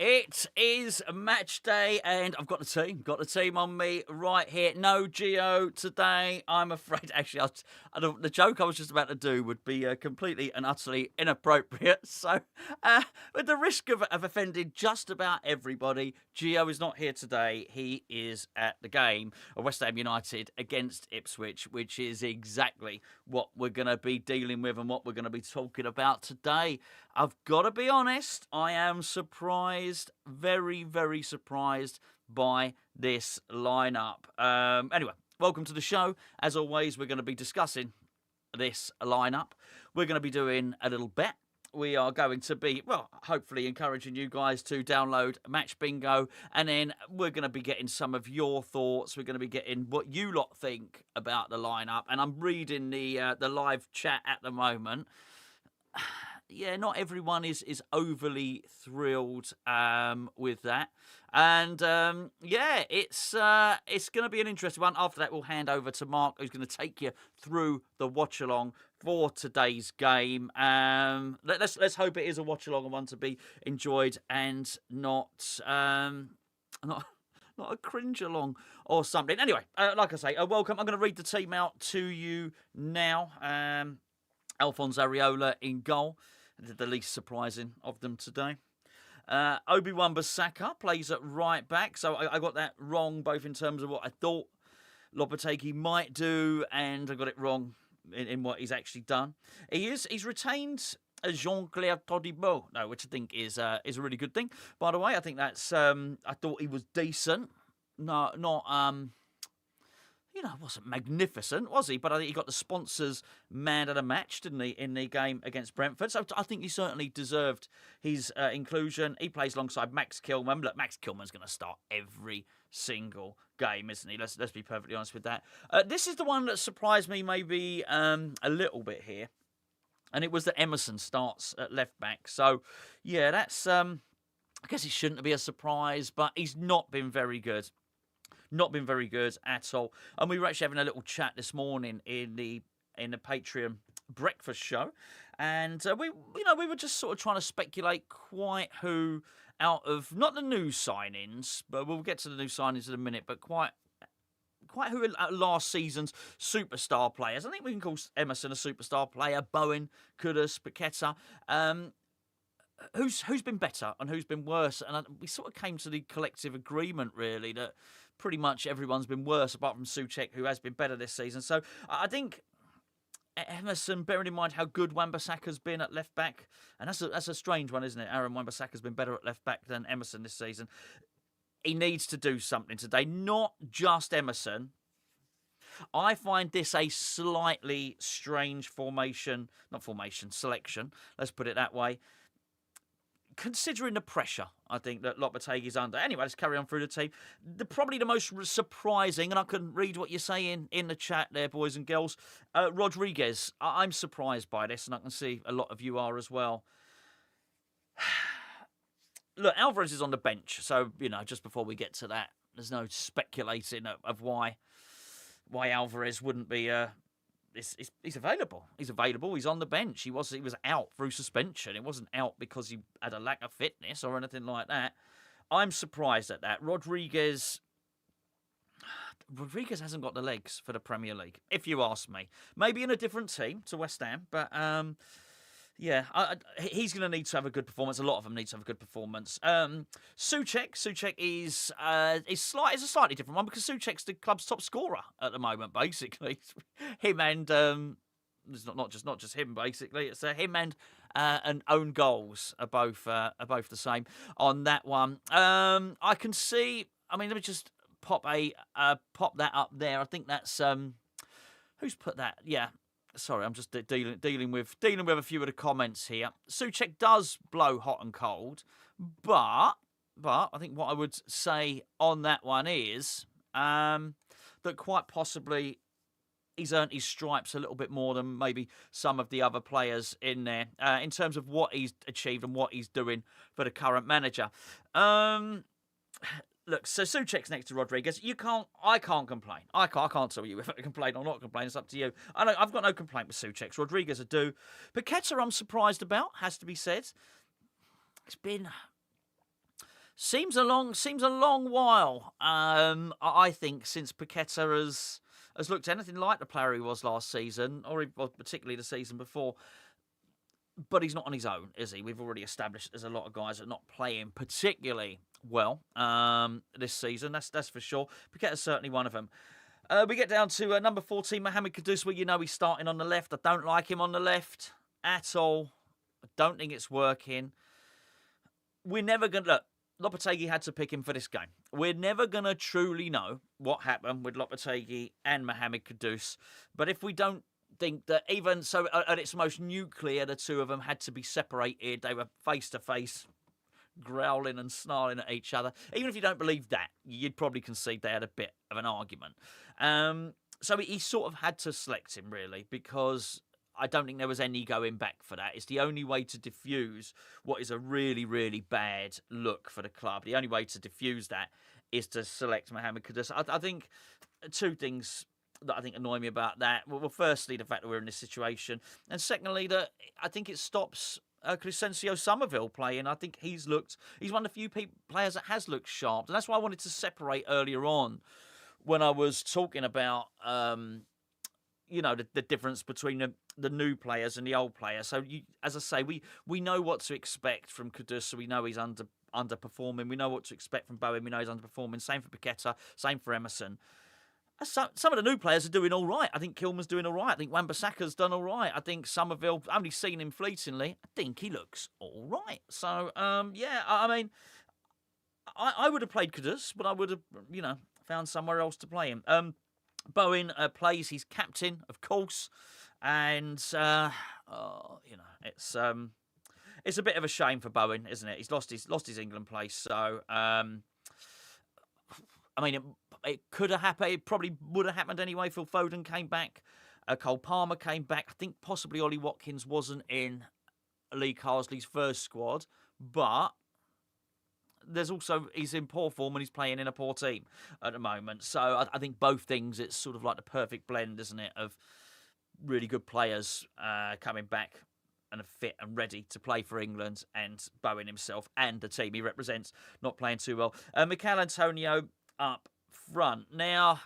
It is match day, and I've got the team on me right here. No Gio today, I'm afraid. Actually, the joke I was just about to do would be completely and utterly inappropriate. So, with the risk of offending just about everybody, Gio is not here today. He is at the game of West Ham United against Ipswich, which is exactly what we're going to be dealing with and what we're going to be talking about today. I've got to be honest, I am surprised, very, very surprised by this lineup. Anyway, welcome to the show. As always, we're going to be discussing this lineup. We're going to be doing a little bet. We are going to be, well, hopefully encouraging you guys to download Match Bingo, and then we're going to be getting some of your thoughts. We're going to be getting what you lot think about the lineup, and I'm reading the live chat at the moment. Yeah, not everyone is overly thrilled with that. And, yeah, it's going to be an interesting one. After that, we'll hand over to Mark, who's going to take you through the watch-along for today's game. Let's hope it is a watch-along and one to be enjoyed and not a cringe-along or something. Anyway, like I say, welcome. I'm going to read the team out to you now. Alphonse Areola in goal, the least surprising of them today. Obi-Wan-Bissaka plays at right back, so I got that wrong both in terms of what I thought Lopetegui might do, and I got it wrong in what he's actually done. He's retained Jean-Claire Todibo, which I think is a really good thing. By the way, I think that's I thought he was decent, not wasn't magnificent, was he? But I think he got the sponsors man of the match, didn't he, in the game against Brentford? So I think he certainly deserved his inclusion. He plays alongside Max Kilman. Look, Max Kilman's going to start every single game, isn't he? Let's be perfectly honest with that. This is the one that surprised me maybe a little bit here. And it was that Emerson starts at left back. So, yeah, that's... I guess it shouldn't be a surprise, but he's not been very good. Not been very good at all. And we were actually having a little chat this morning in the Patreon breakfast show, and we were just sort of trying to speculate quite who out of not the new signings, but we'll get to the new signings in a minute, but quite who are last season's superstar players. I think we can call Emerson a superstar player. Bowen, Kudus, Paqueta. Who's been better and who's been worse? And we sort of came to the collective agreement, really, that pretty much everyone's been worse, apart from Souček, who has been better this season. So I think Emerson, bearing in mind how good Wan-Bissaka's been at left back, and that's a strange one, isn't it? Aaron Wan-Bissaka's been better at left back than Emerson this season. He needs to do something today, not just Emerson. I find this a slightly strange selection, let's put it that way. Considering the pressure, I think, that Lopetegui's under. Anyway, let's carry on through the team. Probably the most surprising, and I can read what you're saying in the chat there, boys and girls, Rodriguez. I'm surprised by this, and I can see a lot of you are as well. Look, Alvarez is on the bench, so, just before we get to that, there's no speculating of why Alvarez wouldn't be... He's available. He's available. He's on the bench. He was out through suspension. It wasn't out because he had a lack of fitness or anything like that. I'm surprised at that. Rodriguez hasn't got the legs for the Premier League, if you ask me. Maybe in a different team to West Ham, but yeah, he's going to need to have a good performance. A lot of them need to have a good performance. Souček is a slightly different one because Souček's the club's top scorer at the moment, basically. Him and it's not just him, basically. It's him and own goals are both the same on that one. I can see. I mean, let me just pop that up there. I think that's who's put that? Yeah. Sorry, I'm just dealing with a few of the comments here. Souček does blow hot and cold, but I think what I would say on that one is that quite possibly he's earned his stripes a little bit more than maybe some of the other players in there in terms of what he's achieved and what he's doing for the current manager. Look, so Souček's next to Rodriguez. I can't complain. I can't tell you if I complain or not complain. It's up to you. I've got no complaint with Souček. Rodriguez I do. Paqueta I'm surprised about, has to be said. It's been Seems a long while. I think since Paqueta has looked anything like the player he was last season, or particularly the season before. But he's not on his own, is he? We've already established there's a lot of guys that are not playing particularly well this season. That's for sure. Paqueta's certainly one of them. We get down to number 14, Mohamed Kudus, where he's starting on the left. I don't like him on the left at all. I don't think it's working. We're never going to... Look, Lopetegui had to pick him for this game. We're never going to truly know what happened with Lopetegui and Mohamed Kudus. But if we don't think that even so at its most nuclear, the two of them had to be separated. They were face-to-face, growling and snarling at each other. Even if you don't believe that, you'd probably concede they had a bit of an argument. So he sort of had to select him, really, because I don't think there was any going back for that. It's the only way to diffuse what is a really, really bad look for the club. The only way to diffuse that is to select Mohamed Kudus. I think two things that I think annoy me about that. Well, firstly, the fact that we're in this situation. And secondly, that I think it stops Crescencio Somerville playing. I think he's one of the few players that has looked sharp. And that's why I wanted to separate earlier on when I was talking about, the difference between the new players and the old players. So, as I say, we know what to expect from Kudus, so we know he's underperforming. We know what to expect from Bowen. We know he's underperforming. Same for Paqueta. Same for Emerson. Some of the new players are doing all right. I think Kilman's doing all right. I think Wan-Bissaka's done all right. I think Somerville, I've only seen him fleetingly. I think he looks all right. So, I mean, I would have played Kudus, but I would have, found somewhere else to play him. Bowen plays his captain, of course. And, it's a bit of a shame for Bowen, isn't it? He's lost his England place. So, it could have happened. It probably would have happened anyway. Phil Foden came back. Cole Palmer came back. I think possibly Ollie Watkins wasn't in Lee Carsley's first squad. But he's in poor form and he's playing in a poor team at the moment. So I think both things, it's sort of like the perfect blend, isn't it, of really good players coming back and are fit and ready to play for England, and Bowen himself and the team he represents not playing too well. Mikel Antonio up front. Now,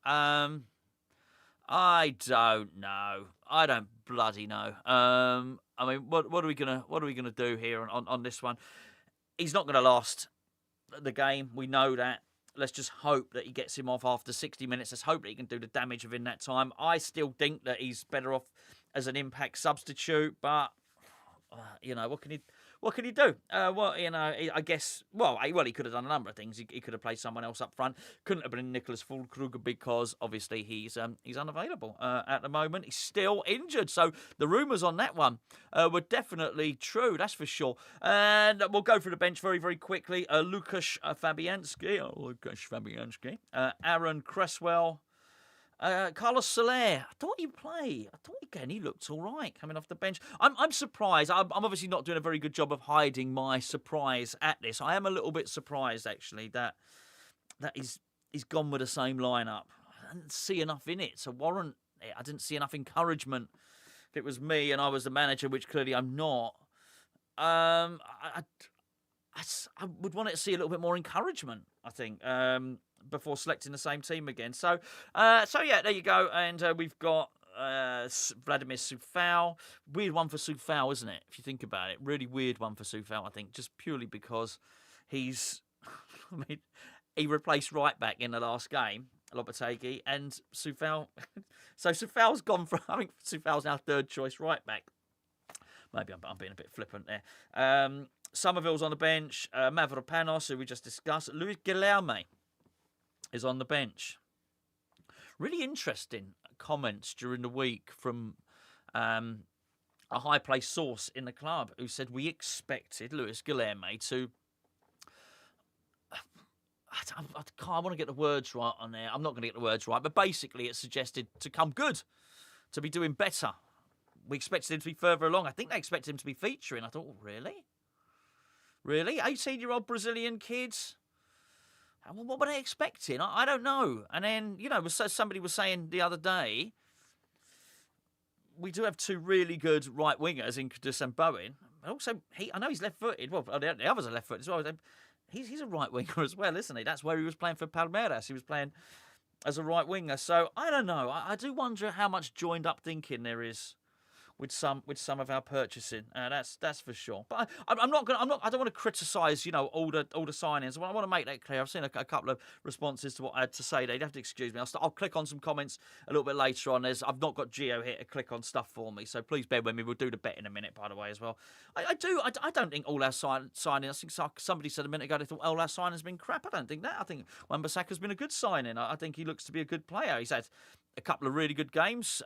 I don't know. I don't bloody know. What are we gonna do here on this one? He's not gonna last the game. We know that. Let's just hope that he gets him off after 60 minutes. Let's hope that he can do the damage within that time. I still think that he's better off as an impact substitute, but what can he do? I guess. He could have done a number of things. He could have played someone else up front. Couldn't have been Nicholas Füllkrug because obviously he's unavailable at the moment. He's still injured. So the rumours on that one were definitely true. That's for sure. And we'll go through the bench very, very quickly. Łukasz Fabianski, Aaron Cresswell. Carlos Soler, I thought he'd play. I thought again he looked all right coming off the bench. I'm surprised. I'm obviously not doing a very good job of hiding my surprise at this. I am a little bit surprised actually that he's gone with the same lineup. I didn't see enough in it to warrant it. I didn't see enough encouragement. If it was me and I was the manager, which clearly I'm not, I would want to see a little bit more encouragement, I think, before selecting the same team again. So yeah, there you go. And we've got Vladimir Coufal. Weird one for Coufal, isn't it? If you think about it. Really weird one for Coufal, I think, just purely because he replaced right back in the last game, Lopetegui, and Coufal. So Coufal's gone from, I think Coufal's now third choice right back. Maybe I'm being a bit flippant there. Somerville's on the bench. Mavropanos, who we just discussed. Luis Guilherme is on the bench. Really interesting comments during the week from a high-placed source in the club who said we expected Luis Guilherme to... I want to get the words right on there. I'm not going to get the words right, but basically it suggested to come good, to be doing better. We expected him to be further along. I think they expected him to be featuring. I thought, oh, really? Really? 18-year-old Brazilian kids? What were they expecting? I don't know. And then, somebody was saying the other day, we do have two really good right wingers in Kudus and Bowen. also, I know he's left-footed. Well, the others are left-footed as well. He's a right winger as well, isn't he? That's where he was playing for Palmeiras. He was playing as a right winger. So I don't know. I do wonder how much joined-up thinking there is with some of our purchasing. That's for sure. But I don't want to criticise all the signings. I want to make that clear. I've seen a couple of responses to what I had to say. They'd have to excuse me. I'll click on some comments a little bit later on. I've not got Gio here to click on stuff for me, so please bear with me. We'll do the bet in a minute, by the way, as well. I don't think all our signings. I think somebody said a minute ago they thought all our signings have been crap. I don't think that. I think Wan-Bissaka's been a good signing. I think he looks to be a good player. He's had a couple of really good games.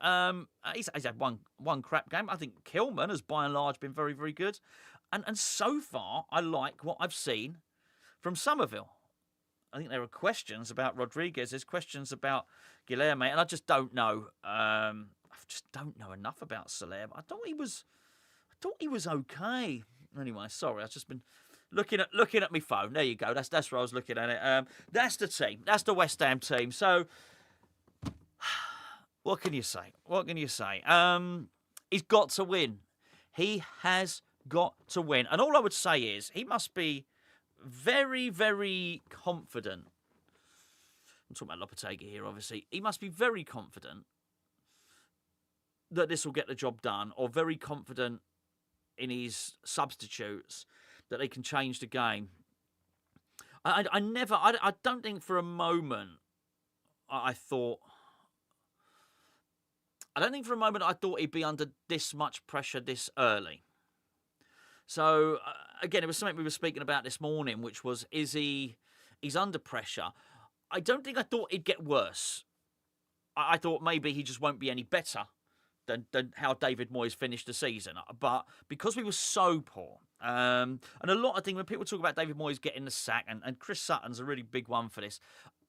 He's had one crap game. I think Kilman has by and large been very, very good. And so far, I like what I've seen from Somerville. I think there are questions about Rodriguez. There's questions about Guilherme. And I just don't know. I just don't know enough about Soler. I thought he was okay. Anyway, sorry. I've just been looking at my phone. There you go. That's where I was looking at it. That's the team. That's the West Ham team. So what can you say? He's got to win. He has got to win. And all I would say is he must be very, very confident. I'm talking about Lopetegui here, obviously. He must be very confident that this will get the job done, or very confident in his substitutes that they can change the game. I don't think for a moment I thought he'd be under this much pressure this early. So, again, it was something we were speaking about this morning, which was, he's under pressure. I don't think I thought he'd get worse. I thought maybe he just won't be any better than how David Moyes finished the season. But because we were so poor, and a lot of things, when people talk about David Moyes getting the sack, and Chris Sutton's a really big one for this,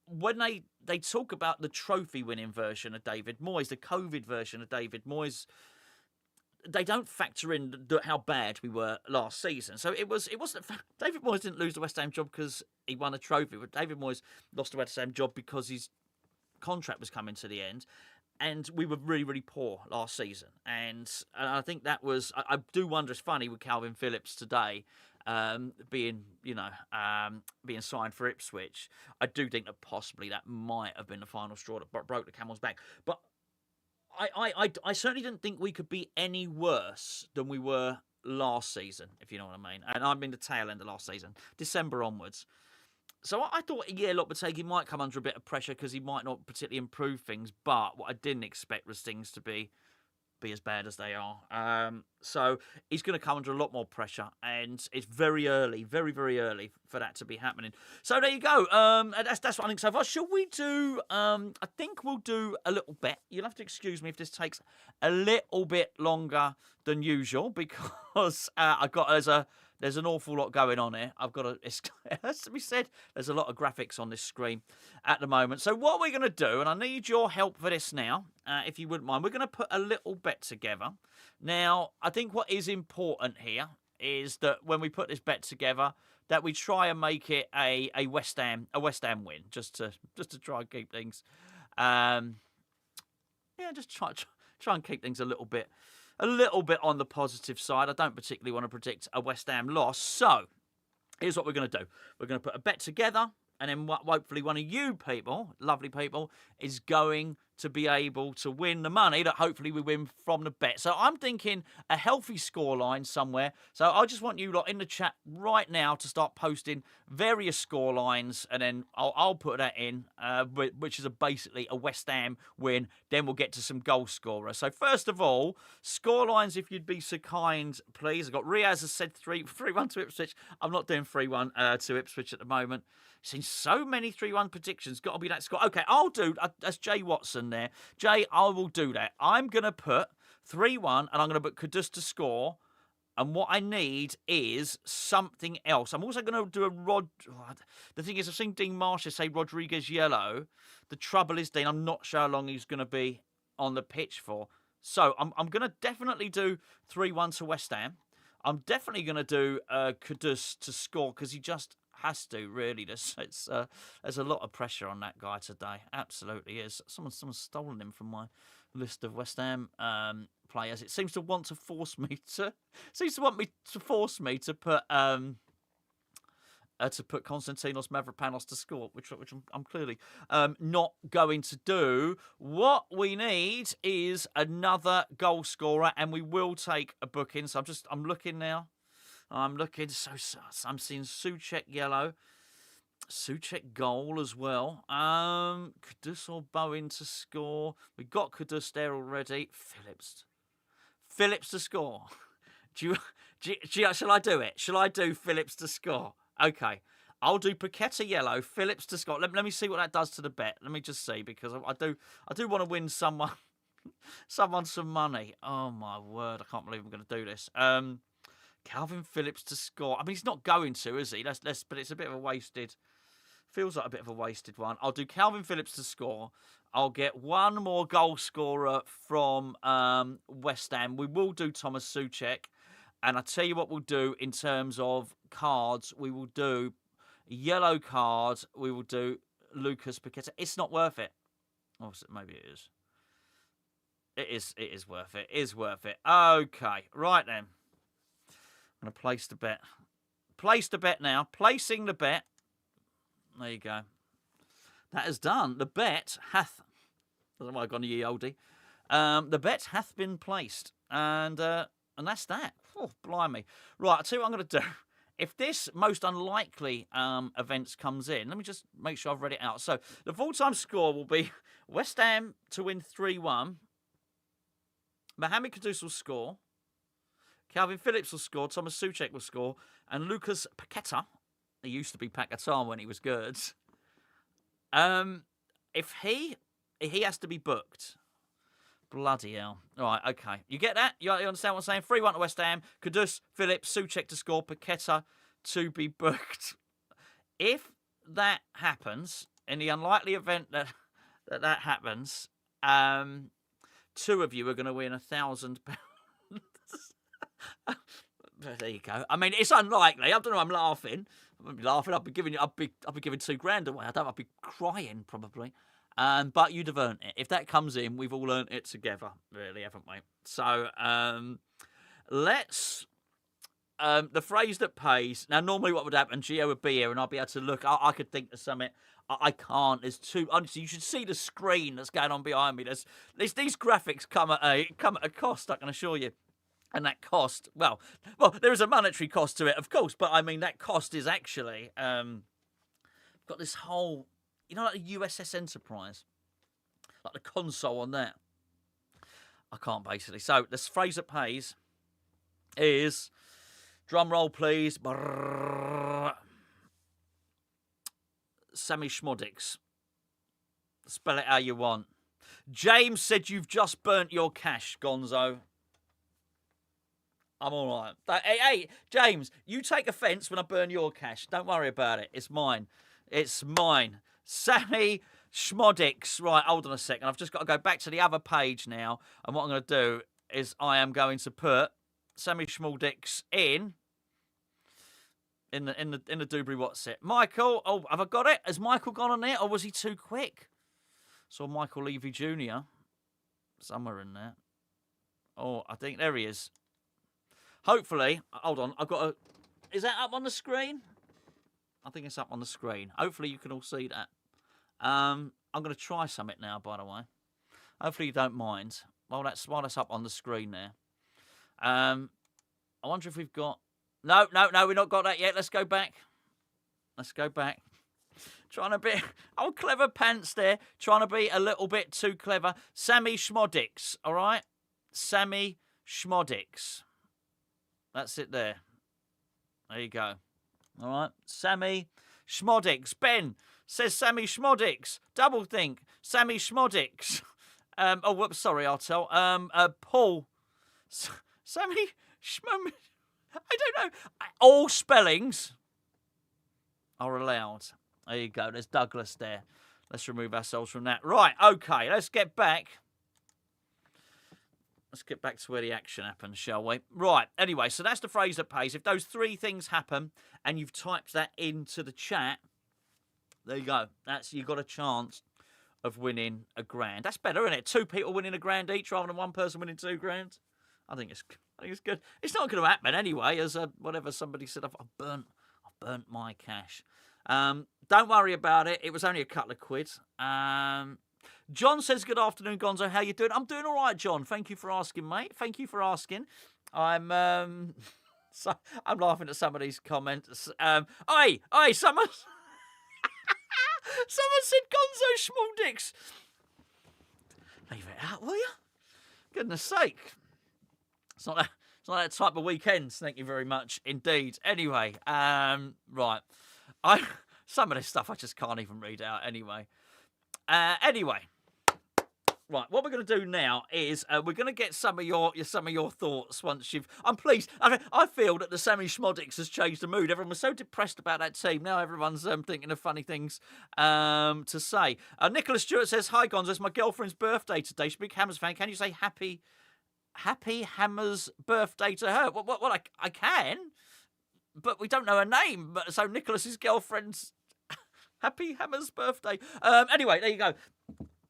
when they talk about the trophy-winning version of David Moyes, the COVID version of David Moyes, they don't factor in how bad we were last season. So it wasn't. David Moyes didn't lose the West Ham job because he won a trophy. But David Moyes lost the West Ham job because his contract was coming to the end, and we were really, really poor last season. And I think that was. I do wonder. It's funny with Calvin Phillips today. Being signed for Ipswich, I do think that possibly that might have been the final straw that broke the camel's back. But I certainly didn't think we could be any worse than we were last season, if you know what I mean. And I mean the tail end of last season, December onwards. So I thought, Lopetegui might come under a bit of pressure because he might not particularly improve things. But what I didn't expect was things to be as bad as they are. So he's going to come under a lot more pressure, and it's very early, very, very early for that to be happening. So there you go. That's what I think so far. Shall we do, I think we'll do a little bet. You'll have to excuse me if this takes a little bit longer than usual, because there's an awful lot going on here. It has to be said, there's a lot of graphics on this screen at the moment. So what we're going to do, and I need your help for this now, if you wouldn't mind, we're going to put a little bet together. Now, I think what is important here is that when we put this bet together, that we try and make it a West Ham win, just to try and keep things, just try and keep things a little bit on the positive side. I don't particularly want to predict a West Ham loss. So, here's what we're going to do. We're going to put a bet together, and then hopefully one of you people, lovely people, is going to be able to win the money that hopefully we win from the bet. So I'm thinking a healthy scoreline somewhere. So I just want you lot in the chat right now to start posting various scorelines, and then I'll put that in, which is basically a West Ham win. Then we'll get to some goal scorers. So first of all, scorelines, if you'd be so kind, please. I've got Riaz has said 3-1 to Ipswich. I'm not doing 3-1 to Ipswich at the moment. Seen so many 3-1 predictions. Got to be that score. Okay, I'll do. That's Jay Watson there. Jay, I will do that. I'm going to put 3-1, and I'm going to put Kudus to score. And what I need is something else. I'm also going to do the thing is, I've seen Dean Marshall say Rodriguez yellow. The trouble is, Dean, I'm not sure how long he's going to be on the pitch for. So I'm going to definitely do 3-1 to West Ham. I'm definitely going to do Kudus to score, because he just has to, really. There's a lot of pressure on that guy today. Absolutely is. Someone's stolen him from my list of West Ham players. It seems to want to force me to put Konstantinos Mavropanos to score, which I'm clearly not going to do. What we need is another goal scorer, and we will take a booking. So I'm looking now. I'm looking. So I'm seeing Souček yellow. Souček goal as well. Kudus or Bowen to score. We got Kudus there already. Phillips to score. Shall I do it? Shall I do Phillips to score? Okay. I'll do Paqueta yellow, Phillips to score. Let me see what that does to the bet. Let me just see, because I do want to win someone some money. Oh my word! I can't believe I'm going to do this. Calvin Phillips to score. I mean, he's not going to, is he? But it's a bit of a wasted. Feels like a bit of a wasted one. I'll do Calvin Phillips to score. I'll get one more goal scorer from West Ham. We will do Thomas Souček. And I'll tell you what we'll do in terms of cards. We will do yellow card. We will do Lucas Paqueta. It's not worth it. Oh, maybe it is. It is worth it. It is worth it. Okay. Right then. I'm going to place the bet. Place the bet now. Placing the bet. There you go. That is done. The bet hath... I don't know why I've gone ye oldie. The bet hath been placed. And that's that. Oh, blimey. Right, I'll tell you what I'm going to do. If this most unlikely events comes in, let me just make sure I've read it out. So, the full-time score will be West Ham to win 3-1. Mohamed Kudus will score. Calvin Phillips will score. Thomas Souček will score. And Lucas Paqueta, he used to be Paqueta when he was good. If he has to be booked. Bloody hell. All right, okay. You get that? You understand what I'm saying? 3-1 to West Ham. Kudus, Phillips, Souček to score. Paqueta to be booked. If that happens, in the unlikely event that happens, two of you are going to win £1,000. There you go. I mean, it's unlikely. I don't know. I'm laughing. I'll be laughing. I'll be giving £2,000 away. I'll be crying probably. But you'd have earned it. If that comes in, we've all earned it together, really, haven't we? So let's. The phrase that pays. Now, normally what would happen? Gio would be here, and I'd be able to look. I could think of something. I can't. There's too. Honestly, you should see the screen that's going on behind me. These graphics come at a cost. I can assure you. And that cost, well, there is a monetary cost to it, of course, but I mean, that cost is actually, got this whole, like the USS Enterprise, like the console on that. I can't basically. So, the phrase that pays is, drum roll please, Sammy Schmodix. Spell it how you want. James said you've just burnt your cash, Gonzo. I'm all right. Hey, James, you take offence when I burn your cash. Don't worry about it. It's mine. It's mine. Sammy Schmodix. Right, hold on a second. I've just got to go back to the other page now. And what I'm going to do is I am going to put Sammy Schmodix in the Dewberry What's It. Michael, oh, have I got it? Has Michael gone on it, or was he too quick? Saw Michael Levy Jr. somewhere in there. Oh, I think there he is. Hopefully, hold on, I've got a... Is that up on the screen? I think it's up on the screen. Hopefully you can all see that. I'm going to try something now, by the way. Hopefully you don't mind. While that's up on the screen there. I wonder if we've got... No, we've not got that yet. Let's go back. Trying to be... Oh, clever pants there. Trying to be a little bit too clever. Sammy Schmodix, all right? Sammy Schmodix. That's it there. There you go. All right. Sammy Schmodix. Ben says Sammy Schmodix. Double think. Sammy Schmodix. Oh, whoops. Sorry, I'll tell. Paul. Sammy Schmodix. I don't know. All spellings are allowed. There you go. There's Douglas there. Let's remove ourselves from that. Right. Okay. Let's get back. Let's get back to where the action happens, shall we? Right. Anyway, so that's the phrase that pays. If those three things happen and you've typed that into the chat, there you go. You've got a chance of winning a grand. That's better, isn't it? 2 people winning a grand each rather than 1 person winning 2 grand. I think it's good. It's not going to happen anyway, as whatever somebody said. I've burnt my cash. Don't worry about it. It was only a couple of quid. John says, good afternoon, Gonzo. How you doing? I'm doing all right, John. Thank you for asking, mate. Thank you for asking. I'm laughing at some of these comments. Someone said Gonzo small dicks. Leave it out, will you? Goodness sake. It's not that type of weekends. Thank you very much indeed. Anyway, right. Some of this stuff I just can't even read out anyway. Right, what we're going to do now is we're going to get some of your thoughts once you've. I'm pleased. I feel that the Sammy Schmodix has changed the mood. Everyone was so depressed about that team. Now everyone's thinking of funny things to say. Nicholas Stewart says, "Hi Gonzo, it's my girlfriend's birthday today. She's a big Hammers fan. Can you say happy Hammers birthday to her?" Well, I can, but we don't know her name. So Nicholas's girlfriend's happy Hammers birthday. Anyway, there you go.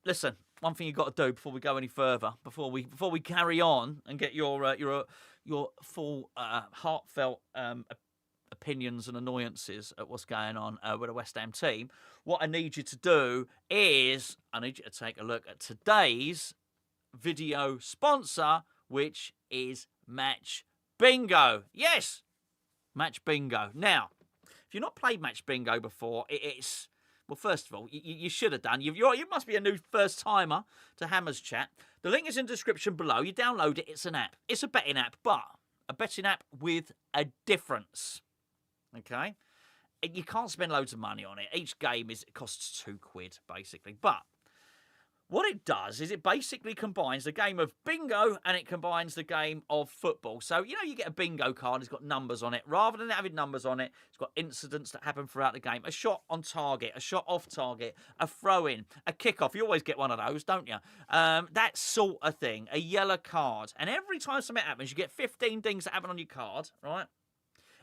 Listen. One thing you've got to do before we go any further, before we carry on and get your full heartfelt opinions and annoyances at what's going on with the West Ham team, what I need you to do is I need you to take a look at today's video sponsor, which is Match Bingo. Yes, Match Bingo. Now, if you've not played Match Bingo before, it's... Well, first of all, you should have done. You must be a new first-timer to Hammers Chat. The link is in the description below. You download it. It's an app. It's a betting app, but a betting app with a difference. Okay? You can't spend loads of money on it. Each game it costs £2, basically. But what it does is it basically combines the game of bingo and it combines the game of football. So, you get a bingo card, it's got numbers on it. Rather than having numbers on it, it's got incidents that happen throughout the game. A shot on target, a shot off target, a throw-in, a kick-off. You always get one of those, don't you? That sort of thing. A yellow card. And every time something happens, you get 15 things that happen on your card, right?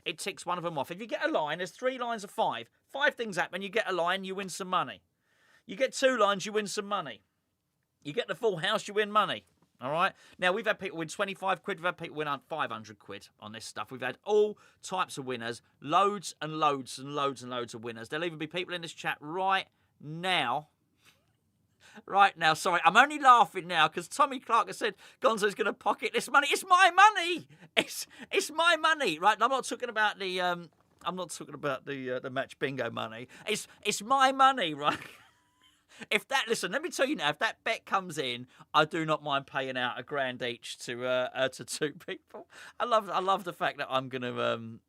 It ticks one of them off. If you get a line, there's 3 lines of 5. 5 things happen, you get a line, you win some money. You get 2 lines, you win some money. You get the full house, you win money. All right? Now, we've had people win 25 quid. We've had people win 500 quid on this stuff. We've had all types of winners. Loads and loads and loads and loads of winners. There'll even be people in this chat right now. Right now. Sorry, I'm only laughing now because Tommy Clark has said Gonzo's going to pocket this money. It's my money. It's my money. Right? I'm not talking about the Match Bingo money. It's my money, right? Listen, let me tell you now, if that bet comes in, I do not mind paying out a grand each to 2 people. I love the fact that I'm gonna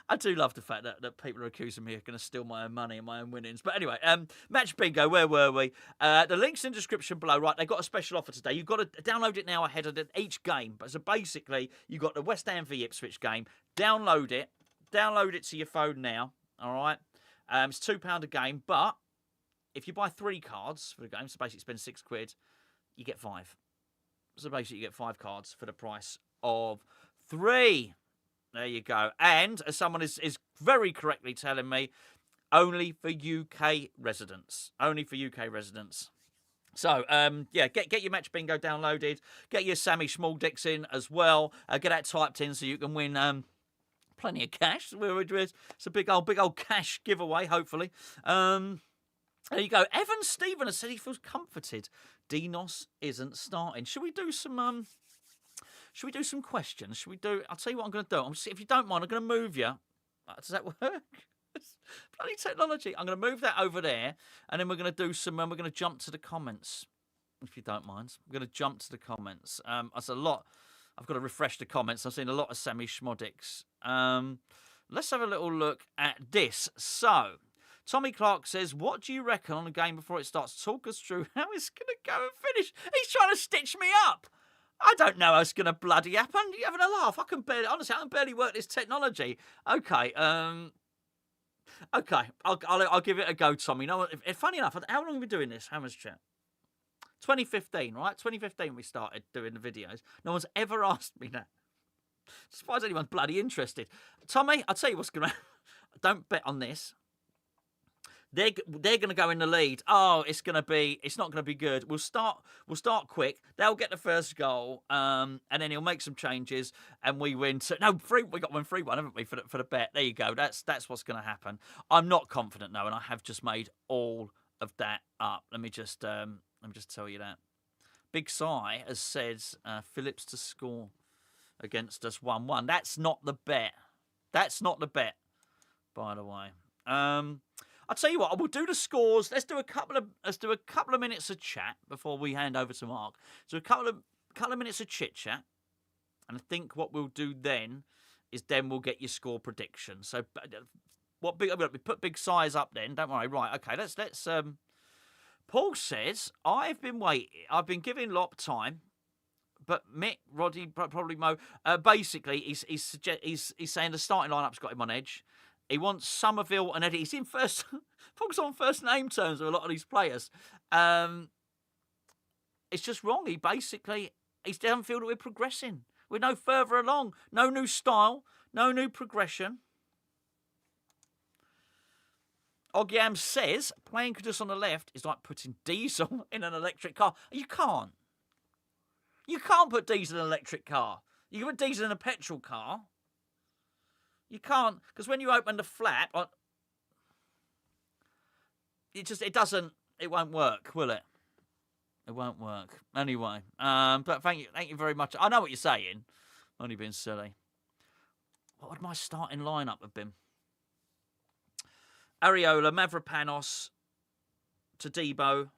I do love the fact that people are accusing me of going to steal my own money and my own winnings. But anyway, Match Bingo, where were we? The link's in the description below. Right, they've got a special offer today. You've got to download it now ahead of each game. So basically, you've got the West Ham v Ipswich game. Download it to your phone now. All right, it's £2 a game, but if you buy 3 cards for the game, so basically spend £6, you get 5. So basically you get 5 cards for the price of 3. There you go. And, as someone is very correctly telling me, only for UK residents. Only for UK residents. So, get your Match Bingo downloaded. Get your Sammy Small Dicks in as well. Get that typed in so you can win plenty of cash. It's a big old cash giveaway, hopefully. There you go. Evan Stephen has said he feels comforted. Dinos isn't starting. Should we do some questions? I'll tell you what I'm going to do. If you don't mind, I'm going to move you. Does that work? Bloody technology. I'm going to move that over there, and then we're going to do we're going to jump to the comments, if you don't mind. We're going to jump to the comments. That's a lot. I've got to refresh the comments. I've seen a lot of Sammy Schmodix. Let's have a little look at this. So, Tommy Clark says, what do you reckon on the game before it starts? Talk us through how it's going to go and finish. He's trying to stitch me up. I don't know how it's going to bloody happen. You're having a laugh. I can barely work this technology. Okay. Okay. I'll give it a go, Tommy. You know what? Funny enough, how long have we been doing this, Hammers Chat? 2015, right? 2015 we started doing the videos. No one's ever asked me that. As far as anyone's bloody interested. Tommy, I'll tell you what's going to happen. Don't bet on this. They're going to go in the lead. Oh, it's not going to be good. We'll start quick. They'll get the first goal, and then he'll make some changes, and we win. So, no, we got 3-1, haven't we, for the bet? There you go. That's what's going to happen. I'm not confident though, and I have just made all of that up. Let me just tell you that. Big Si has said Phillips to score against us 1-1. That's not the bet. That's not the bet, by the way. I'll tell you what. We'll do the scores. Let's do a couple of minutes of chat before we hand over to Mark. So a couple of minutes of chit chat, and I think what we'll do then is we'll get your score prediction. So we put big size up then. Don't worry. Right. Okay. Let's. Paul says I've been giving Lop time, but Mick, Roddy, probably Mo. Basically, he's saying the starting lineup's got him on edge. He wants Somerville and Eddie. He's in first. Fox on first name terms with a lot of these players. It's just wrong. He doesn't feel that we're progressing. We're no further along. No new style. No new progression. Ogyam says playing Kudus on the left is like putting diesel in an electric car. You can't. You can't put diesel in an electric car. You can put diesel in a petrol car. You can't, because when you open the flap, it won't work, will it? It won't work. Anyway, but thank you very much. I know what you're saying. Only being silly. What would my starting lineup have been? Areola, Mavropanos, Todibo,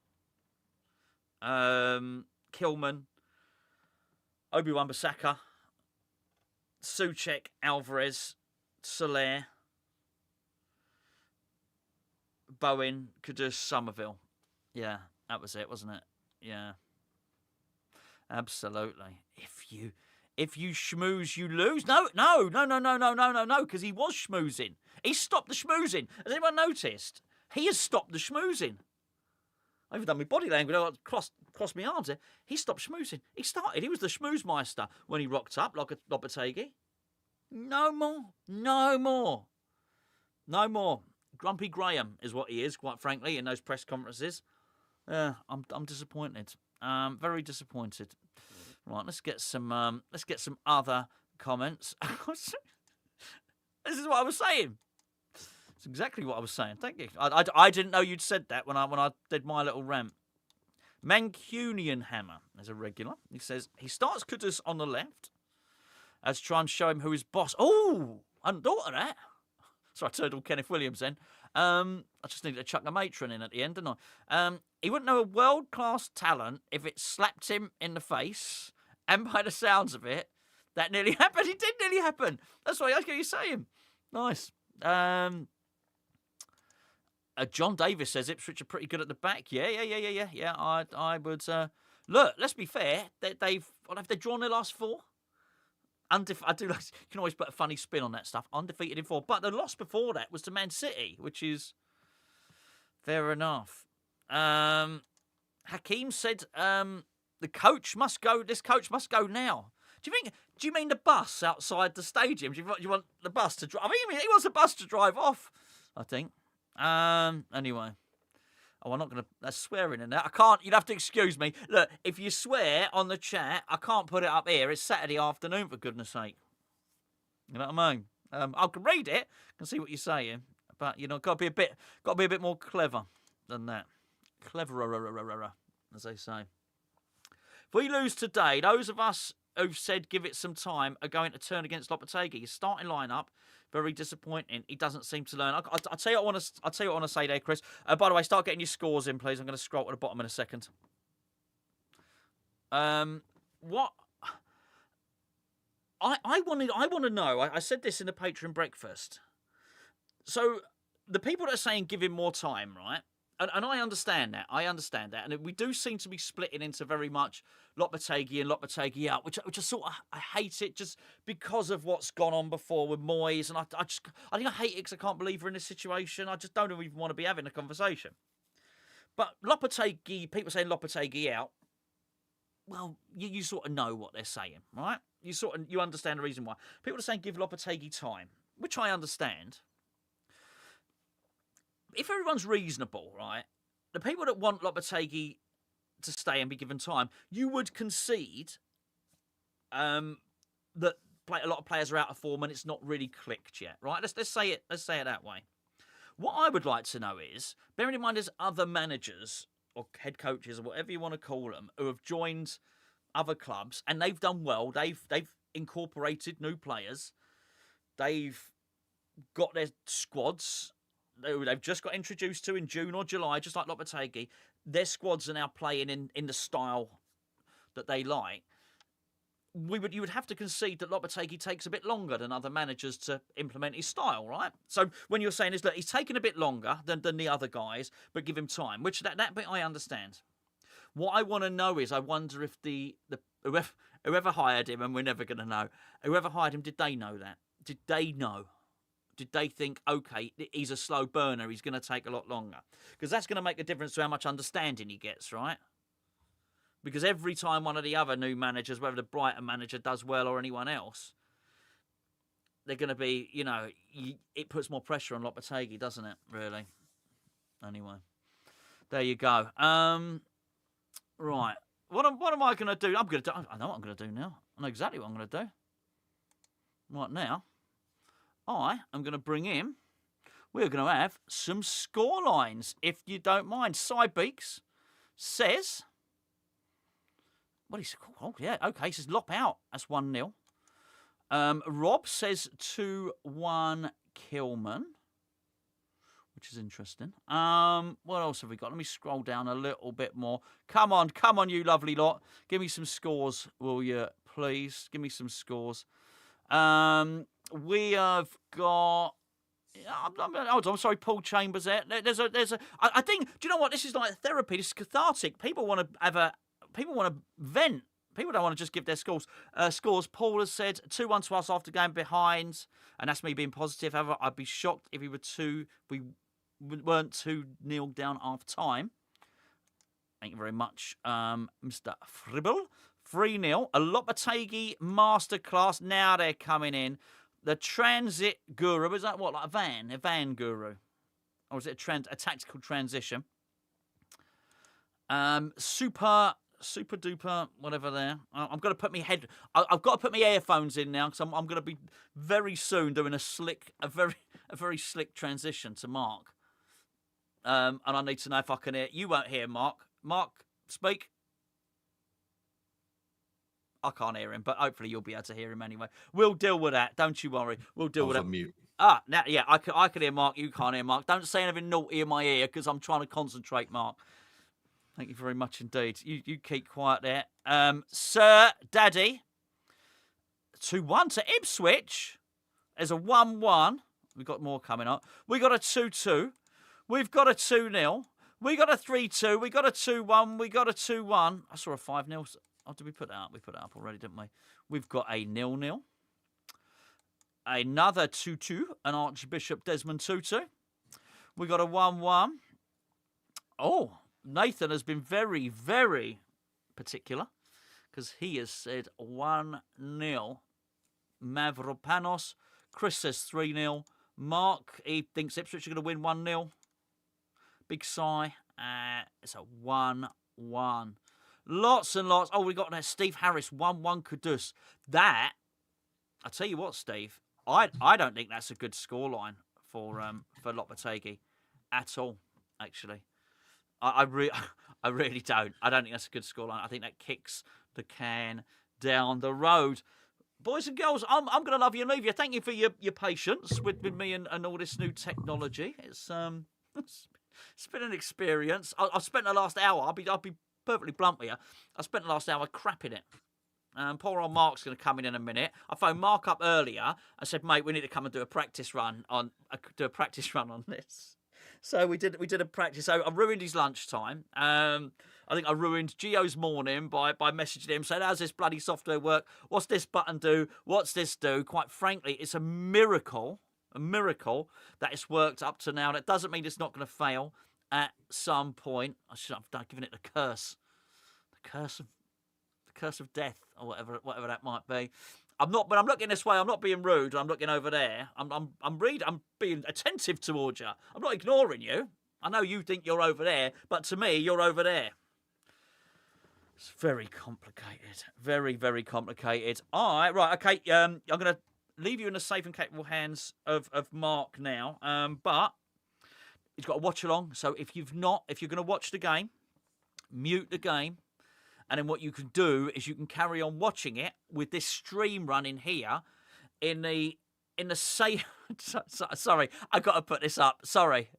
Kilman, Obi-Wan-Bissaka, Souček, Alvarez, Soler, Bowen, Kudus, Somerville. Yeah, that was it, wasn't it? Yeah. Absolutely. If you schmooze, you lose. No, because he was schmoozing. He stopped the schmoozing. Has anyone noticed? He has stopped the schmoozing. I've even done my body language. I crossed my arms there. He stopped schmoozing. He started. He was the schmoozemeister when he rocked up like a Lopetegui. No more. Grumpy Graham is what he is, quite frankly, in those press conferences. I'm disappointed. Very disappointed. Right, let's get some other comments. This is what I was saying. It's exactly what I was saying. Thank you. I didn't know you'd said that when I did my little rant. Mancunian Hammer is a regular. He says he starts Kudus on the left as try and show him who his boss. Oh, I hadn't thought of that. So I turned on Kenneth Williams then. I just needed to chuck a matron in at the end, didn't I? He wouldn't know a world-class talent if it slapped him in the face. And by the sounds of it, that nearly happened. It did nearly happen. That's what I was going to say him. Nice. John Davis says Ipswich are pretty good at the back. Yeah. I would look. Let's be fair. Have they drawn their last 4? I do like. You can always put a funny spin on that stuff. Undefeated in 4, but the loss before that was to Man City, which is fair enough. Hakeem said the coach must go. This coach must go now. Do you mean the bus outside the stadium? Do you want the bus to drive? I mean, he wants the bus to drive off, I think. Anyway. Oh, I'm not going to... That's swearing in there. I can't... You'd have to excuse me. Look, if you swear on the chat, I can't put it up here. It's Saturday afternoon, for goodness sake. You know what I mean? I can read it. I can see what you're saying. But, got to be a bit more clever than that. Cleverer, as they say. If we lose today, those of us who've said give it some time are going to turn against Lopetegui. His starting lineup, very disappointing. He doesn't seem to learn. I'll tell you what I want to say there, Chris. By the way, start getting your scores in, please. I'm going to scroll to the bottom in a second. What I want to know. I said this in the Patreon breakfast. So the people that are saying give him more time, right? And I understand that. And we do seem to be splitting into very much Lopetegui and Lopetegui out, which I sort of I hate it just because of what's gone on before with Moyes. And I think I hate it because I can't believe we're in this situation. I just don't even want to be having a conversation. But Lopetegui, people saying Lopetegui out, well, you sort of know what they're saying, right? You understand the reason why. People are saying give Lopetegui time, which I understand. if everyone's reasonable, right, the people that want Lopetegui to stay and be given time, you would concede that a lot of players are out of form and it's not really clicked yet, right? Let's say it that way. What I would like to know is, bearing in mind there's other managers or head coaches or whatever you want to call them who have joined other clubs and they've done well. They've incorporated new players. They've got their squads. They've just got introduced to in June or July, just like Lopetegui. Their squads are now playing in the style that they like. You would have to concede that Lopetegui takes a bit longer than other managers to implement his style, right? So when you're saying is, look, he's taken a bit longer than the other guys, but give him time, which that bit I understand. What I want to know is, I wonder if the whoever hired him, and we're never going to know, whoever hired him, did they know that? Did they know? Did they think, okay, he's a slow burner, he's going to take a lot longer? Because that's going to make a difference to how much understanding he gets, right? Because every time one of the other new managers, whether the Brighton manager does well or anyone else, they're going to be, it puts more pressure on Lopetegui, doesn't it, really? Anyway, there you go. Right. What am I going to do? I know what I'm going to do now. I know exactly what I'm going to do. Right now, I am going to bring in, we're going to have some score lines, if you don't mind. Cybeaks says, what he said, oh, yeah, okay, he says Lop out. That's 1-0. Rob says 2-1 Kilman, which is interesting. What else have we got? Let me scroll down a little bit more. Come on, you lovely lot. Give me some scores, will you, please? Give me some scores. We have got. Hold on, I'm sorry, Paul Chambers there. I think. Do you know what? This is like therapy. This is cathartic. People want to vent. People don't want to just give their scores. Paul has said 2-1 to us after going behind, and that's me being positive. However, I'd be shocked if we weren't 2-0 down half time. Thank you very much, Mr. Fribble. 3-0. A Lopetegui masterclass. Now they're coming in. The transit guru. Is that what? Like a van guru? Or is it a tactical transition? Super duper, whatever there. I'm going to put I've got to put my earphones in now because I'm going to be very soon doing a very slick transition to Mark. And I need to know if I can hear. You won't hear Mark. Mark, speak. I can't hear him, but hopefully you'll be able to hear him anyway. We'll deal with that. Don't you worry. We'll deal with that. Mute. Now, yeah, I can hear Mark. You can't hear Mark. Don't say anything naughty in my ear because I'm trying to concentrate, Mark. Thank you very much indeed. You keep quiet there. Sir Daddy, 2-1 to Ipswich. There's a 1-1. We've got more coming up. We got a 2-2. We've got a 2-0. We got a 3-2. We got a 2-1. We got a 2-1. I saw a 5-0. Oh, did we put that up? We put it up already, didn't we? We've got a 0-0. Another 2-2. An Archbishop Desmond Tutu. We got a 1-1. Oh, Nathan has been very, very particular because he has said 1-0. Mavropanos. Chris says 3-0. Mark, he thinks Ipswich are going to win 1-0. Big sigh. It's a 1-1. Lots and lots. Oh, we got that Steve Harris 1-1 Kudus. That, I tell you what, Steve, I don't think that's a good scoreline for Lopetegui at all. Actually, I really don't. I don't think that's a good scoreline. I think that kicks the can down the road. Boys and girls, I'm going to love you and leave you. Thank you for your patience with me and all this new technology. It's been an experience. I've spent the last hour. I'll be perfectly blunt with you. I spent the last hour crapping it. Poor old Mark's going to come in a minute. I phoned Mark up earlier. I said, mate, we need to come and do a practice run on this. So we did a practice. So I ruined his lunchtime. I think I ruined Gio's morning by messaging him saying, how's this bloody software work? What's this button do? What's this do? Quite frankly, it's a miracle that it's worked up to now. And it doesn't mean it's not going to fail at some point. I should have given it the curse of death or whatever that might be. I'm not, but I'm looking this way. I'm not being rude. I'm looking over there. I'm being attentive towards you. I'm not ignoring you. I know you think you're over there, but to me, you're over there. It's very complicated. Very, very complicated. All right, right, okay. I'm going to leave you in the safe and capable hands of Mark now. But he's got to watch along. So if you're going to watch the game, mute the game. And then what you can do is you can carry on watching it with this stream running here in the safe. Sorry, I got to put this up. Sorry.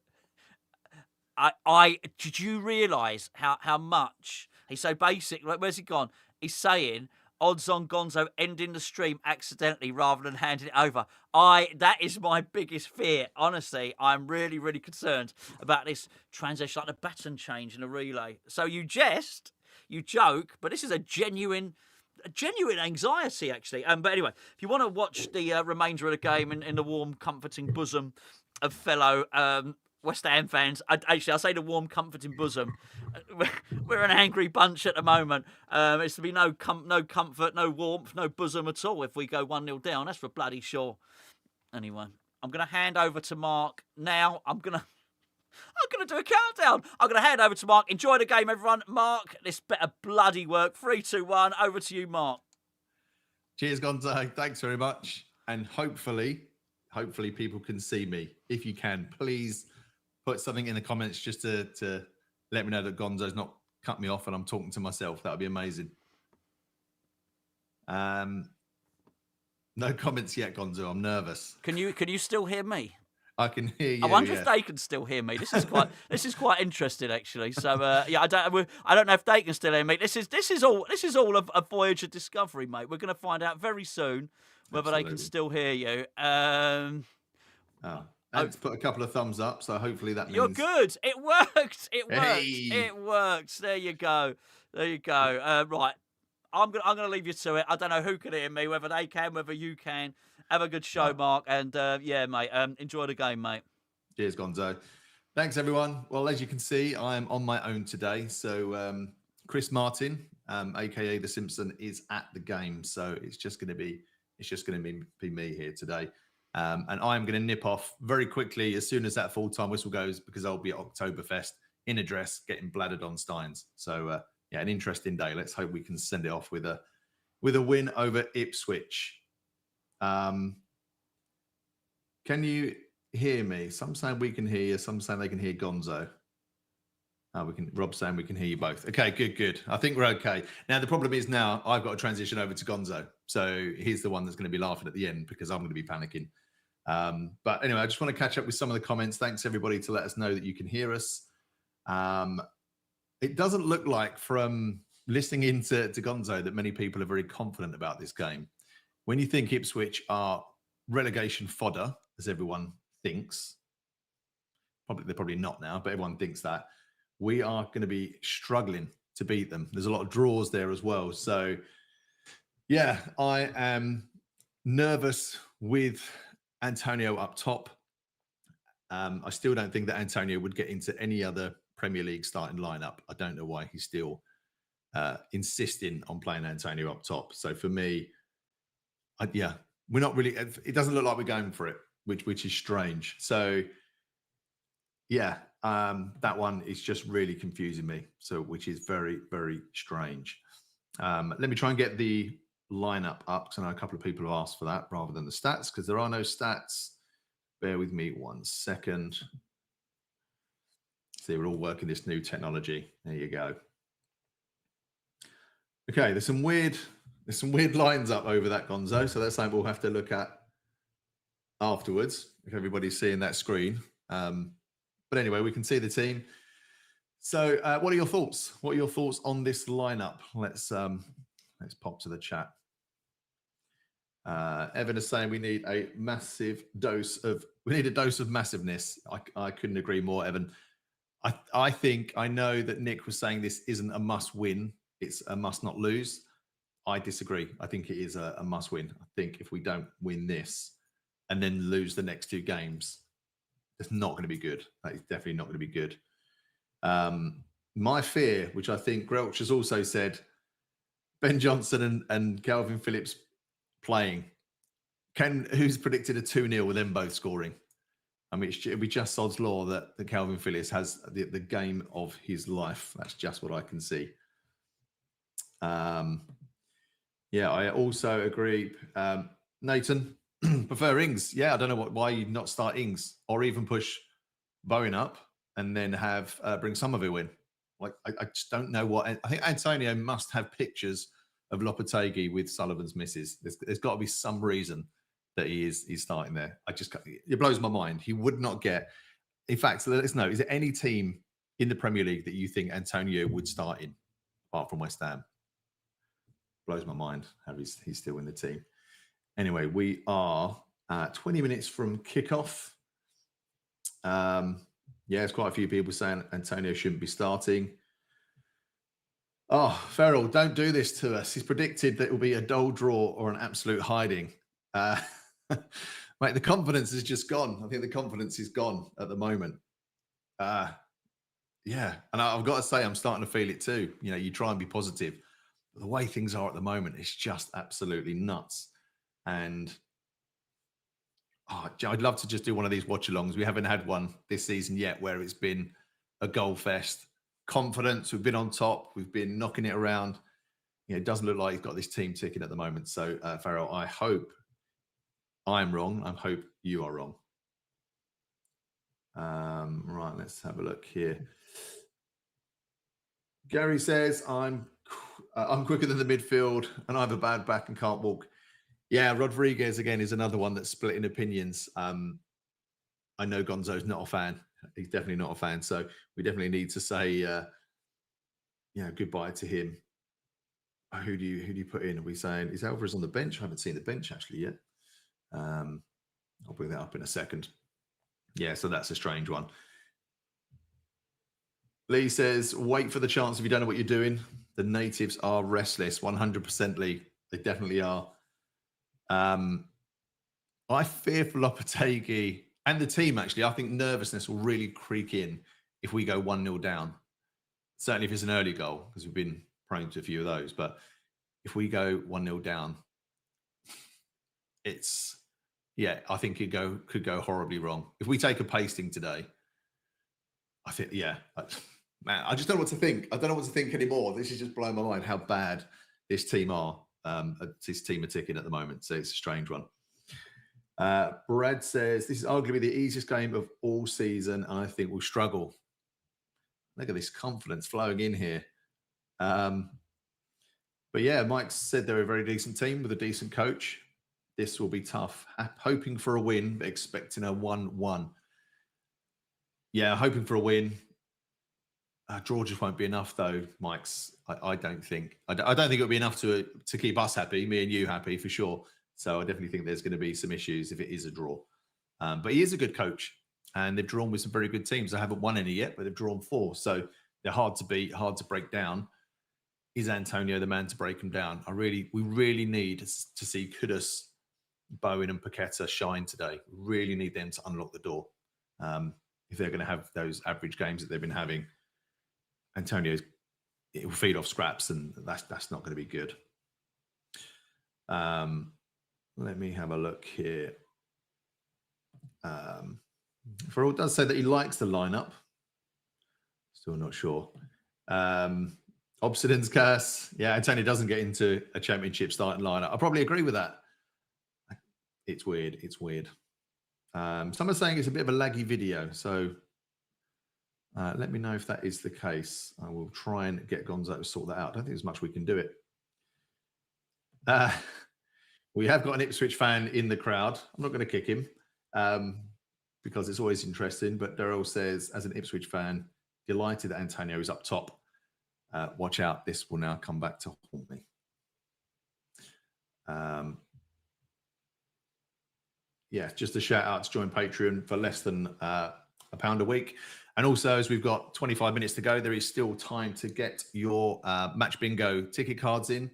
Did you realise how much he's so basic? Like, where's he gone? He's saying odds on Gonzo ending the stream accidentally rather than handing it over. That is my biggest fear. Honestly, I'm really, really concerned about this transition, like the baton change in a relay. So you joke, but this is a genuine anxiety, actually. But anyway, if you want to watch the remainder of the game in the warm, comforting bosom of fellow West Ham fans, I'll say the warm, comforting bosom. We're an angry bunch at the moment. It's to be no comfort, no warmth, no bosom at all if we go 1-0 down. That's for bloody sure. Anyway, I'm going to hand over to Mark now. I'm going to do a countdown. I'm going to hand over to Mark. Enjoy the game, everyone. Mark, this better bloody work. 3, 2, 1. Over to you, Mark. Cheers, Gonzo. Thanks very much. And hopefully people can see me. If you can, please put something in the comments just to let me know that Gonzo's not cut me off and I'm talking to myself. That would be amazing. No comments yet, Gonzo. I'm nervous. Can you still hear me? I can hear you. I wonder if they can still hear me. This is quite interesting, actually. So I don't know if they can still hear me. This is all a voyage of discovery, mate. We're going to find out very soon whether they can still hear you. Let's put a couple of thumbs up, so hopefully that means... You're good. It worked. It worked. Hey. It works. There you go. Right. I'm gonna leave you to it. I don't know who can hear me, whether they can, whether you can. Have a good show, Mark. And yeah, mate, enjoy the game, mate. Cheers, Gonzo. Thanks, everyone. Well, as you can see, I'm on my own today. So Chris Martin, aka The Simpson, is at the game. So it's just going to be me here today. And I'm going to nip off very quickly as soon as that full-time whistle goes, because I'll be at Oktoberfest in a dress getting bladdered on Steins. So yeah, an interesting day. Let's hope we can send it off with a win over Ipswich. Can you hear me? Some saying we can hear you, some saying they can hear Gonzo. Rob's saying we can hear you both. Okay, good. I think we're okay. Now the problem is now I've got to transition over to Gonzo. So he's the one that's going to be laughing at the end because I'm going to be panicking. But anyway, I just want to catch up with some of the comments. Thanks everybody to let us know that you can hear us. It doesn't look like from listening into Gonzo that many people are very confident about this game. When you think Ipswich are relegation fodder, as everyone thinks, they're probably not now, but everyone thinks that, we are going to be struggling to beat them. There's a lot of draws there as well. So, yeah, I am nervous with Antonio up top. I still don't think that Antonio would get into any other Premier League starting lineup. I don't know why he's still insisting on playing Antonio up top. So for me, we're not really. It doesn't look like we're going for it, which is strange. So, yeah, that one is just really confusing me. So, which is very, very strange. Let me try and get the lineup up because I know a couple of people have asked for that rather than the stats because there are no stats. Bear with me 1 second. See, we're all working this new technology. There you go. Okay, there's some weird lines up over that, Gonzo. So that's something we'll have to look at afterwards if everybody's seeing that screen. But anyway, we can see the team. So what are your thoughts? What are your thoughts on this lineup? Let's pop to the chat. Evan is saying we need a dose of massiveness. I couldn't agree more, Evan. I know that Nick was saying this isn't a must win. It's a must not lose. I disagree. I think it is a must win. I think if we don't win this and then lose the next 2 games, it's not going to be good. That is definitely not going to be good. My fear, which I think Grelch has also said, Ben Johnson and Calvin Phillips playing. Who's predicted a 2-0 with them both scoring? I mean, it'll be just sod's law that Calvin Phillips has the game of his life. That's just what I can see. Yeah, I also agree. Nathan, prefer Ings. Yeah, I don't know why you'd not start Ings or even push Bowen up and then have bring Somerville in. Like, I just don't know what. I think Antonio must have pictures of Lopetegui with Sullivan's misses. There's got to be some reason that he's starting there. It blows my mind. He would not get. In fact, let us know. Is there any team in the Premier League that you think Antonio would start in, apart from West Ham? Blows my mind how he's still in the team. Anyway, we are 20 minutes from kickoff. Yeah, there's quite a few people saying Antonio shouldn't be starting. Oh, Ferrell, don't do this to us. He's predicted that it will be a dull draw or an absolute hiding. Mate, the confidence is just gone. I think the confidence is gone at the moment. Yeah, and I've got to say, I'm starting to feel it too. You know, you try and be positive. But the way things are at the moment, it's just absolutely nuts. And I'd love to just do one of these watch-alongs. We haven't had one this season yet where it's been a goal fest. Confidence, we've been on top. We've been knocking it around. You know, it doesn't look like he's got this team ticking at the moment. So, Farrell, I hope I'm wrong. I hope you are wrong. Right, let's have a look here. Gary says, I'm quicker than the midfield and I have a bad back and can't walk. Yeah, Rodriguez, again, is another one that's splitting opinions. I know Gonzo's not a fan. He's definitely not a fan. So we definitely need to say, goodbye to him. Who do you put in? Are we saying, is Alvarez on the bench? I haven't seen the bench actually yet. I'll bring that up in a second. Yeah, so that's a strange one. Lee says, wait for the chance if you don't know what you're doing. The natives are restless. 100% Lee. They definitely are. I fear for Lopetegui and the team, actually. I think nervousness will really creak in if we go 1-0 down. Certainly if it's an early goal, because we've been prone to a few of those. But if we go 1-0 down, I think it could go horribly wrong. If we take a pasting today, I think, man, I just don't know what to think. I don't know what to think anymore. This is just blowing my mind how bad this team are. This team are ticking at the moment, so it's a strange one. Brad says, this is arguably the easiest game of all season, and I think we'll struggle. Look at this confidence flowing in here. But yeah, Mike said they're a very decent team with a decent coach. This will be tough. Hoping for a win, but expecting a 1-1. Yeah, hoping for a win. Draw just won't be enough, though, Mike's. I don't think. I don't think it'll be enough to keep us happy, me and you happy for sure. So I definitely think there's going to be some issues if it is a draw. But he is a good coach, and they've drawn with some very good teams. They haven't won any yet, but they've drawn 4. So they're hard to beat, hard to break down. Is Antonio the man to break them down? We really need to see Kudus, Bowen, and Paqueta shine today. We really need them to unlock the door. If they're going to have those average games that they've been having, Antonio, it will feed off scraps, and that's not going to be good. Let me have a look here. Farrell does say that he likes the lineup. Still not sure. Obsidian's curse. Yeah, Antonio doesn't get into a championship starting lineup. I probably agree with that. It's weird. Someone's saying it's a bit of a laggy video, so let me know if that is the case. I will try and get Gonzo to sort that out. I don't think there's much we can do it. We have got an Ipswich fan in the crowd. I'm not going to kick him because it's always interesting. But Daryl says, as an Ipswich fan, delighted that Antonio is up top. Watch out. This will now come back to haunt me. Yeah, just a shout out to join Patreon for less than £1 a week. And also, as we've got 25 minutes to go, there is still time to get your Match Bingo ticket cards in.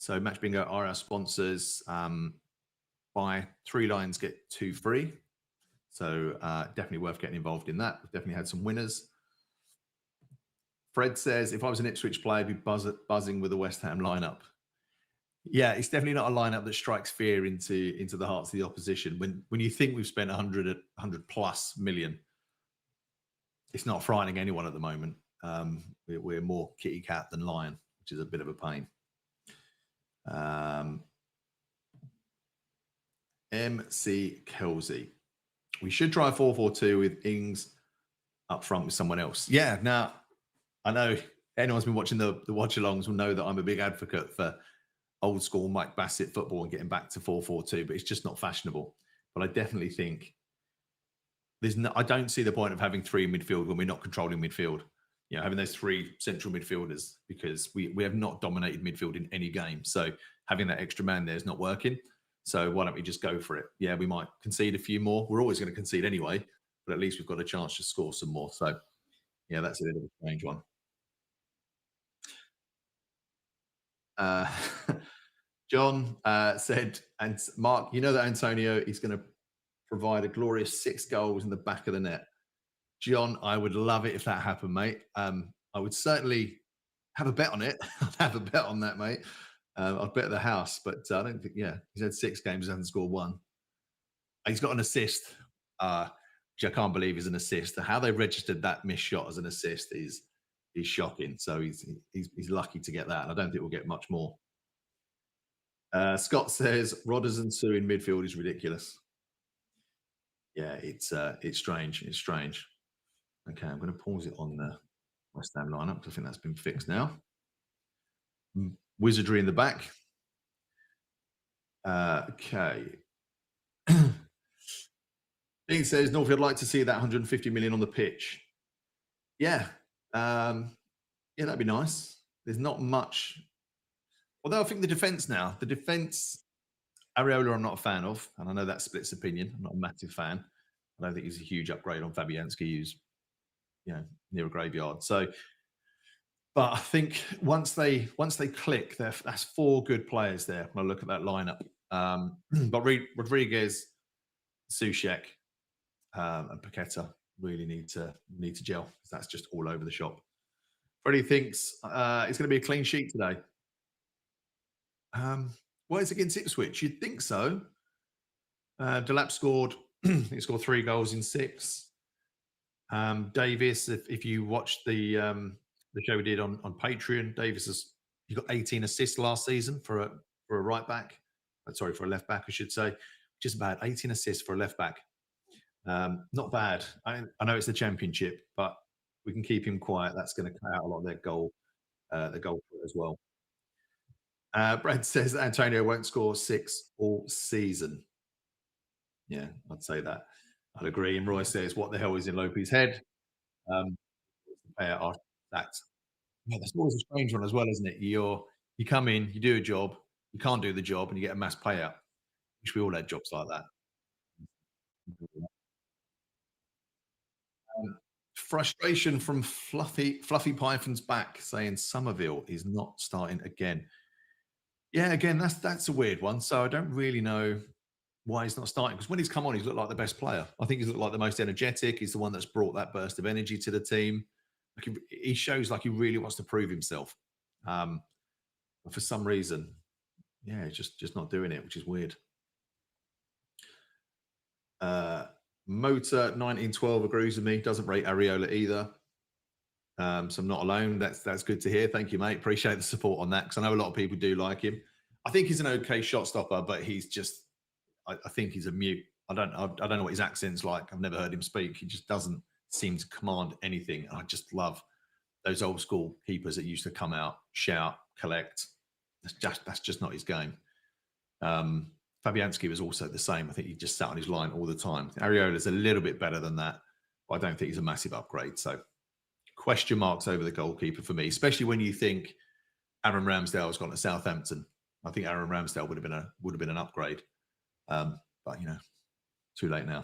So Match Bingo are our sponsors. Buy 3 lines, get 2 free. So definitely worth getting involved in that. We've definitely had some winners. Fred says, if I was an Ipswich player, I'd be buzzing with the West Ham lineup. Yeah, it's definitely not a lineup that strikes fear into the hearts of the opposition. When you think we've spent 100 plus million, it's not frightening anyone at the moment. We're more kitty cat than lion, which is a bit of a pain. MC Kelsey. We should try a 4-4-2 with Ings up front with someone else. Yeah, now I know anyone's been watching the watch-alongs will know that I'm a big advocate for old school Mike Bassett football and getting back to 4-4-2, but it's just not fashionable. But I definitely think I don't see the point of having three in midfield when we're not controlling midfield. You know, having those three central midfielders, because we have not dominated midfield in any game. So having that extra man there is not working. So why don't we just go for it? Yeah, we might concede a few more. We're always going to concede anyway, but at least we've got a chance to score some more. So yeah, that's a bit of a strange one. John said, and Mark, you know that Antonio is going to provide a glorious 6 goals in the back of the net. John, I would love it if that happened, mate. I would certainly have a bet on it. I'd have a bet on that, mate. I'd bet the house, but I don't think, yeah, he's had 6 games, hasn't scored 1. He's got an assist, which I can't believe is an assist. How they registered that missed shot as an assist is shocking. So he's lucky to get that. And I don't think we'll get much more. Scott says Rodders and Sue in midfield is ridiculous. Yeah, it's strange. It's strange. Okay, I'm going to pause it on the West Ham lineup because I think that's been fixed now. Wizardry in the back. Okay. Dean says, Norfy, I'd like to see that 150 million on the pitch. Yeah. Yeah, that'd be nice. There's not much. Although I think the defence, Areola I'm not a fan of, and I know that splits opinion. I'm not a massive fan. I don't think he's a huge upgrade on Fabianski, who's, you know, near a graveyard. So, but I think once they click, that's 4 good players there. When I look at that lineup, but Rodriguez, Soucek, and Paqueta really need to gel, because that's just all over the shop. Freddie thinks it's going to be a clean sheet today. Well, it's against Ipswich. You'd think so. Delap scored. He scored 3 goals in 6. Davis, if you watched the show we did on Patreon, Davis he got 18 assists last season for a right back. Sorry, for a left back, I should say. Just about 18 assists for a left back. Not bad. I know it's the Championship, but we can keep him quiet. That's going to cut out a lot of their goal as well. Brad says that Antonio won't score 6 all season. Yeah, I'd say that. I'd agree. And Roy says, what the hell is in Lope's head? Payout that. Yeah, that's always a strange one as well, isn't it? You come in, you do a job, you can't do the job, and you get a mass payout. Which we all had jobs like that. Frustration from Fluffy Python's back, saying Somerville is not starting again. Yeah, again, that's a weird one. So I don't really know why he's not starting, because when he's come on, he's looked like the best player. I think he's looked like the most energetic. He's the one that's brought that burst of energy to the team. Like he shows like he really wants to prove himself. But for some reason, yeah, he's just not doing it, which is weird. Motor 1912 agrees with me. Doesn't rate Areola either. So I'm not alone. That's good to hear. Thank you, mate. Appreciate the support on that, because I know a lot of people do like him. I think he's an okay shot stopper, but he's just, I think he's a mute. I don't know what his accent's like. I've never heard him speak. He just doesn't seem to command anything. I just love those old school keepers that used to come out, shout, collect. That's just not his game. Fabianski was also the same. I think he just sat on his line all the time. Areola's a little bit better than that, but I don't think he's a massive upgrade. So question marks over the goalkeeper for me, especially when you think Aaron Ramsdale has gone to Southampton. I think Aaron Ramsdale would have been an upgrade, but you know, too late now.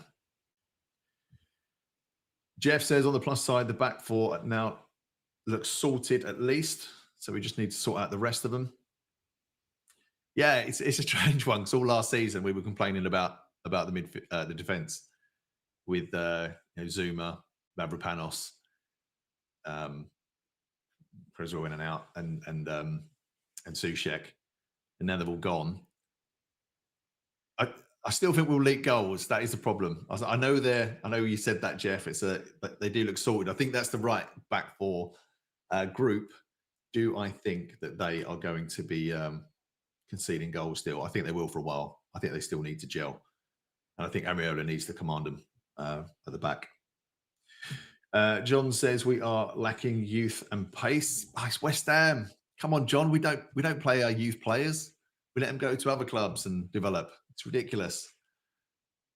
Jeff says on the plus side, the back 4 now looks sorted at least, so we just need to sort out the rest of them. Yeah, it's a strange one, because all last season we were complaining about the defense with Zuma, Mavropanos, Creswell in and out, and Soucek. and now they've all gone. I still think we'll leak goals. That is the problem. I know you said that, Jeff. But they do look sorted. I think that's the right back four group. Do I think that they are going to be conceding goals still? I think they will for a while. I think they still need to gel. And I think Areola needs to command them at the back. John says we are lacking youth and pace. It's West Ham. Come on, John. We don't play our youth players. We let them go to other clubs and develop. It's ridiculous.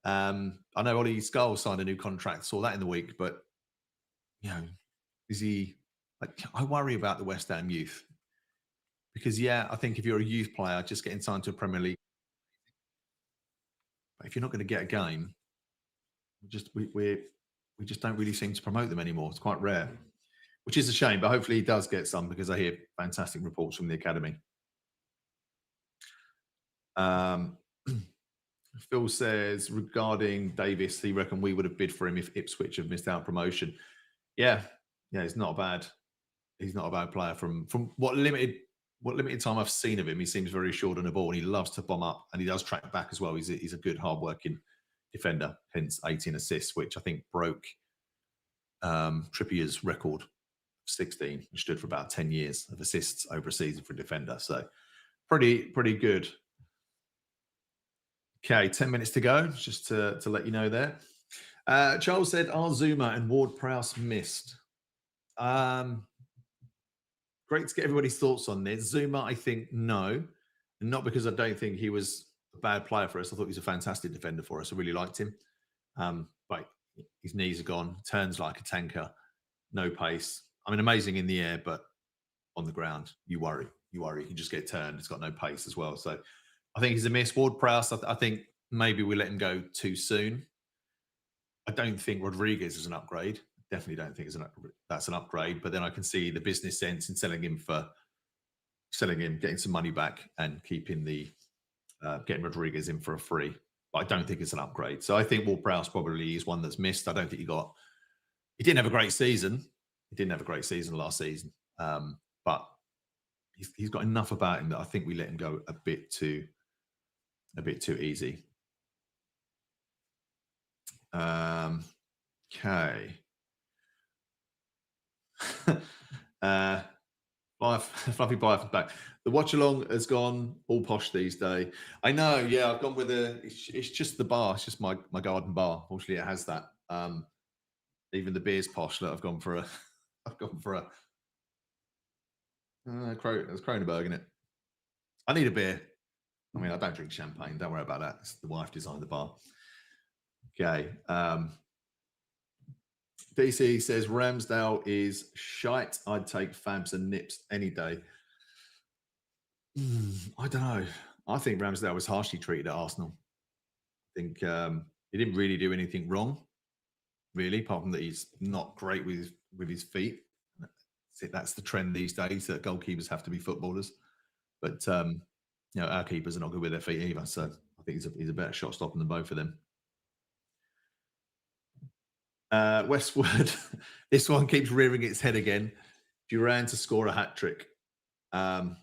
I know Ollie Skull signed a new contract. Saw that in the week, but is he? I worry about the West Ham youth because I think if you're a youth player, just getting signed to a Premier League, but if you're not going to get a game, we just don't really seem to promote them anymore. It's quite rare, which is a shame. But hopefully he does get some because I hear fantastic reports from the academy. Phil says regarding Davis, he reckon we would have bid for him if Ipswich have missed out promotion. Yeah, he's not a bad player from what limited time I've seen of him. He seems very assured on the ball, and he loves to bomb up, and he does track back as well. He's a good, hard-working defender. Hence 18 assists, which I think broke Trippier's record, 16, which stood for about 10 years of assists over a season for a defender. So pretty good. Okay, 10 minutes to go, just to let you know there. Charles said, are Zuma and Ward-Prowse missed? Great to get everybody's thoughts on this. Zuma, I think, no. And not because I don't think he was a bad player for us. I thought he was a fantastic defender for us. I really liked him. But his knees are gone. Turns like a tanker. No pace. I mean, amazing in the air, but on the ground, you worry. You can just get turned. It's got no pace as well. So I think he's a miss. Ward-Prowse, I think maybe we let him go too soon. I don't think Rodriguez is an upgrade. Definitely don't think that's an upgrade. But then I can see the business sense in selling him, getting some money back, and keeping getting Rodriguez in for a free. But I don't think it's an upgrade. So I think Ward-Prowse probably is one that's missed. I don't think he didn't have a great season. He didn't have a great season last season. But he's got enough about him that I think we let him go a bit too easy. Okay. Fluffy Bife's back. The watch along has gone all posh these days. I know, I've gone with it's just the bar. It's just my garden bar. Fortunately, it has that. Even the beer's posh. Look, I've gone for a there's Kronenberg in it. I need a beer. I mean, I don't drink champagne. Don't worry about that. It's the wife designed the bar. Okay. DC says Ramsdale is shite. I'd take Fabs and Nips any day. I don't know. I think Ramsdale was harshly treated at Arsenal. I think he didn't really do anything wrong, really, apart from that he's not great with his feet. That's the trend these days, that goalkeepers have to be footballers. But our keepers are not good with their feet either. So I think he's a better shot stopper than both of them. Westwood, this one keeps rearing its head again. Duran to score a hat-trick. Oh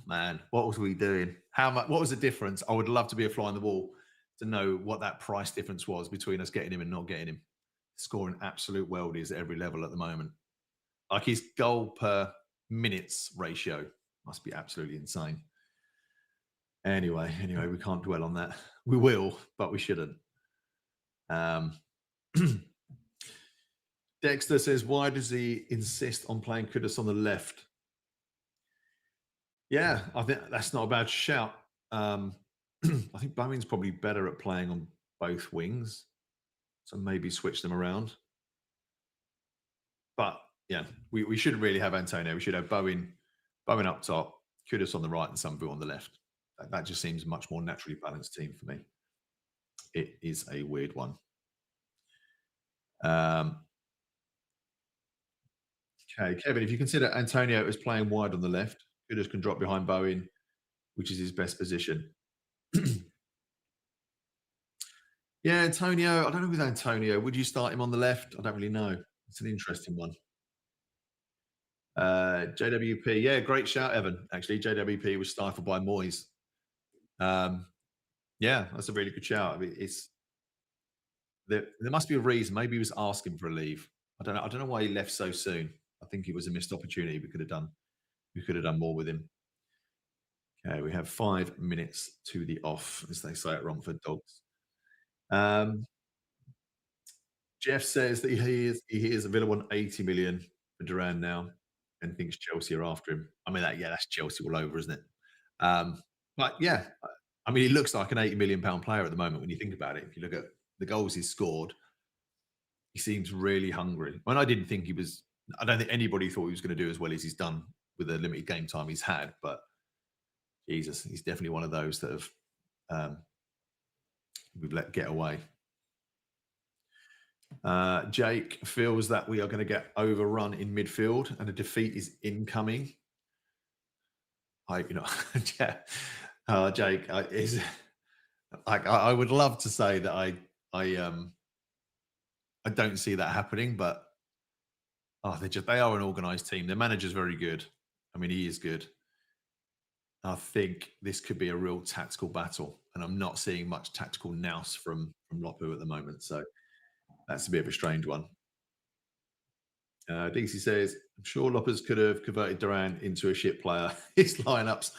man, what was we doing? What was the difference? I would love to be a fly on the wall to know what that price difference was between us getting him and not getting him. Scoring absolute worldies at every level at the moment. Like his goal per minutes ratio must be absolutely insane. Anyway, we can't dwell on that. We will, but we shouldn't. Dexter says, why does he insist on playing Kudus on the left? Yeah, I think that's not a bad shout. I think Bowman's probably better at playing on both wings. So maybe switch them around. But yeah, we shouldn't really have Antonio. We should have Bowen up top, Kudus on the right, and Sunvu on the left. That just seems a much more naturally balanced team for me. It is a weird one. Okay, Kevin, if you consider Antonio as playing wide on the left, Kudus can drop behind Bowen, which is his best position. Yeah, Antonio. I don't know with Antonio. Would you start him on the left? I don't really know. It's an interesting one. JWP, yeah, great shout, Evan. Actually, JWP was stifled by Moyes. Um, yeah, that's a really good shout. I mean, it's there must be a reason. Maybe he was asking for a leave. I don't know. I don't know why he left so soon. I think it was a missed opportunity. We could have done more with him. Okay, we have 5 minutes to the off, as they say at Romford Dogs. Um, Jeff says that he is available on 80 million for Duran now, and thinks Chelsea are after him. I mean, that's Chelsea all over, isn't it? Um, but yeah, I mean, he looks like an 80 million pound player at the moment when you think about it. If you look at the goals he's scored, he seems really hungry. When I didn't think he was, I don't think anybody thought he was going to do as well as he's done with the limited game time he's had. But Jesus, he's definitely one of those that have we've let get away. Jake feels that we are going to get overrun in midfield and a defeat is incoming. Yeah, Jake, I would love to say that I don't see that happening, but they are an organised team. Their manager's very good. I mean, he is good. I think this could be a real tactical battle, and I'm not seeing much tactical nous from Lopu at the moment. So that's a bit of a strange one. DC says, I'm sure Lopez could have converted Duran into a shit player. His lineups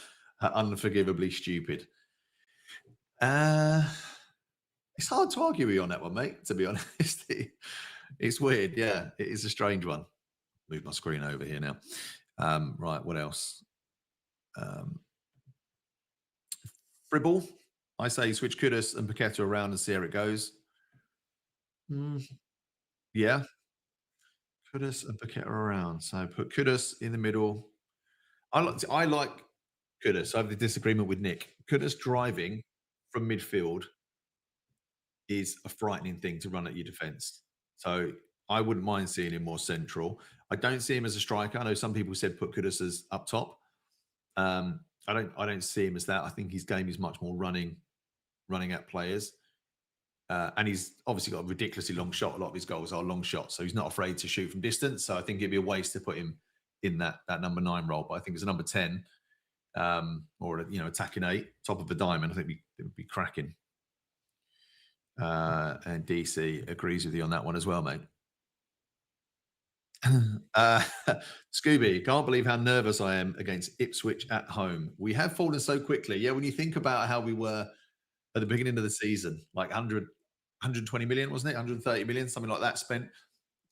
are unforgivably stupid. It's hard to argue with you on that one, mate, to be honest. It's weird. Yeah, it is a strange one. Move my screen over here now. Right, what else? Fribble, I say switch Kudus and Paqueta around and see how it goes. Yeah. Kudus and Paqueta around. So put Kudus in the middle. I like Kudus. I have the disagreement with Nick. Kudus driving from midfield is a frightening thing to run at your defence. So I wouldn't mind seeing him more central. I don't see him as a striker. I know some people said put Kudus as up top. I don't see him as that. I think his game is much more running at players. And he's obviously got a ridiculously long shot. A lot of his goals are long shots, so he's not afraid to shoot from distance. So I think it'd be a waste to put him in that number 9 role. But I think as a number 10 or attacking 8, top of the diamond, I think it would be cracking. And DC agrees with you on that one as well, mate. Scooby, can't believe how nervous I am against Ipswich at home. We have fallen so quickly. Yeah, when you think about how we were at the beginning of the season, like 120 million, wasn't it? 130 million, something like that spent.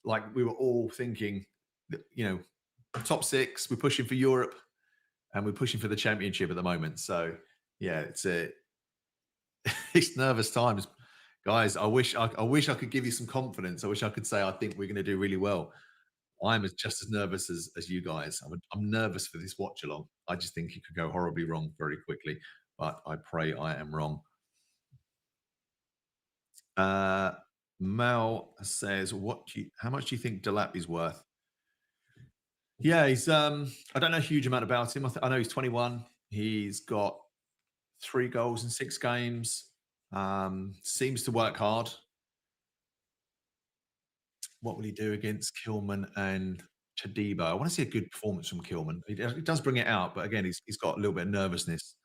Like we were all thinking, top 6, we're pushing for Europe and we're pushing for the championship at the moment. So yeah, it's nervous times. Guys, I wish I could give you some confidence. I wish I could say I think we're going to do really well. I'm just as nervous as you guys. I'm nervous for this watch along. I just think it could go horribly wrong very quickly, but I pray I am wrong. Mel says, how much do you think Delap is worth? Yeah, he's I don't know a huge amount about him. I know he's 21. He's got 3 goals in 6 games. Seems to work hard. What will he do against Kilman and Chadiba? I want to see a good performance from Kilman. He does bring it out, but again, he's got a little bit of nervousness.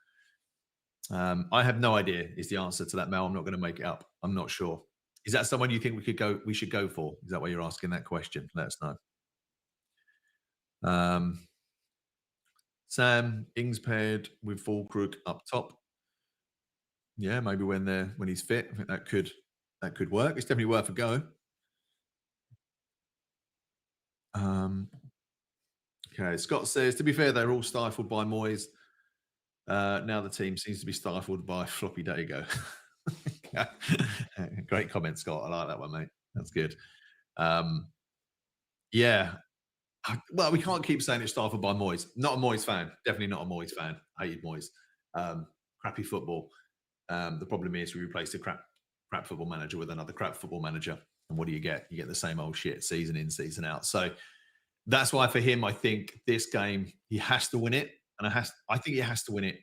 I have no idea is the answer to that, Mel. I'm not going to make it up. I'm not sure. Is that someone you think we should go for? Is that why you're asking that question? Let us know. Sam, Ings paired with Fulkrug up top. Yeah, maybe when he's fit. I think that could work. It's definitely worth a go. Okay, Scott says, to be fair, they're all stifled by Moyes. Now the team seems to be stifled by Floppy Dago. Great comment, Scott. I like that one, mate. That's good. Yeah. Well, we can't keep saying it's stifled by Moyes. Not a Moyes fan. Definitely not a Moyes fan. Hated Moyes. Crappy football. The problem is we replaced a crap football manager with another crap football manager. And what do you get? You get the same old shit season in, season out. So that's why for him, I think this game, he has to win it. And I think he has to win it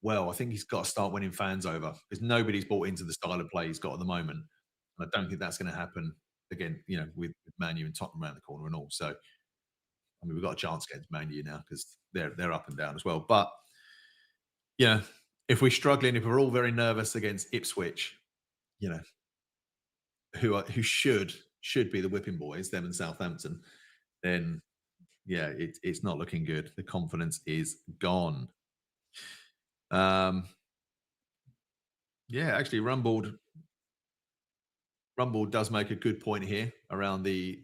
well. I think he's got to start winning fans over because nobody's bought into the style of play he's got at the moment. And I don't think that's going to happen again, with Man U and Tottenham around the corner and all. So I mean, we've got a chance against Man U now because they're up and down as well. But you know, if we're struggling, if we're all very nervous against Ipswich, you know, who should be the whipping boys, them and Southampton, then yeah, it's not looking good. The confidence is gone. Yeah, actually, Rumbold does make a good point here around the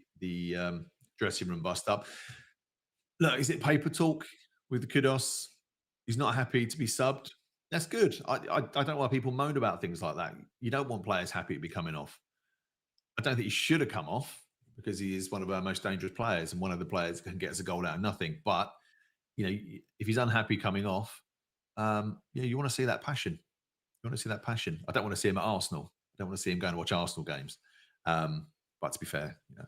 dressing room bust up. Look, is it paper talk with the kudos? He's not happy to be subbed. That's good. I don't know why people moan about things like that. You don't want players happy to be coming off. I don't think he should have come off because he is one of our most dangerous players and one of the players that can get us a goal out of nothing. But you know, if he's unhappy coming off, yeah, you want to see that passion. You want to see that passion. I don't want to see him at Arsenal. I don't want to see him going to watch Arsenal games. But to be fair, you know,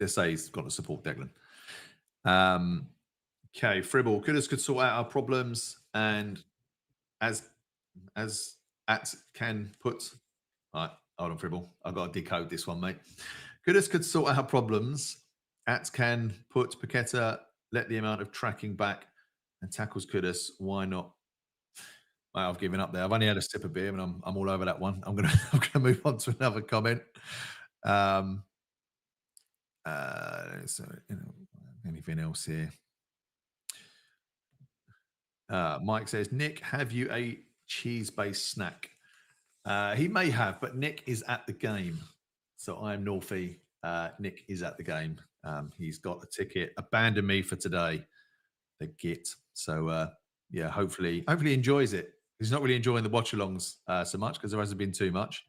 they say he's got to support Declan. Okay, Fribble, Kudos could sort out our problems, and as at can put. All right, hold on, Fribble. I've got to decode this one, mate. Kudos could sort out our problems. At can put Paqueta, let the amount of tracking back and tackles Kudos. Why not? Well, I've given up there. I've only had a sip of beer, and I'm all over that one. I'm gonna move on to another comment. So you know, anything else here? Mike says, Nick, have you a cheese-based snack? He may have, but Nick is at the game. So I'm Norfy. Nick is at the game. He's got a ticket. Abandon me for today. The git. So yeah, hopefully he enjoys it. He's not really enjoying the watch-alongs so much because there hasn't been too much.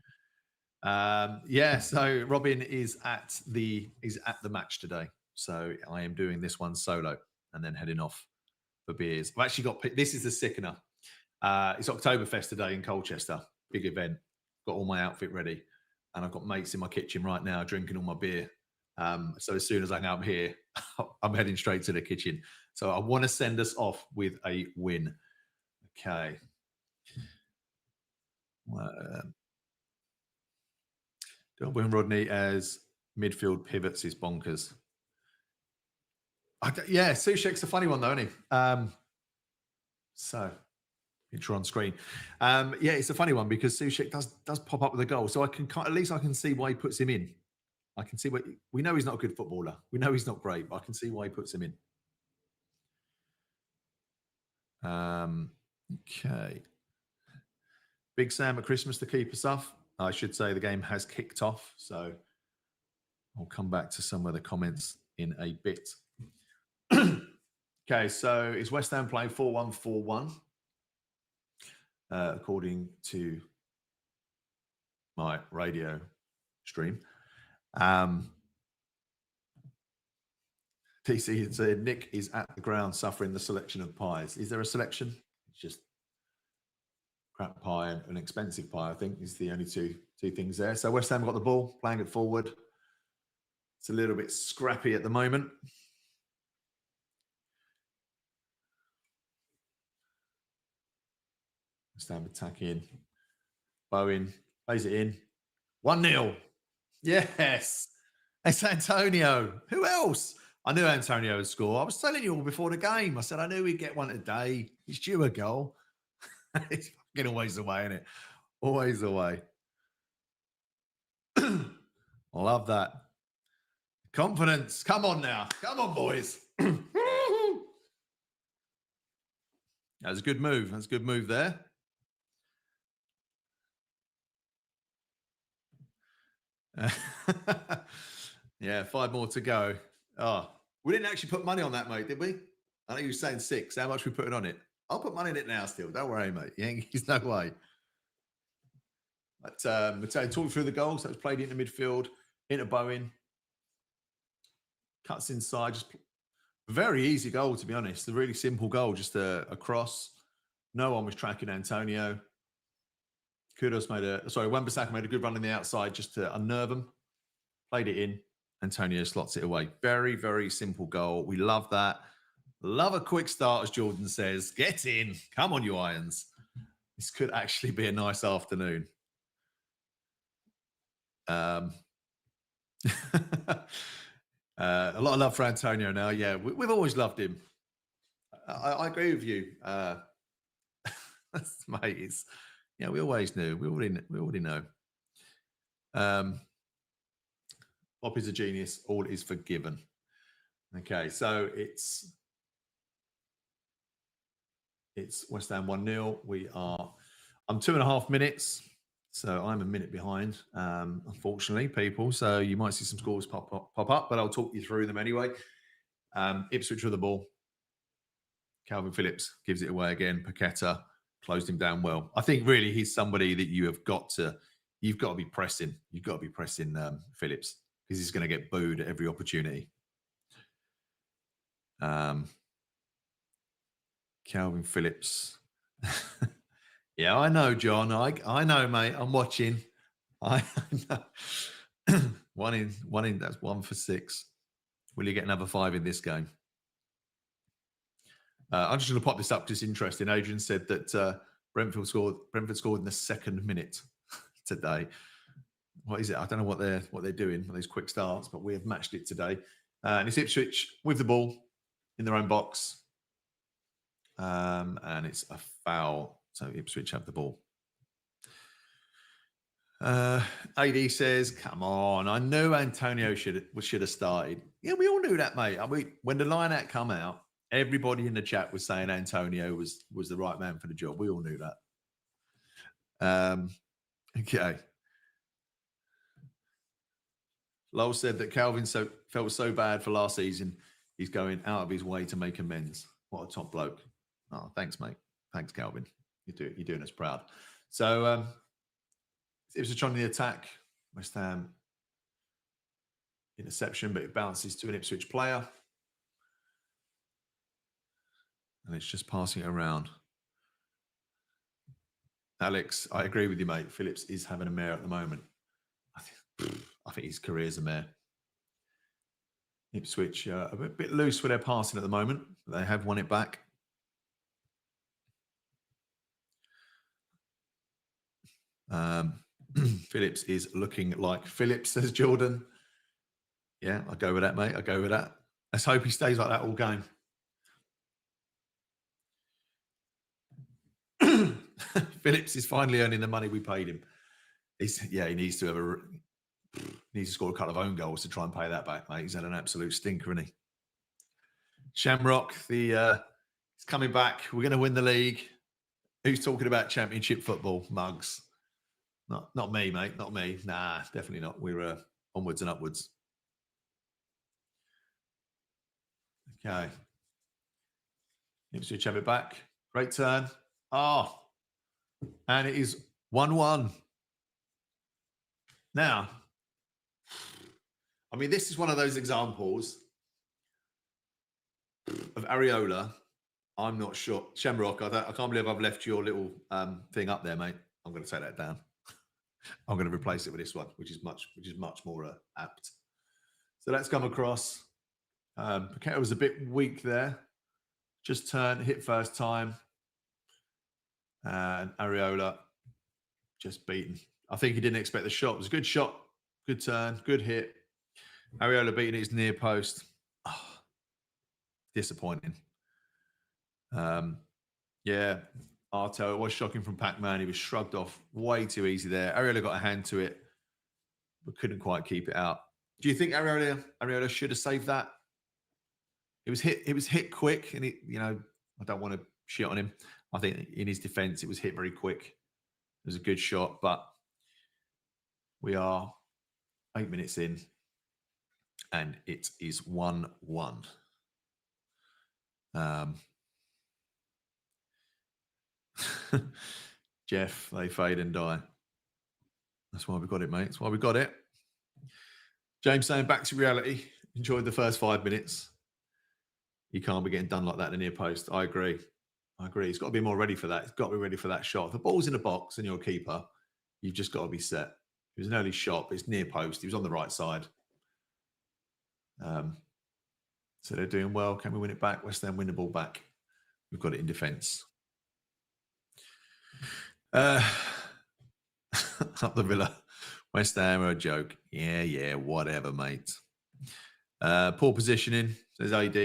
Yeah, so Robin is at the match today. So I am doing this one solo and then heading off for beers. I've actually got, this is the sickener. It's Oktoberfest today in Colchester, big event. Got all my outfit ready, and I've got mates in my kitchen right now drinking all my beer. So as soon as I come here, I'm heading straight to the kitchen. So I want to send us off with a win. Okay. Don't win Rodney as midfield pivots is bonkers. Yeah, Sushek's a funny one though, isn't he? So picture on screen. Yeah, it's a funny one because Sushek does pop up with a goal. So at least I can see why he puts him in. I can see we know he's not a good footballer. We know he's not great, but I can see why he puts him in. Okay. Big Sam at Christmas to keep us off. I should say the game has kicked off, so I'll come back to some of the comments in a bit. Okay, so is West Ham playing 4-1-4-1? According to my radio stream. TC said Nick is at the ground suffering the selection of pies. Is there a selection? It's just crap pie and an expensive pie, I think, is the only two things there. So West Ham got the ball, playing it forward. It's a little bit scrappy at the moment. West Ham attacking. Bowen plays it in. 1-0. Yes. It's Antonio. Who else? I knew Antonio would score. I was telling you all before the game. I said, I knew he'd get one today. He's due a goal. It's fucking always the way, isn't it? Always the way. I love that. Confidence. Come on now. Come on, boys. That was a good move. That's a good move there. Yeah, 5 more to go. Oh, we didn't actually put money on that, mate, did we? I know you were saying 6. How much we putting on it? I'll put money in it now still. Don't worry, mate. There's no way. But Matteo talked through the goals. That was played into midfield, into Bowen. Cuts inside. Just very easy goal, to be honest. A really simple goal, just a cross. No one was tracking Antonio. Wan-Bissaka made a good run on the outside just to unnerve him. Played it in. Antonio slots it away. Very, very simple goal. We love that. Love a quick start, as Jordan says. Get in. Come on, you Irons. This could actually be a nice afternoon. A lot of love for Antonio now. Yeah, we've always loved him. I agree with you, mate. It's we always knew. We already know. Pop is a genius. All is forgiven. Okay, so it's West Ham 1-0. I'm 2.5 minutes, so I'm a minute behind, unfortunately, people. So you might see some scores pop up, but I'll talk you through them anyway. Ipswich with the ball. Calvin Phillips gives it away again. Paqueta closed him down well. I think really he's somebody that you've got to be pressing. You've got to be pressing Phillips because he's going to get booed at every opportunity. Calvin Phillips. Yeah, I know, John. I know, mate. I'm watching. I know. one in. That's 1 for 6. Will you get another 5 in this game? I'm just going to pop this up because it's interesting. Adrian said that Brentford scored in the 2nd minute today. What is it? I don't know what they're doing with these quick starts, but we have matched it today. And it's Ipswich with the ball in their own box. And it's a foul. So Ipswich have the ball. AD says, come on, I knew Antonio should have started. Yeah, we all knew that, mate. I mean, when the line-out come out, everybody in the chat was saying Antonio was the right man for the job. We all knew that. Okay. Lowell said that Calvin felt so bad for last season, he's going out of his way to make amends. What a top bloke. Oh, thanks, mate. Thanks, Calvin. You're doing us proud. So it was on the attack. West Ham interception, but it bounces to an Ipswich player. And it's just passing it around. Alex, I agree with you, mate. Phillips is having a mare at the moment. I think his career's a mare. Ipswich a bit loose with their passing at the moment. They have won it back. Phillips is looking like Phillips, says Jordan. Yeah, I'll go with that, mate. I'll go with that. Let's hope he stays like that all game. Phillips is finally earning the money we paid him. He needs to score a couple of own goals to try and pay that back, mate. He's had an absolute stinker, isn't he? Shamrock, he's coming back. We're going to win the league. Who's talking about championship football? Mugs. Not me, mate. Not me. Nah, definitely not. We're onwards and upwards. Okay. Ipswich have it back. Great turn. And it is 1-1. Now, I mean, this is one of those examples of Areola. I'm not sure. Shamrock, I can't believe I've left your little thing up there, mate. I'm going to take that down. I'm going to replace it with this one, which is much more apt. So let's come across. Paqueta was a bit weak there. Just turned, hit first time. And Areola just beaten. I think he didn't expect the shot. It was a good shot, good turn, good hit. Areola beating his near post. Oh, disappointing. Yeah, Arto, it was shocking from Pac-Man. He was shrugged off way too easy there. Areola got a hand to it, but couldn't quite keep it out. Do you think Areola should have saved that? It was hit quick, and I don't want to shit on him. I think in his defence, it was hit very quick. It was a good shot, but we are 8 minutes in, and it is 1-1. Jeff, they fade and die. That's why we got it, mate. That's why we got it. James saying, back to reality. Enjoyed the first 5 minutes. You can't be getting done like that in the near post. I agree. He's got to be more ready for that. He's got to be ready for that shot. If the ball's in the box and you're a keeper, you've just got to be set. It was an early shot, but it's near post. He was on the right side. So they're doing well. Can we win it back? West Ham win the ball back. We've got it in defence. Up the Villa. West Ham are a joke. Yeah, whatever, mate. Poor positioning, says AD.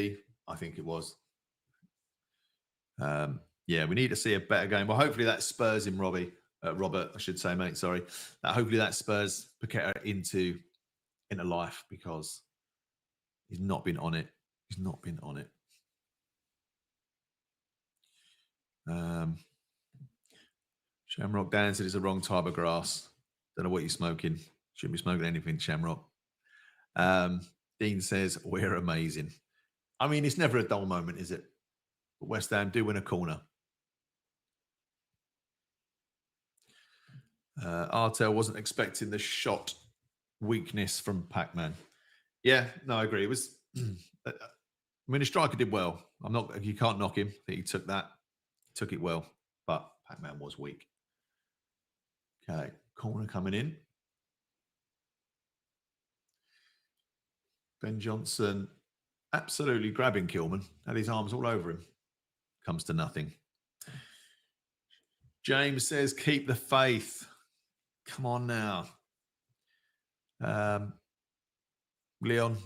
I think it was. Yeah, we need to see a better game. Well, hopefully that spurs him, Robert, I should say, mate. Sorry. Hopefully that spurs Paqueta into life, because he's not been on it. He's not been on it. Shamrock Dan said it's the wrong type of grass. Don't know what you're smoking. Shouldn't be smoking anything, Shamrock. Dean says, we're amazing. I mean, it's never a dull moment, is it? But West Ham do win a corner. Artel wasn't expecting the shot weakness from Pac-Man. Yeah, no, I agree. It was. I mean, the striker did well. You can't knock him. I think he took that, took it well, but Pac-Man was weak. Okay, corner coming in. Ben Johnson absolutely grabbing Kilman, had his arms all over him. Comes to nothing. James says, keep the faith. Come on now. Leon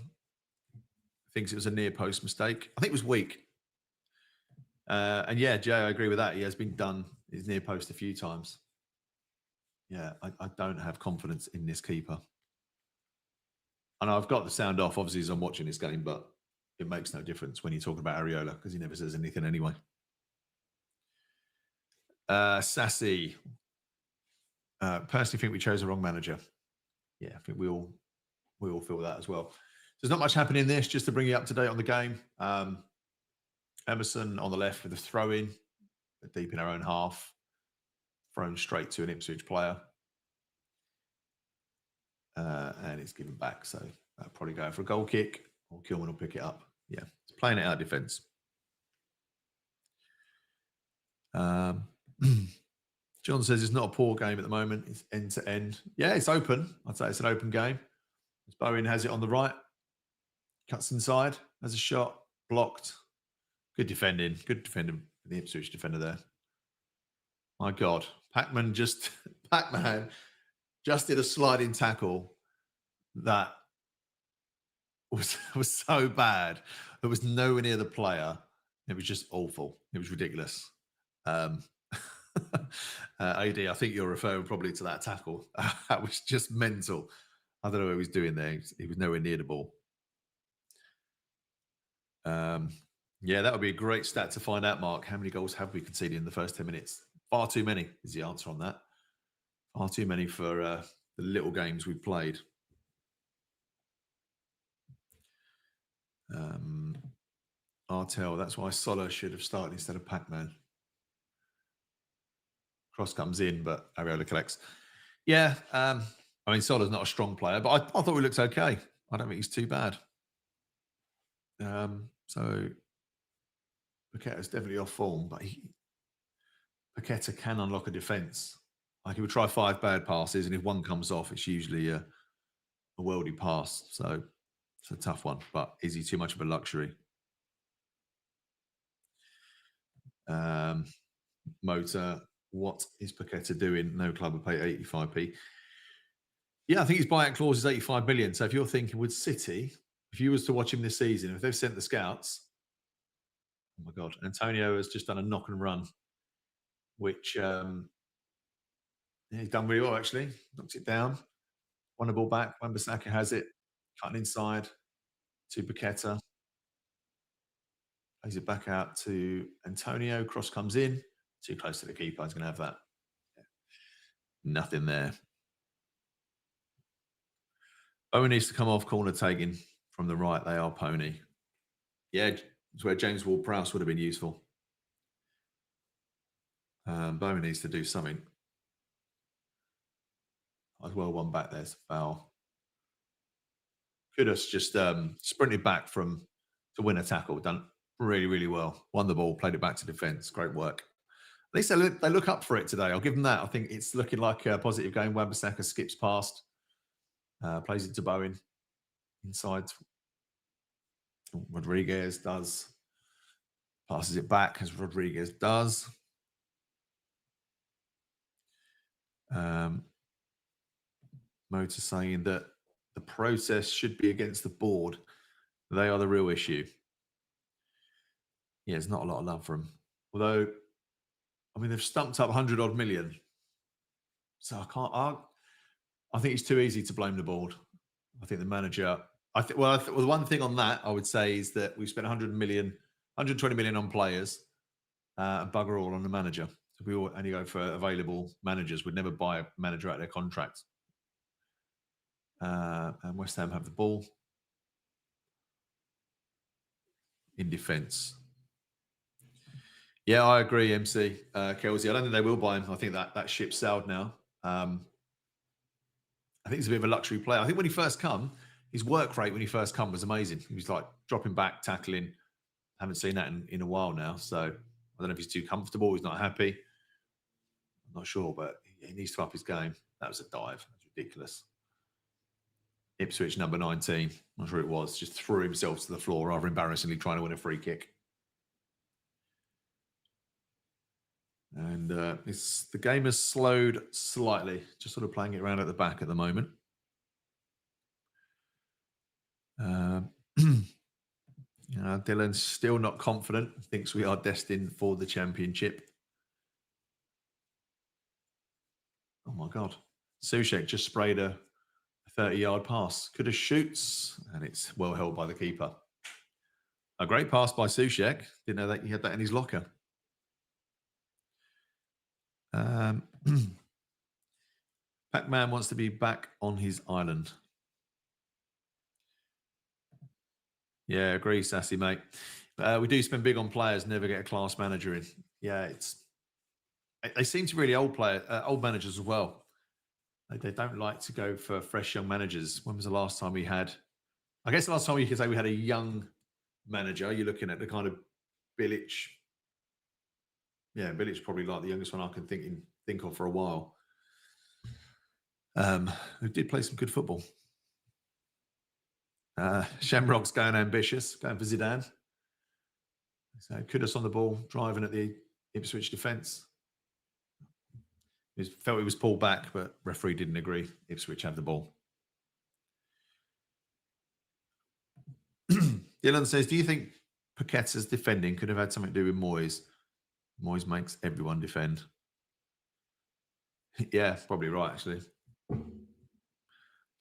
thinks it was a near post mistake. I think it was weak. And yeah, Jay, I agree with that. He has been done his near post a few times. Yeah, I don't have confidence in this keeper. And I've got the sound off, obviously, as I'm watching this game, but it makes no difference when you talk about Areola, because he never says anything anyway. Sassy. Personally think we chose the wrong manager. Yeah, I think we all feel that as well. So there's not much happening in this, just to bring you up to date on the game. Emerson on the left with a throw-in, deep in our own half, thrown straight to an Ipswich player. And it's given back, so I'll probably go for a goal kick, or Kilman will pick it up. Yeah, it's playing it out defence. John says it's not a poor game at the moment. It's end to end. Yeah, it's open. I'd say it's an open game. Bowen has it on the right. Cuts inside. Has a shot. Blocked. Good defending. Good defending. The Ipswich defender there. My God. Pac-Man just did a sliding tackle that was so bad. It was nowhere near the player. It was just awful. It was ridiculous. AD, I think you're referring probably to that tackle. That was just mental. I don't know what he was doing there. He was nowhere near the ball. Yeah, that would be a great stat to find out, Mark. How many goals have we conceded in the first 10 minutes? Far too many is the answer on that. Far too many for the little games we've played. Artel, that's why Sola should have started instead of Pac-Man. Cross comes in, but Areola collects. Yeah, I mean, Sola's not a strong player, but I thought he looked okay. I don't think he's too bad. So Paqueta's definitely off form, but Paqueta can unlock a defence. Like, he would try 5 bad passes, and if one comes off, it's usually a worldy pass. So it's a tough one, but is he too much of a luxury? Motor, what is Paqueta doing? No club will pay 85p. Yeah, I think his buyout clause is 85 million. So if you're thinking, would City, if you was to watch him this season, if they've sent the scouts, oh my God, Antonio has just done a knock and run, which he's done really well, actually. Knocked it down, won the ball back. Wan-Bissaka has it, cutting inside to Paqueta. Plays it back out to Antonio. Cross comes in. Too close to the keeper. He's going to have that. Yeah. Nothing there. Owen needs to come off corner taking from the right. They are Pony. Yeah, it's where James Ward-Prowse would have been useful. Bowen needs to do something. As well, one back there's a foul. Kudos just sprinted back to win a tackle. Done really, really well. Won the ball, played it back to defence. Great work. At least they look up for it today. I'll give them that. I think it's looking like a positive game. Wan-Bissaka skips past, plays it to Bowen inside. Rodriguez does. Passes it back as Rodriguez does. Motor saying that the process should be against the board. They are the real issue. Yeah, there's not a lot of love for them. Although, I mean, they've stumped up 100 odd million. So I think it's too easy to blame the board. I think the manager, well, the one thing on that I would say is that we've spent 120 million on players, and bugger all on the manager. So we all only go for available managers. We'd never buy a manager out of their contract. And West Ham have the ball in defence. Yeah, I agree, MC. Kelsey, I don't think they will buy him. I think that ship sailed now. I think he's a bit of a luxury player. I think when he first come, his work rate when he first come was amazing. He was like dropping back, tackling. Haven't seen that in a while now. So I don't know if he's too comfortable. He's not happy. I'm not sure, but he needs to up his game. That was a dive. That's ridiculous. Ipswich number 19. I'm not sure it was. Just threw himself to the floor, rather embarrassingly trying to win a free kick. And the game has slowed slightly. Just sort of playing it around at the back at the moment. Dylan's still not confident. Thinks we are destined for the championship. Oh my God. Soucek just sprayed a 30-yard pass. Could have shoots, and it's well held by the keeper. A great pass by Soucek. Didn't know that he had that in his locker. Pac-Man wants to be back on his island. Yeah, agree, Sassy, mate. We do spend big on players, never get a class manager in. Yeah, they seem to really old managers as well. They don't like to go for fresh young managers. When was the last time we had? I guess the last time you could say we had a young manager. You're looking at the kind of Bilic. Yeah, Bilic's probably like the youngest one I can think of for a while. Who did play some good football. Shamrock's going ambitious, going for Zidane. So Kudus on the ball, driving at the Ipswich defence. He felt he was pulled back, but referee didn't agree. Ipswich have the ball. Dylan says, do you think Paqueta's defending could have had something to do with Moyes? Moyes makes everyone defend. Yeah, probably right, actually.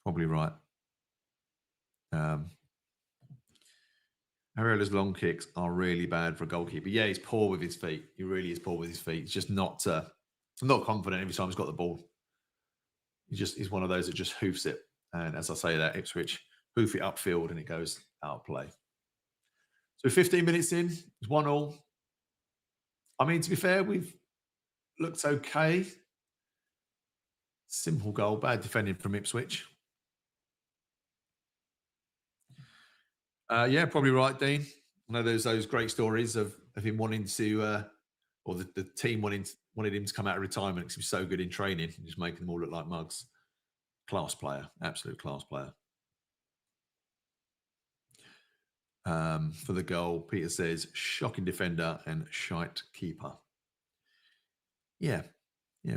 Probably right. Areola's long kicks are really bad for a goalkeeper. Yeah, he's poor with his feet. He really is poor with his feet. He's just not confident every time he's got the ball. He's one of those that just hoofs it. And as I say that, Ipswich hoof it upfield and it goes out of play. So 15 minutes in, it's 1-1. I mean, to be fair, we've looked okay. Simple goal, bad defending from Ipswich. Yeah, probably right, Dean. I know there's those great stories of him wanting to, or the team wanted him to come out of retirement because he was so good in training and just making them all look like mugs. Class player, absolute class player. For the goal, Peter says, shocking defender and shite keeper. Yeah,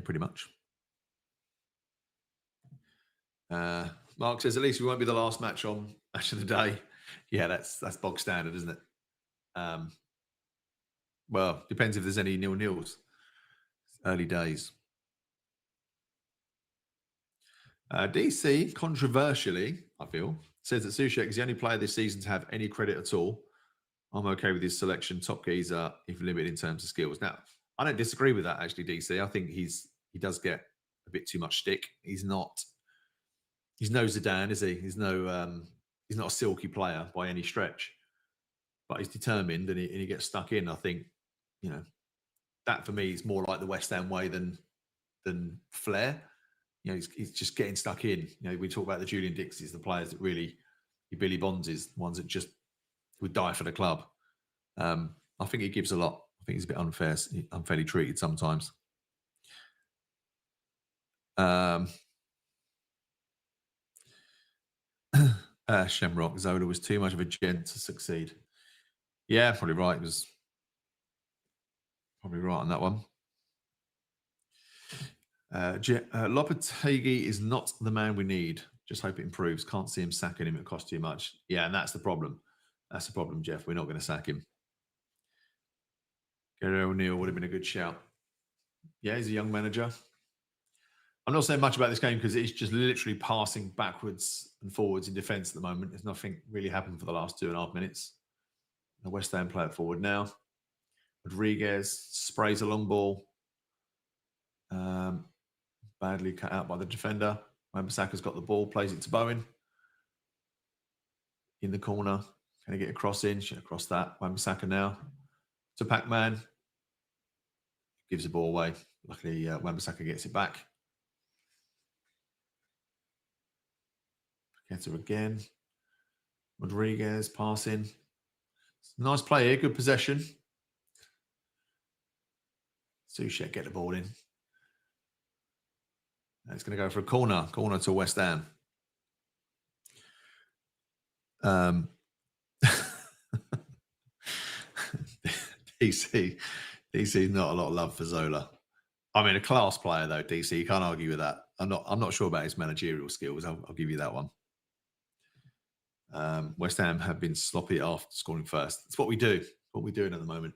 pretty much. Mark says, at least we won't be the last match on Match of the Day. Yeah, that's bog standard, isn't it? Well, depends if there's any nil-nils. Early days. DC, controversially, I feel, says that Soucek is the only player this season to have any credit at all. I'm okay with his selection. Top geezer, if limited in terms of skills. Now, I don't disagree with that, actually, DC. I think he does get a bit too much stick. He's no Zidane, is he? He's not a silky player by any stretch. But he's determined and he gets stuck in. I think, that for me is more like the West Ham way than flair. He's just getting stuck in. We talk about the Julian Dixies, the players that really he Billy Bonds, ones that just would die for the club. I think he gives a lot. I think he's a bit unfairly treated sometimes. Shamrock, Zola was too much of a gent to succeed. Yeah, probably right. He was probably right on that one. Lopetegui is not the man we need. Just hope it improves. Can't see him sacking him. It costs too much. Yeah, and that's the problem. That's the problem, Jeff. We're not going to sack him. Gary O'Neill would have been a good shout. Yeah, he's a young manager. I'm not saying much about this game because it's just literally passing backwards and forwards in defence at the moment. There's nothing really happened for the last 2.5 minutes. The West Ham play it forward now. Rodriguez sprays a long ball. Badly cut out by the defender. Wan-Bissaka's got the ball, plays it to Bowen. In the corner. Can he get a cross in? Should have crossed that. Wan-Bissaka now. To Pac-Man. Gives the ball away. Luckily, Wan-Bissaka gets it back. Paqueta again. Rodriguez passing. Nice play here. Good possession. Soucek get the ball in. And it's going to go for a corner. Corner to West Ham. DC not a lot of love for Zola. I mean, a class player though, DC. You can't argue with that. I'm not sure about his managerial skills. I'll give you that one. West Ham have been sloppy after scoring first. It's what we do. What we're doing at the moment.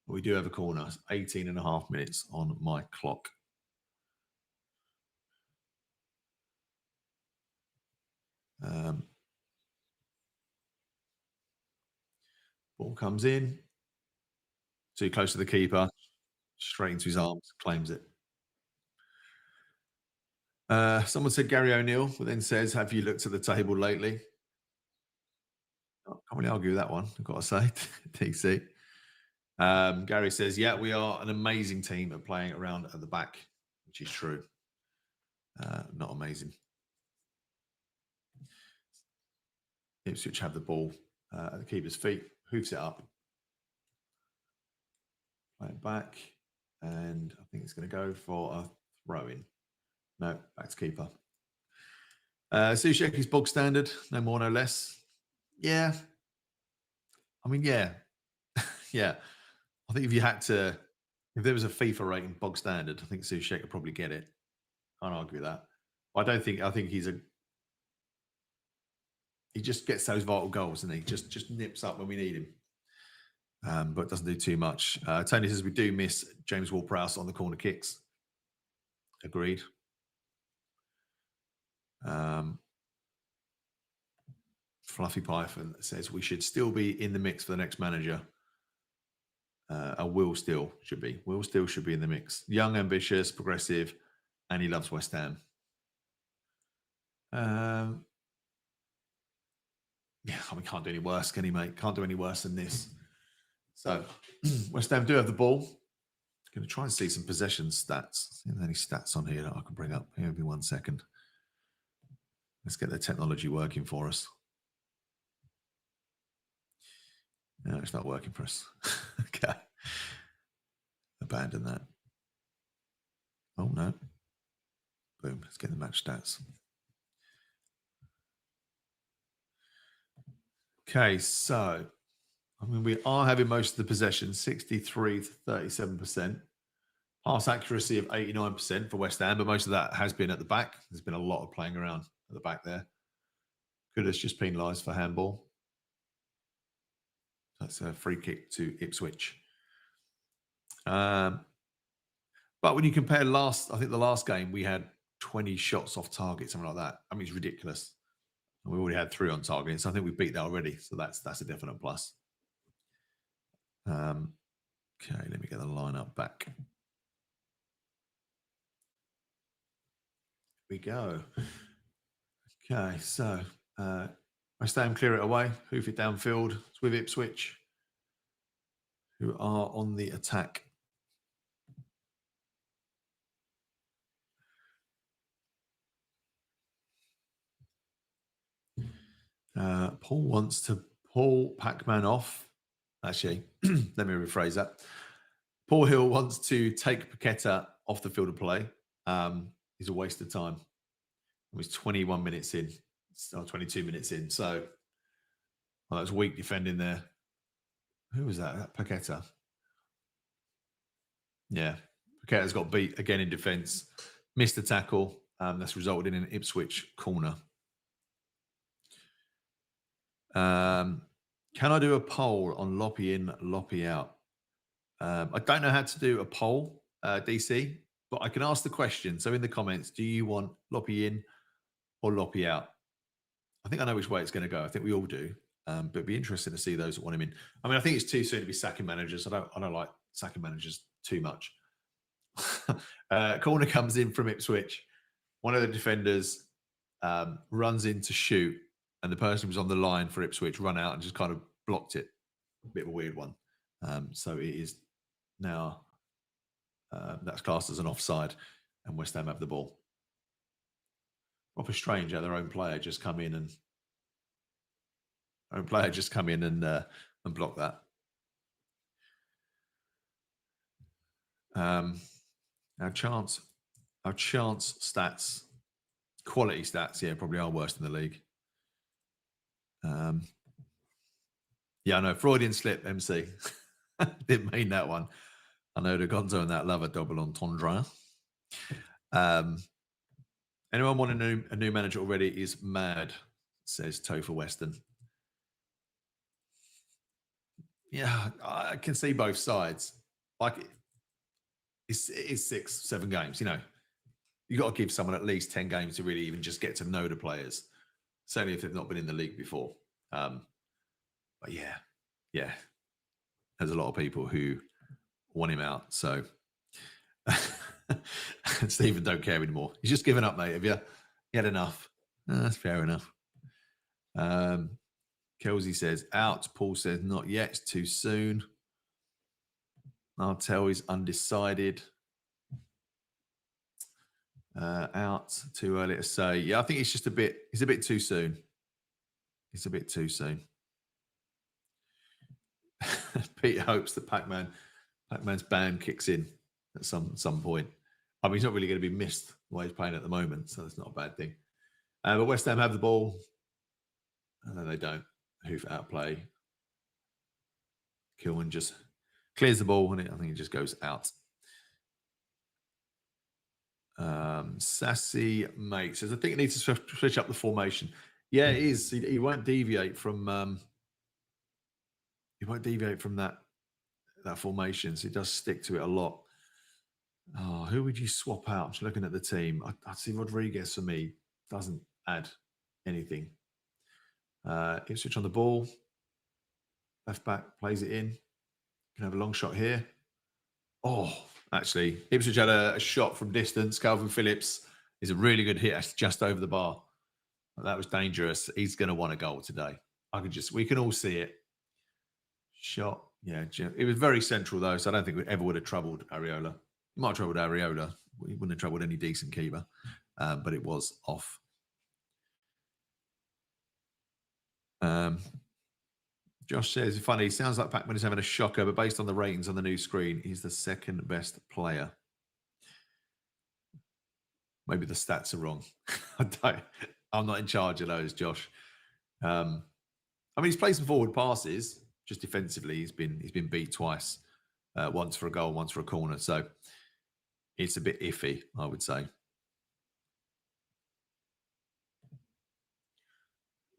But we do have a corner. It's 18.5 minutes on my clock. Ball comes in. Too close to the keeper. Straight into his arms. Claims it. Someone said Gary O'Neill, but then says, have you looked at the table lately? I can't really argue with that one, I've got to say. TC. Gary says, yeah, we are an amazing team at playing around at the back, which is true. Not amazing. Ipswich have the ball at the keeper's feet, hoofs it up. Play it back, and I think it's going to go for a throw-in. No, back to keeper. Soucek is bog standard, no more, no less. Yeah. I mean, yeah. Yeah. I think if there was a FIFA rating bog standard, I think Soucek would probably get it. Can't argue with that. I think he just gets those vital goals, and he just nips up when we need him. But doesn't do too much. Tony says we do miss James Ward-Prowse on the corner kicks. Agreed. Fluffy Python says we should still be in the mix for the next manager. Will Still should be. Will Still should be in the mix. Young, ambitious, progressive, and he loves West Ham. Yeah, I mean, can't do any worse, can he, mate? Can't do any worse than this. So, West Ham do have the ball. Going to try and see some possession stats. See if there's any stats on here that I can bring up. Here, be 1 second. Let's get the technology working for us. No, it's not working for us. Okay. Abandon that. Oh, no. Boom. Let's get the match stats. Okay, so, I mean, we are having most of the possession, 63 to 37%. Pass accuracy of 89% for West Ham, but most of that has been at the back. There's been a lot of playing around at the back there. Kudus just penalised for handball. That's a free kick to Ipswich. But when you compare I think the last game, we had 20 shots off target, something like that. I mean, it's ridiculous. And we already had 3 on target, so I think we beat that already. So that's a definite plus. Okay, let me get the lineup back. Here we go. Okay, so West Ham clear it away, hoof it downfield. It's with Ipswich, who are on the attack. Paul wants to pull Pac-Man off. Actually, let me rephrase that. Paul Hill wants to take Paqueta off the field of play. He's a waste of time. It was 21 minutes in, or 22 minutes in. So that was weak defending there. Who was that? Paqueta. Yeah. Paqueta's got beat again in defence. Missed the tackle. That's resulted in an Ipswich corner. Can I do a poll on Loppy in, Loppy out? I don't know how to do a poll, DC, but I can ask the question. So in the comments, do you want Loppy in or Loppy out? I think I know which way it's going to go. I think we all do. But it'd be interesting to see those that want him in. I mean, I think it's too soon to be sacking managers. I don't like sacking managers too much. Corner comes in from Ipswich. One of the defenders runs in to shoot, and the person who was on the line for Ipswich run out and just kind of blocked it. A bit of a weird one. So it is now that's classed as an offside, and West Ham have the ball. Proper strange how their own player just come in and block that. Our chance stats, quality stats, yeah, probably are worse than the league. Yeah, I know. Freudian slip, MC. Didn't mean that one. I know the Gonzo and that love a double entendre. Anyone want a new manager already is mad, says Topher Weston. Yeah, I can see both sides. Like, it's 6, 7 games, you know. You got to give someone at least 10 games to really even just get to know the players. Certainly if they've not been in the league before. But yeah. There's a lot of people who want him out. So Stephen don't care anymore. He's just given up, mate. Have you had enough? That's fair enough. Kelsey says out. Paul says not yet. It's too soon. I'll tell he's undecided. Out. Too early to say. Yeah, I think it's a bit too soon. It's a bit too soon. Peter hopes that Pac-Man's band kicks in at some point. I mean, he's not really going to be missed the way he's playing at the moment, so that's not a bad thing. But West Ham have the ball, and then they don't. Hoof outplay. Kilman just clears the ball, and I think it just goes out. Sassy Mate says, I think it needs to switch up the formation. Yeah, it is. He won't deviate from that formation, so he does stick to it a lot. Oh, who would you swap out? I'm just looking at the team. I'd see Rodriguez for me. Doesn't add anything. Ipswich on the ball. Left back plays it in. Can have a long shot here. Oh, actually, Ipswich had a shot from distance. Calvin Phillips is a really good hit. That's just over the bar. That was dangerous. He's going to want a goal today. We can all see it. Shot. Yeah, it was very central though, so I don't think we ever would have troubled Areola. He might have troubled Areola. We wouldn't have troubled any decent keeper, but it was off. Josh says, funny, it sounds like Pac-Man is having a shocker, but based on the ratings on the new screen, he's the second best player. Maybe the stats are wrong. I'm not in charge of those, Josh. I mean, he's played some forward passes. Just defensively, he's been beat twice. Once for a goal, once for a corner. So it's a bit iffy, I would say.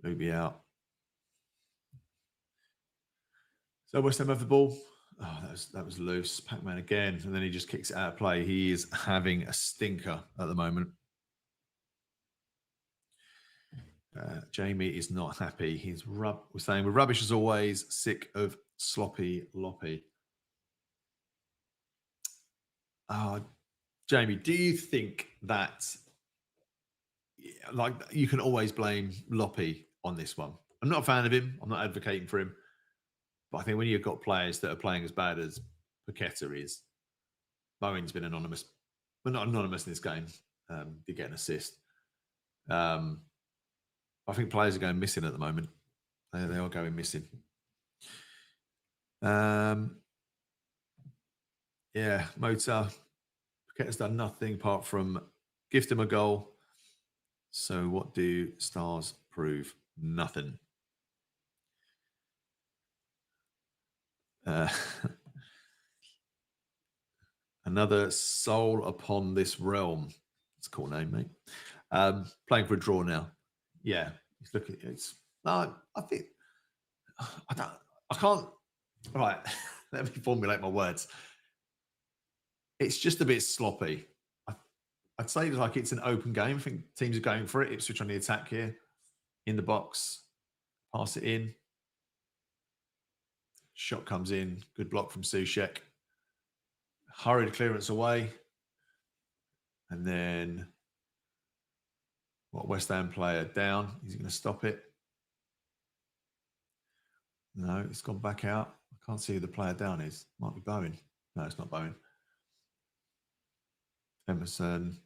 Luby out. So West Ham have the ball. Oh, that was loose. Pac-Man again. And then he just kicks it out of play. He is having a stinker at the moment. Jamie is not happy. We're saying we're rubbish as always. Sick of sloppy Loppy. Jamie, do you think that you can always blame Loppy on this one? I'm not a fan of him. I'm not advocating for him. But I think when you've got players that are playing as bad as Paqueta is, Bowen's been anonymous, but not anonymous in this game. Did get an assist. I think players are going missing at the moment. They are going missing. Yeah, Mota. Paqueta's done nothing apart from gift him a goal. So what do stars prove? Nothing. Another soul upon this realm. It's a cool name, mate. Playing for a draw now. Yeah, he's looking. I think I can't. Right, let me formulate my words. It's just a bit sloppy. I'd say like it's an open game. I think teams are going for it. Ipswich on the attack here, in the box, pass it in. Shot comes in. Good block from Soucek. Hurried clearance away. And then West Ham player down. Is he going to stop it? No, it's gone back out. I can't see who the player down is. Might be Bowen. No, it's not Bowen. Emerson.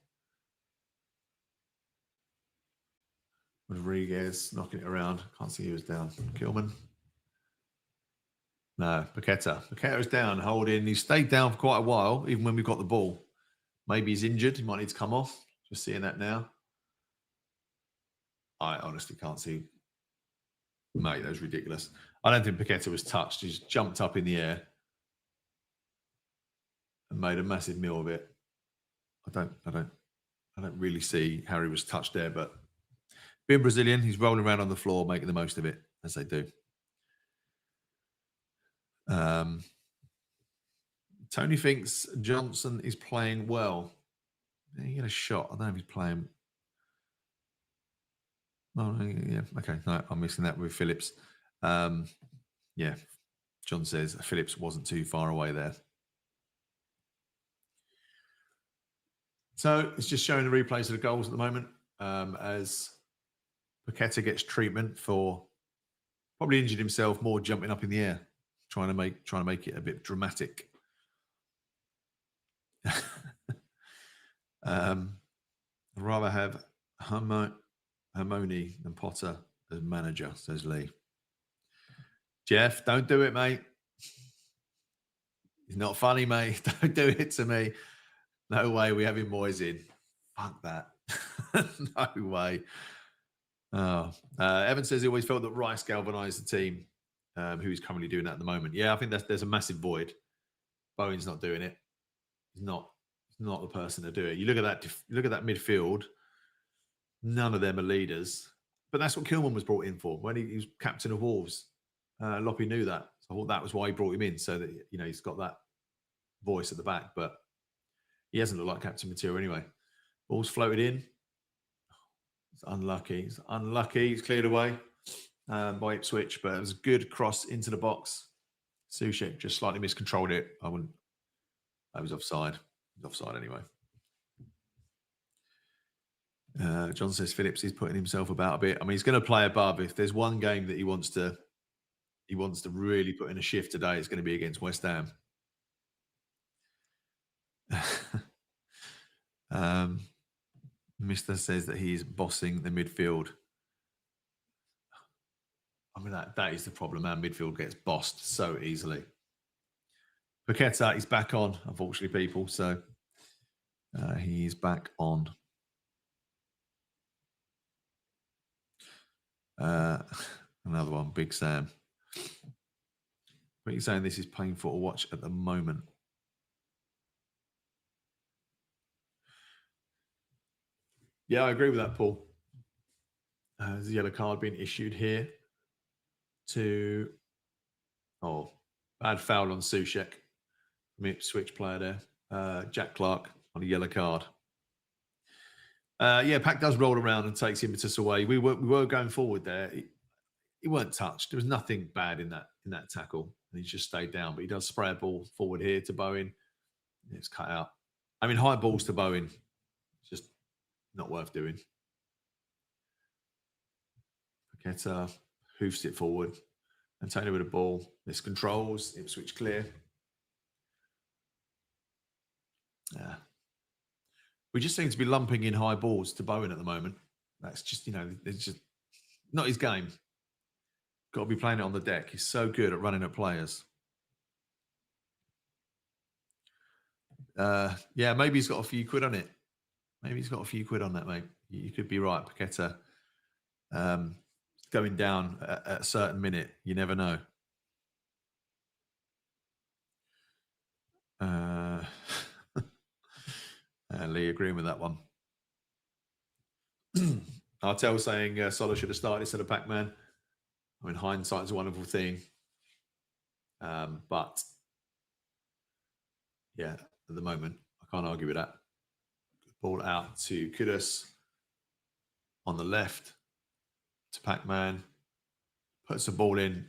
Rodriguez knocking it around. Can't see who was down. Kilman. No, Paqueta. Paqueta is down, holding. He stayed down for quite a while, even when we've got the ball. Maybe he's injured. He might need to come off. Just seeing that now. I honestly can't see. Mate, that was ridiculous. I don't think Paqueta was touched. He just jumped up in the air and made a massive meal of it. I don't really see how he was touched there, but being Brazilian, he's rolling around on the floor, making the most of it, as they do. Tony thinks Johnson is playing well. Yeah, he had a shot. I don't know if he's playing. Oh, yeah. Okay. No, I'm missing that with Phillips. Yeah. John says Phillips wasn't too far away there. So it's just showing the replays of the goals at the moment as Paqueta gets treatment for probably injured himself more jumping up in the air, trying to make it a bit dramatic. I'd rather have Harmony than Potter as manager, says Lee. Jeff, don't do it, mate. It's not funny, mate. Don't do it to me. No way we having Moyes in. Fuck that. No way. Oh. Evan says he always felt that Rice galvanised the team, who is currently doing that at the moment. Yeah, I think there's a massive void. Bowen's not doing it. He's not the person to do it. You look at that midfield. None of them are leaders. But that's what Kilman was brought in for when he was captain of Wolves. Loppy knew that. So I thought that was why he brought him in, so that he's got that voice at the back. But he hasn't looked like captain material anyway. Ball's floated in. It's unlucky. It's cleared away by Ipswich, but it was a good cross into the box. Soucek just slightly miscontrolled it. That was offside. It was offside anyway. John says Phillips is putting himself about a bit. I mean, he's going to play above. If there's one game that he wants to really put in a shift today, it's going to be against West Ham. Mister says that he's bossing the midfield. I mean, that is the problem. Our midfield gets bossed so easily. Paqueta is back on, unfortunately, people. So he's back on. Another one, Big Sam. But you're saying this is painful to watch at the moment. Yeah, I agree with that, Paul. There's a yellow card being issued here to bad foul on Soucek, Ipswich player there. Jack Clark on a yellow card. Yeah, Pack does roll around and takes impetus away. We were going forward there. He weren't touched. There was nothing bad in that tackle. And he just stayed down. But he does spray a ball forward here to Bowen. It's cut out. I mean, high balls to Bowen. Just not worth doing. Paqueta hoofs it forward. Antonio with a ball. Miscontrols. Ipswich clear. Yeah. We just seem to be lumping in high balls to Bowen at the moment. That's just, it's just not his game. Got to be playing it on the deck. He's so good at running at players. Yeah, maybe he's got a few quid on it. Maybe he's got a few quid on that, mate. You could be right. Paqueta going down at a certain minute. You never know. Lee agreeing with that one. Artel saying Solar should have started instead of Pac-Man. I mean, hindsight is a wonderful thing. But yeah, at the moment, I can't argue with that. Ball out to Kudus on the left to Pac-Man. Puts the ball in.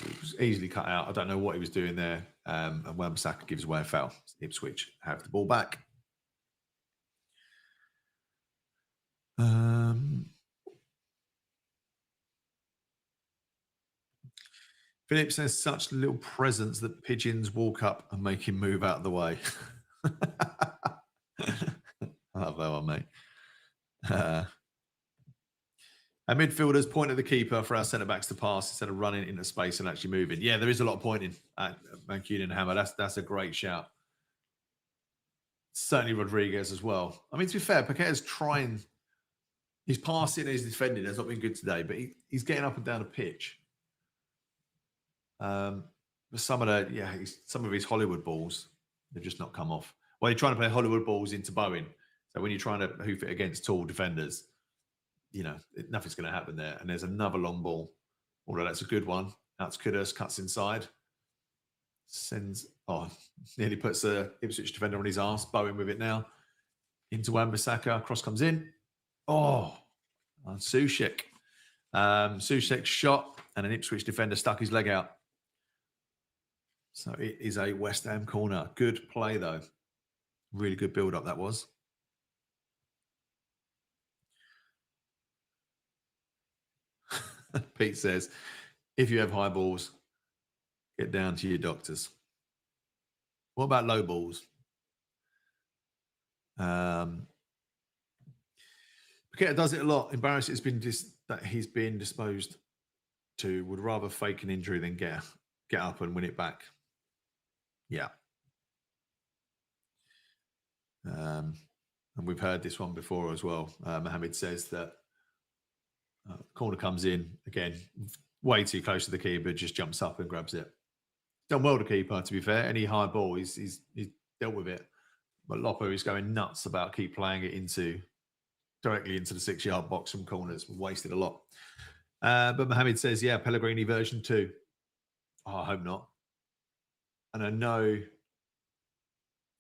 It was easily cut out. I don't know what he was doing there. And Wan-Bissaka gives away a foul. Ipswich have the ball back. Phillips has such little presence that pigeons walk up and make him move out of the way. I love that one, mate. Our midfielders point at the keeper for our centre-backs to pass instead of running into space and actually moving. Yeah, there is a lot of pointing at Mancunian and Hammer. That's a great shout. Certainly Rodriguez as well. I mean, to be fair, Paqueta's trying. His passing and his defending has not been good today, but he's getting up and down the pitch. But some of his Hollywood balls, they've just not come off. Well, you're trying to play Hollywood balls into Bowen. So when you're trying to hoof it against tall defenders, nothing's going to happen there. And there's another long ball. Although that's a good one. That's Kudus, cuts inside. Nearly puts the Ipswich defender on his arse. Bowen with it now. Into Wan-Bissaka. Cross comes in. And Sushik. Sushik's shot and an Ipswich defender stuck his leg out. So it is a West Ham corner. Good play, though. Really good build-up that was. Pete says, if you have high balls, get down to your doctors. What about low balls? Paqueta does it a lot. Embarrassing that he's been disposed to. Would rather fake an injury than get up and win it back. Yeah. And we've heard this one before as well. Mohammed says that corner comes in, again, way too close to the keeper, just jumps up and grabs it. Done well to keeper, to be fair. Any high ball, he's dealt with it. But Lopo is going nuts about keep playing it directly into the 6-yard box from corners. We've wasted a lot. But Mohammed says, yeah, Pellegrini version 2. Oh, I hope not. And I know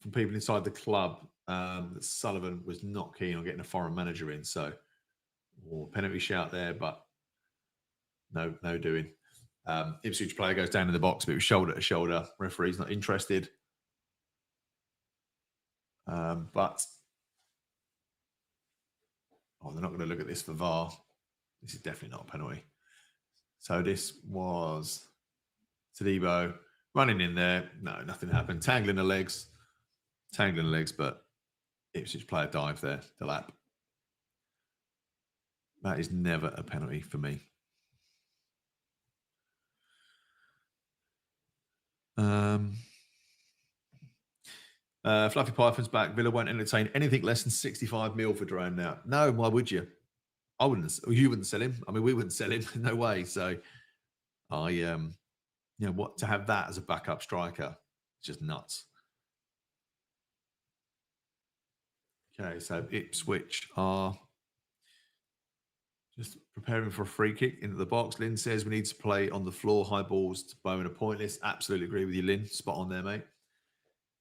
from people inside the club that Sullivan was not keen on getting a foreign manager in. So, penalty shout there, but no doing. Ipswich player goes down in the box, but it was shoulder to shoulder. Referee's not interested. But they're not going to look at this for VAR. This is definitely not a penalty. So this was Tadibo running in there. No, nothing happened. Tangling the legs, but Ipswich player dive there, the lap. That is never a penalty for me. Fluffy Python's back. Villa won't entertain anything less than 65 mil for Jerome now. No, why would you? I wouldn't. You wouldn't sell him. I mean, we wouldn't sell him. No way. So, what to have that as a backup striker? It's just nuts. Okay, so Ipswich are just preparing for a free kick into the box. Lynn says we need to play on the floor. High balls to Bowen are pointless. Absolutely agree with you, Lynn. Spot on there, mate.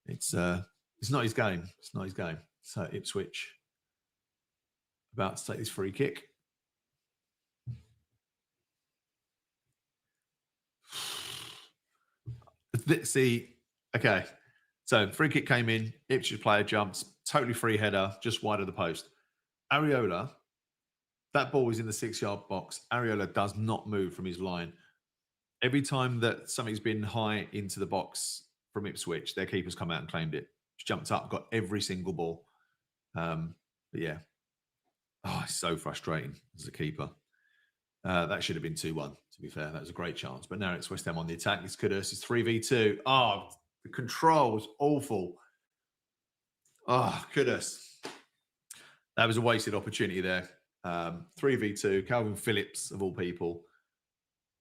It's not his game. It's not his game. So Ipswich about to take this free kick. See, okay. So free kick came in. Ipswich player jumps. Totally free header, just wide of the post. Areola, that ball is in the 6-yard box. Areola does not move from his line. Every time that something's been high into the box from Ipswich, their keeper's come out and claimed it. Just jumped up, got every single ball. But yeah. Oh, it's so frustrating as a keeper. That should have been 2-1, to be fair. That was a great chance. But now it's West Ham on the attack. It's Kudus. It's 3v2. Oh, the control was awful. Oh, Kudus. That was a wasted opportunity there. 3v2. Calvin Phillips, of all people.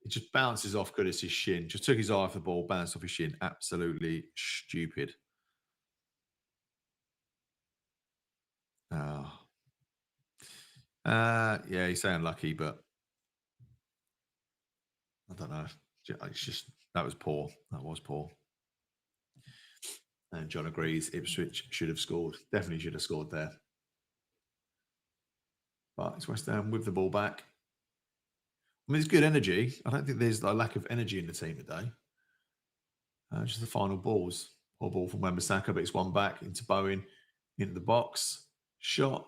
It just bounces off Kudus' shin. Just took his eye off the ball, bounced off his shin. Absolutely stupid. Oh. Yeah, he's saying lucky, but don't know. It's just, that was poor. That was poor. And John agrees. Ipswich should have scored. Definitely should have scored there. But it's West Ham with the ball back. I mean, there's good energy. I don't think there's a lack of energy in the team today. Just the final balls. Poor ball from Wan-Bissaka, but it's one back into Bowen, into the box. Shot.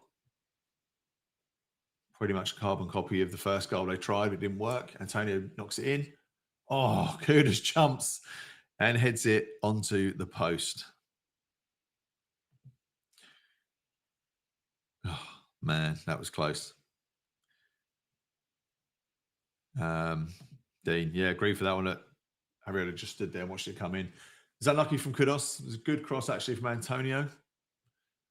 Pretty much a carbon copy of the first goal they tried. It didn't work. Antonio knocks it in. Oh, Kudus jumps and heads it onto the post. Oh, man, that was close. Dean, yeah, agree for that one. Ariella just stood there and watched it come in. Is that lucky from Kudus? It was a good cross, actually, from Antonio.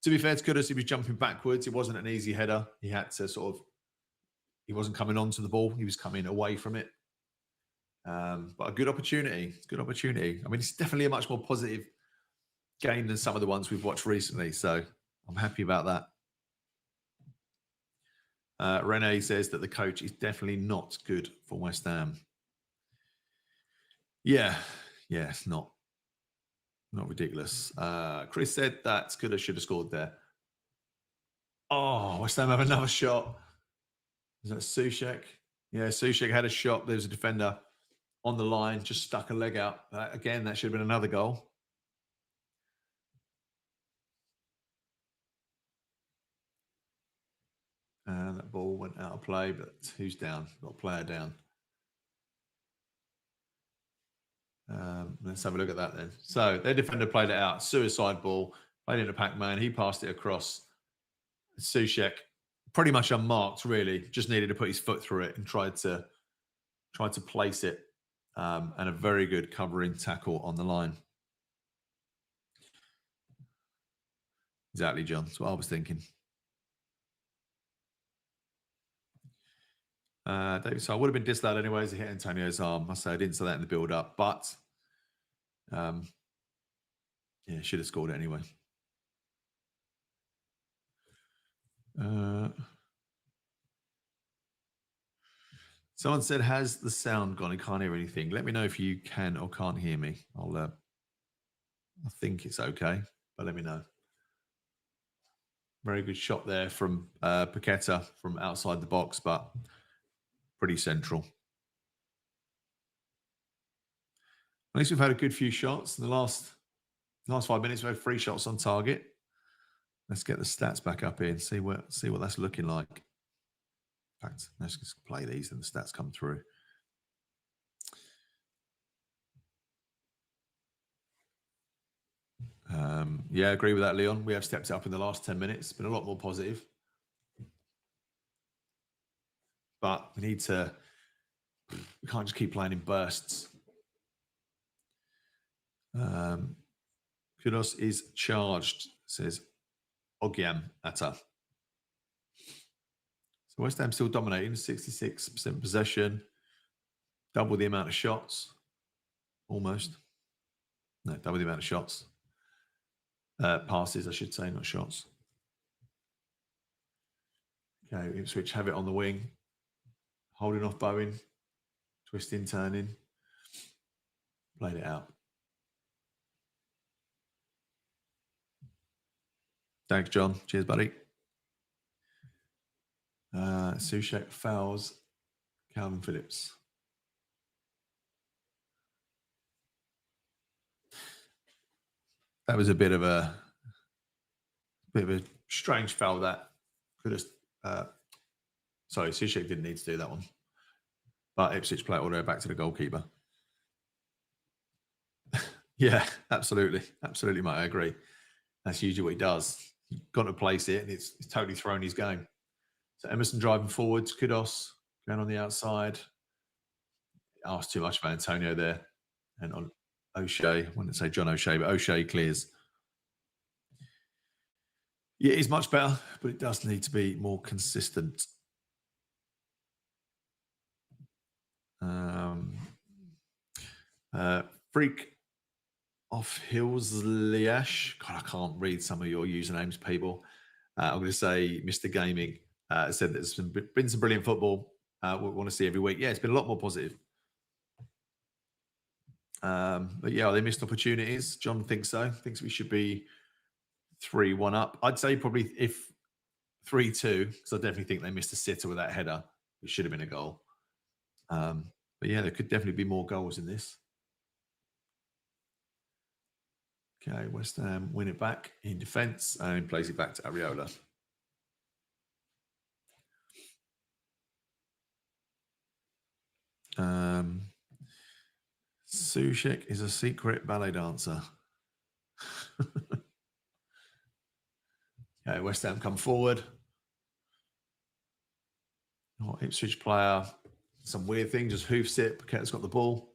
To be fair to Kudus, he was jumping backwards. It wasn't an easy header. He had to he wasn't coming onto the ball. He was coming away from it. But a good opportunity. It's a good opportunity. I mean, it's definitely a much more positive game than some of the ones we've watched recently. So I'm happy about that. Rene says that the coach is definitely not good for West Ham. Yeah, it's not ridiculous. Chris said that Skudder should have scored there. Oh, West Ham have another shot. Is that Soucek? Yeah, Soucek had a shot. There was a defender on the line, just stuck a leg out. Again, that should have been another goal. And that ball went out of play, but who's down? Got a player down. Let's have a look at that then. So their defender played it out. Suicide ball. Played into Pac-Man. He passed it across. Soucek, pretty much unmarked, really. Just needed to put his foot through it and tried to place it. And a very good covering tackle on the line. Exactly, John. That's what I was thinking. David, so I would have been disallowed anyways. It hit Antonio's arm. I say I didn't say that in the build-up, but yeah, should have scored it anyway. Someone said, has the sound gone? I can't hear anything. Let me know if you can or can't hear me. I think it's okay, but let me know. Very good shot there from Paqueta from outside the box, but pretty central. At least we've had a good few shots. In the last 5 minutes, we've had 3 shots on target. Let's get the stats back up here and see what that's looking like. In fact, let's just play these and the stats come through. Yeah, I agree with that, Leon. We have stepped up in the last 10 minutes. Been a lot more positive. But we can't just keep playing in bursts. Kudos is charged, says Ogyam Atta. So West Ham still dominating, 66% possession, double the amount of shots, almost. No, double the amount of shots. Passes, I should say, not shots. Okay, Ipswich have it on the wing, holding off Bowen, twisting, turning, played it out. Thanks, John. Cheers, buddy. Soucek fouls Calvin Phillips. That was a bit of a strange foul. That could have. Sorry, Soucek didn't need to do that one, but Ipswich play it all the way back to the goalkeeper. Yeah, absolutely, mate. I agree. That's usually what he does. He's got to place it, and it's totally thrown his game. So Emerson driving forwards, Kudos going on the outside. Asked too much about Antonio there, and on O'Shea. I wouldn't say John O'Shea, but O'Shea clears. Yeah, it's much better, but it does need to be more consistent. Freak off Hills Liash. God, I can't read some of your usernames, people. I'm going to say Mr. Gaming said there's been some brilliant football. We want to see every week. Yeah, it's been a lot more positive. But yeah, they missed opportunities. John thinks so. Thinks we should be 3-1 up. I'd say probably if 3-2, because I definitely think they missed a sitter with that header. It should have been a goal. But yeah, there could definitely be more goals in this. Okay, West Ham win it back in defence and plays it back to Areola. Sushik is a secret ballet dancer. Okay, West Ham come forward. Oh, Ipswich player, some weird thing, just hoofs it. Paquette's got the ball.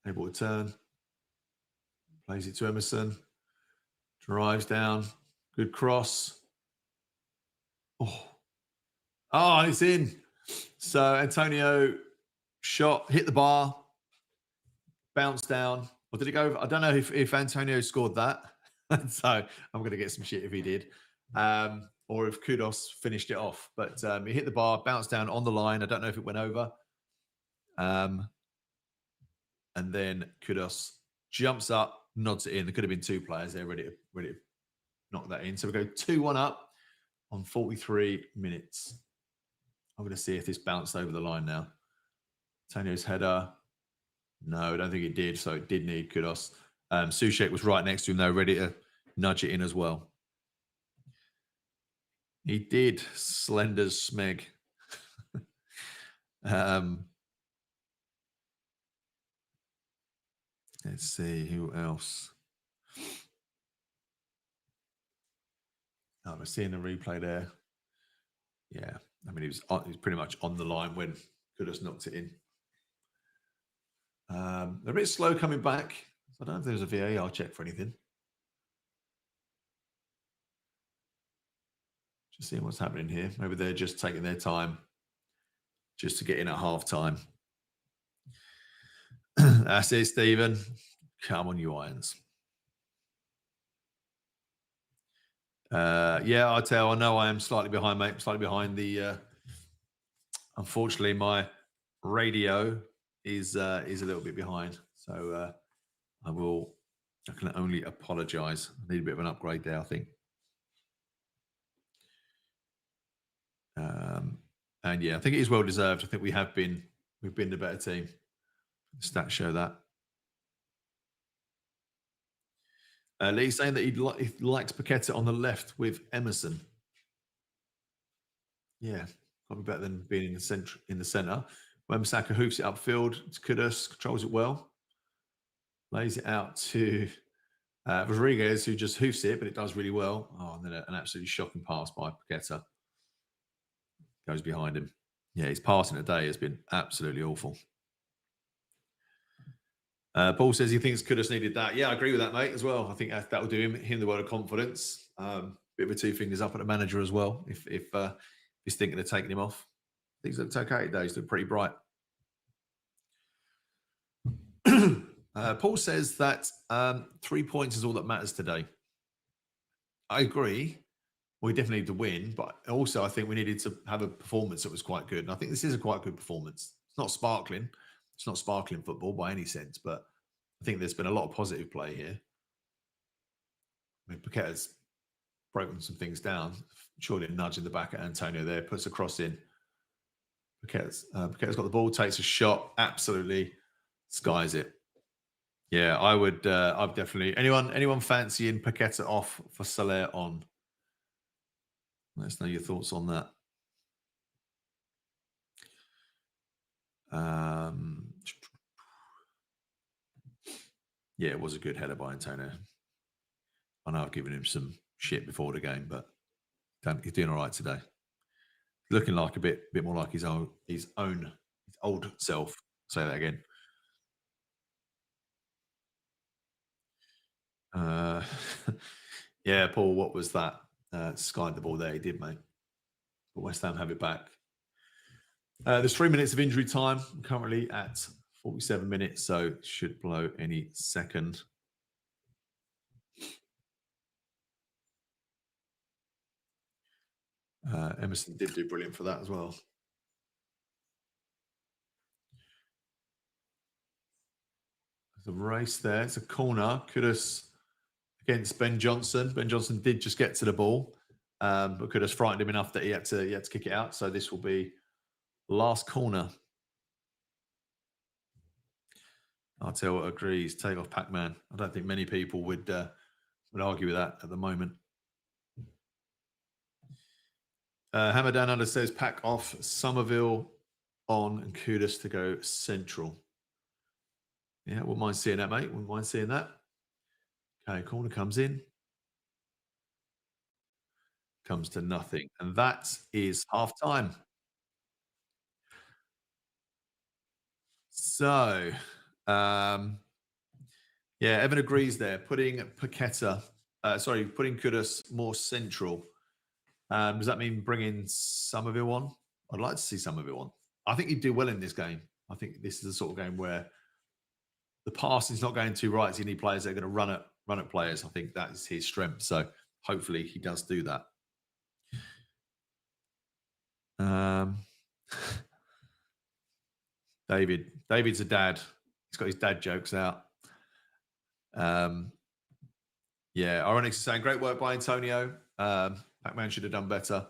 Able to turn. Plays it to Emerson. Drives down. Good cross. Oh, it's in. So Antonio shot, hit the bar, bounced down. Or did it go? I don't know if Antonio scored that. So I'm going to get some shit if he did. Or if Kudos finished it off. But he hit the bar, bounced down on the line. I don't know if it went over. And then Kudos jumps up, nods it in. There could have been two players there ready to knock that in. So we go 2-1 up on 43 minutes. I'm going to see if this bounced over the line now. Antonio's header. No, I don't think it did. So it did need Kudos. Sushek was right next to him, though, ready to nudge it in as well. He did. Slender's Smeg. Let's see who else. Oh, we're seeing the replay there. Yeah, I mean, he was pretty much on the line when Kudos knocked it in. They're a bit slow coming back. I don't know if there's a VAR check for anything. Just seeing what's happening here. Maybe they're just taking their time just to get in at half time. That's it, Stephen. Come on, you Irons. Yeah, I know I am slightly behind, mate. Slightly behind the. Unfortunately, my radio is a little bit behind, so I can only apologise. I need a bit of an upgrade there, I think. And yeah, I think it is well deserved. I think we've been the better team. The stats show that. Lee's saying that he likes Paqueta on the left with Emerson. Yeah, probably better than being in the centre. Wembsaka hoofs it upfield. Kudus controls it well. Lays it out to Rodriguez, who just hoofs it, but it does really well. Oh, and then an absolutely shocking pass by Paqueta. Goes behind him. Yeah, his passing today has been absolutely awful. Paul says he thinks Kudus needed that. Yeah, I agree with that, mate, as well. I think that will do him the world of confidence. Bit of a two fingers up at the manager as well, if he's thinking of taking him off. Things looked okay today. He's looked pretty bright. Paul says that 3 points is all that matters today. I agree. We definitely need to win, but also I think we needed to have a performance that was quite good. And I think this is a quite good performance. It's not sparkling. It's not sparkling football by any sense, but I think there's been a lot of positive play here. I mean, Paqueta's broken some things down. Surely a nudge in the back at Antonio there, puts a cross in. Paqueta's got the ball, takes a shot, absolutely skies it. Yeah, I've definitely anyone fancying Paqueta off for Soler on. Let us know your thoughts on that. Yeah, it was a good header by Antonio. I know I've given him some shit before the game, but he's doing all right today. Looking like a bit more like his old self. Say that again. Yeah, Paul, what was that? Skied the ball there. He did, mate. But West Ham have it back. There's 3 minutes of injury time. I'm currently at 47 minutes, so it should blow any second. Emerson did do brilliant for that as well. There's a race there. It's a corner. Kudus against Ben Johnson. Ben Johnson did just get to the ball, but Kudus frightened him enough that he had to kick it out. So this will be last corner. Artel agrees. Take off Pac-Man. I don't think many people would argue with that at the moment. Hamadan Under says pack off Somerville on and Kudus to go central. Yeah, wouldn't mind seeing that, mate. Wouldn't mind seeing that. Okay, corner comes in. Comes to nothing. And that is half time. So, yeah, Evan agrees there. Putting Kudus more central. Does that mean bringing Somerville on? I'd like to see Somerville on. I think he'd do well in this game. I think this is the sort of game where the passing's not going too right. So you need players that are going to run at players. I think that is his strength. So hopefully he does do that. David's a dad. He's got his dad jokes out. Yeah, Ironix is saying great work by Antonio. Pac-Man should have done better.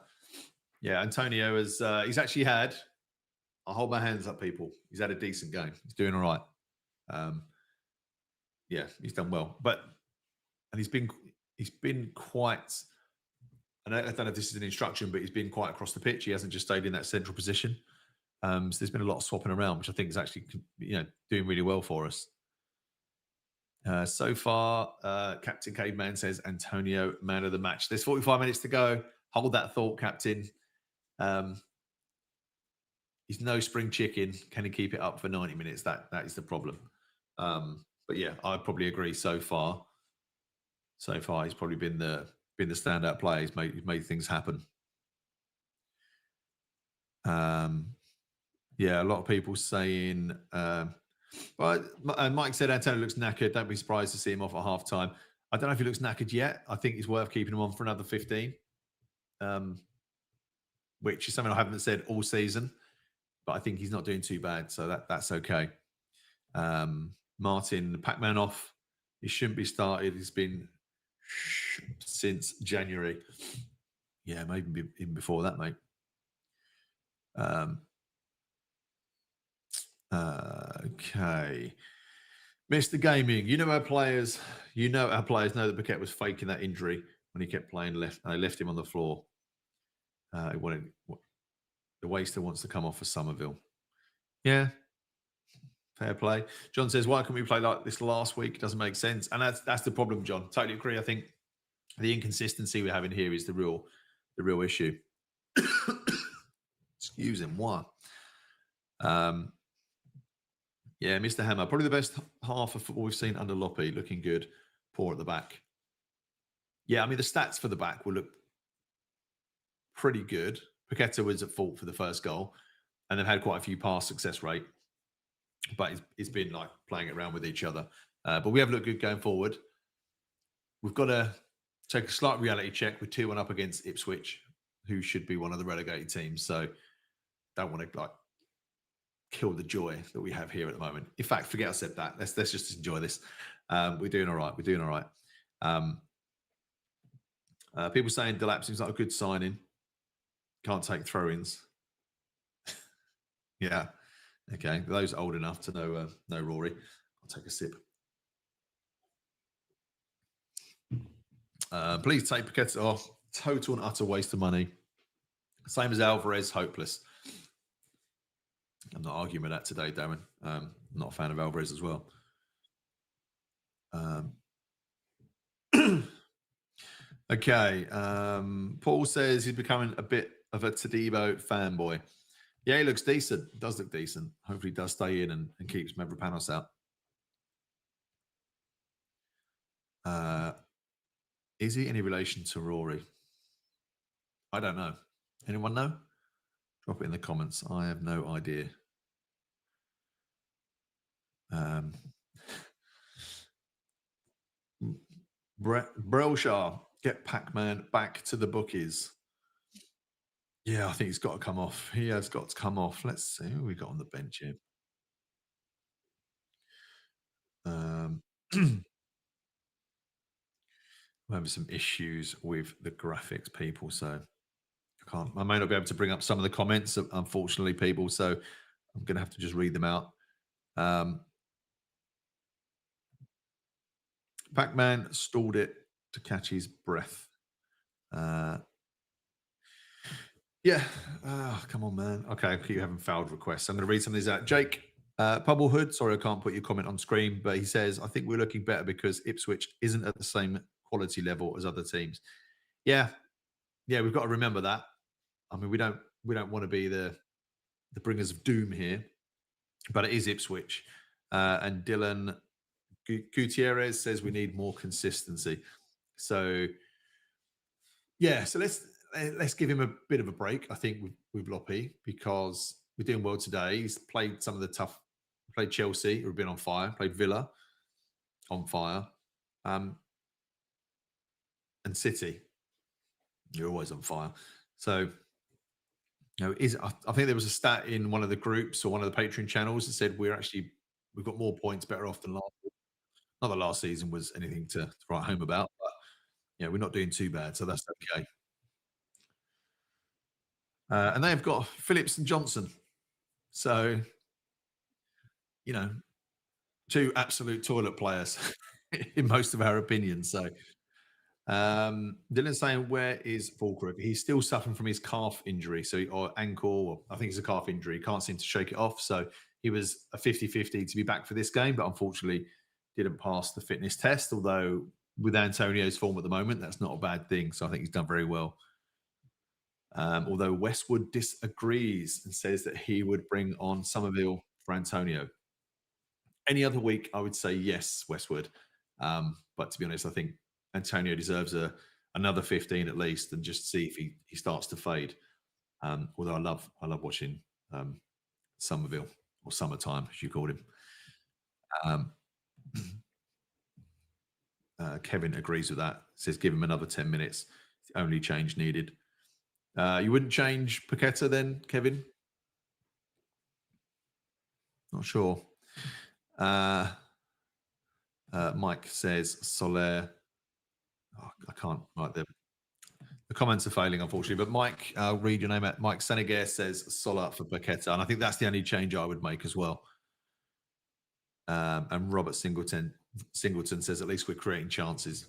Yeah, Antonio he's actually had. I'll hold my hands up, people. He's had a decent game. He's doing all right. Yeah, he's done well. And he's been quite. I don't know if this is an instruction, but he's been quite across the pitch. He hasn't just stayed in that central position. So there's been a lot of swapping around, which I think is actually doing really well for us. So far, Captain Caveman says Antonio, man of the match. There's 45 minutes to go. Hold that thought, Captain. He's no spring chicken. Can he keep it up for 90 minutes? That is the problem. But yeah, I'd probably agree. So far, he's probably been the standout player. He's made things happen. Yeah, a lot of people saying. But Mike said Antonio looks knackered. Don't be surprised to see him off at half time. I don't know if he looks knackered yet. I think it's worth keeping him on for another 15, which is something I haven't said all season. But I think he's not doing too bad, so that's okay. Martin, the Pac-Man off. He shouldn't be started. He's been since January. Yeah, maybe even before that, mate. Okay. Mr. Gaming, our players know that Paquette was faking that injury when he kept playing left. I left him on the floor. The waster wants to come off for Somerville. Yeah, fair play. John says, why couldn't we play like this last week? It doesn't make sense. And that's the problem, John. Totally agree. I think the inconsistency we're having here is the real issue. Excuse him. Why? Yeah, Mr. Hammer, probably the best half of football we've seen under Loppe. Looking good. Poor at the back. Yeah, I mean, the stats for the back will look pretty good. Paqueta was at fault for the first goal, and they've had quite a few pass success rate, but it's been like playing it around with each other. But we have looked good going forward. We've got to take a slight reality check with 2-1 up against Ipswich, who should be one of the relegated teams. So don't want to kill the joy that we have here at the moment. In fact, forget I said that. Let's just enjoy this. We're doing all right. People saying Delap seems like a good signing. Can't take throw-ins. Yeah. Okay. Those old enough to know Rory. I'll take a sip. Please take Paqueta off. Total and utter waste of money. Same as Alvarez, hopeless. I'm not arguing with that today, Darren. I'm not a fan of Alvarez as well. Okay. Paul says he's becoming a bit of a Tadibo fanboy. Yeah, he looks decent. He does look decent. Hopefully he does stay in and keeps Mavropanos out. Is he any relation to Rory? I don't know. Anyone know? Drop it in the comments. I have no idea. Brelshaw, get Pac-Man back to the bookies. Yeah, I think he's got to come off. He has got to come off. Let's see who we got on the bench here. I'm having some issues with the graphics, people. So I may not be able to bring up some of the comments, unfortunately, people. So I'm going to have to just read them out. Pac-Man stalled it to catch his breath. Yeah. Come on, man. Okay, I keep having failed requests. I'm going to read some of these out. Jake Pubblehood, sorry, I can't put your comment on screen, but he says, I think we're looking better because Ipswich isn't at the same quality level as other teams. Yeah. Yeah, we've got to remember that. I mean, we don't want to be the bringers of doom here, but it is Ipswich. And Dylan Gutierrez says we need more consistency. So yeah, so let's give him a bit of a break, I think, with Loppy, because we're doing well today. He's played some of the tough, played Chelsea, who've been on fire, played Villa on fire, and City. You're always on fire. So, I think there was a stat in one of the groups or one of the Patreon channels that said we've got more points better off than last. Not that last season was anything to write home about, but we're not doing too bad, so that's okay. And they've got Phillips and Johnson. So, two absolute toilet players in most of our opinions. So, Dylan's saying, where is Fulcrook? He's still suffering from his calf injury, or ankle, or I think it's a calf injury. He can't seem to shake it off. So he was a 50-50 to be back for this game, but unfortunately didn't pass the fitness test. Although with Antonio's form at the moment, that's not a bad thing. So I think he's done very well. Although Westwood disagrees and says that he would bring on Somerville for Antonio. Any other week, I would say yes, Westwood. But to be honest, I think Antonio deserves another 15 at least, and just see if he starts to fade. Although I love watching Somerville, or Summertime, as you called him. Kevin agrees with that. Says give him another 10 minutes. It's the only change needed. You wouldn't change Paqueta then, Kevin? Not sure. Mike says Soler. Oh, I can't write them. The comments are failing, unfortunately. But Mike, I'll read your name out. Mike Senegar says Soler for Paqueta. And I think that's the only change I would make as well. And Robert Singleton says at least we're creating chances.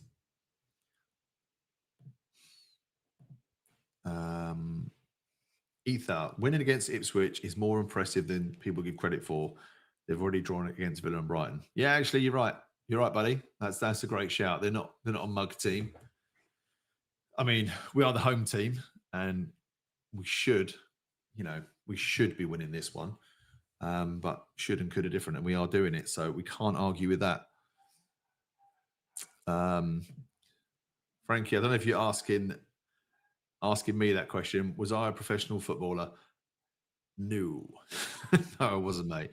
Ether, winning against Ipswich is more impressive than people give credit for. They've already drawn it against Villa and Brighton. Yeah, actually, you're right. You're right, buddy. That's a great shout. They're not a mug team. I mean, we are the home team, and we should be winning this one. But should and could are different, and we are doing it, so we can't argue with that. Frankie, I don't know if you're asking me that question. Was I a professional footballer? No. No, I wasn't, mate.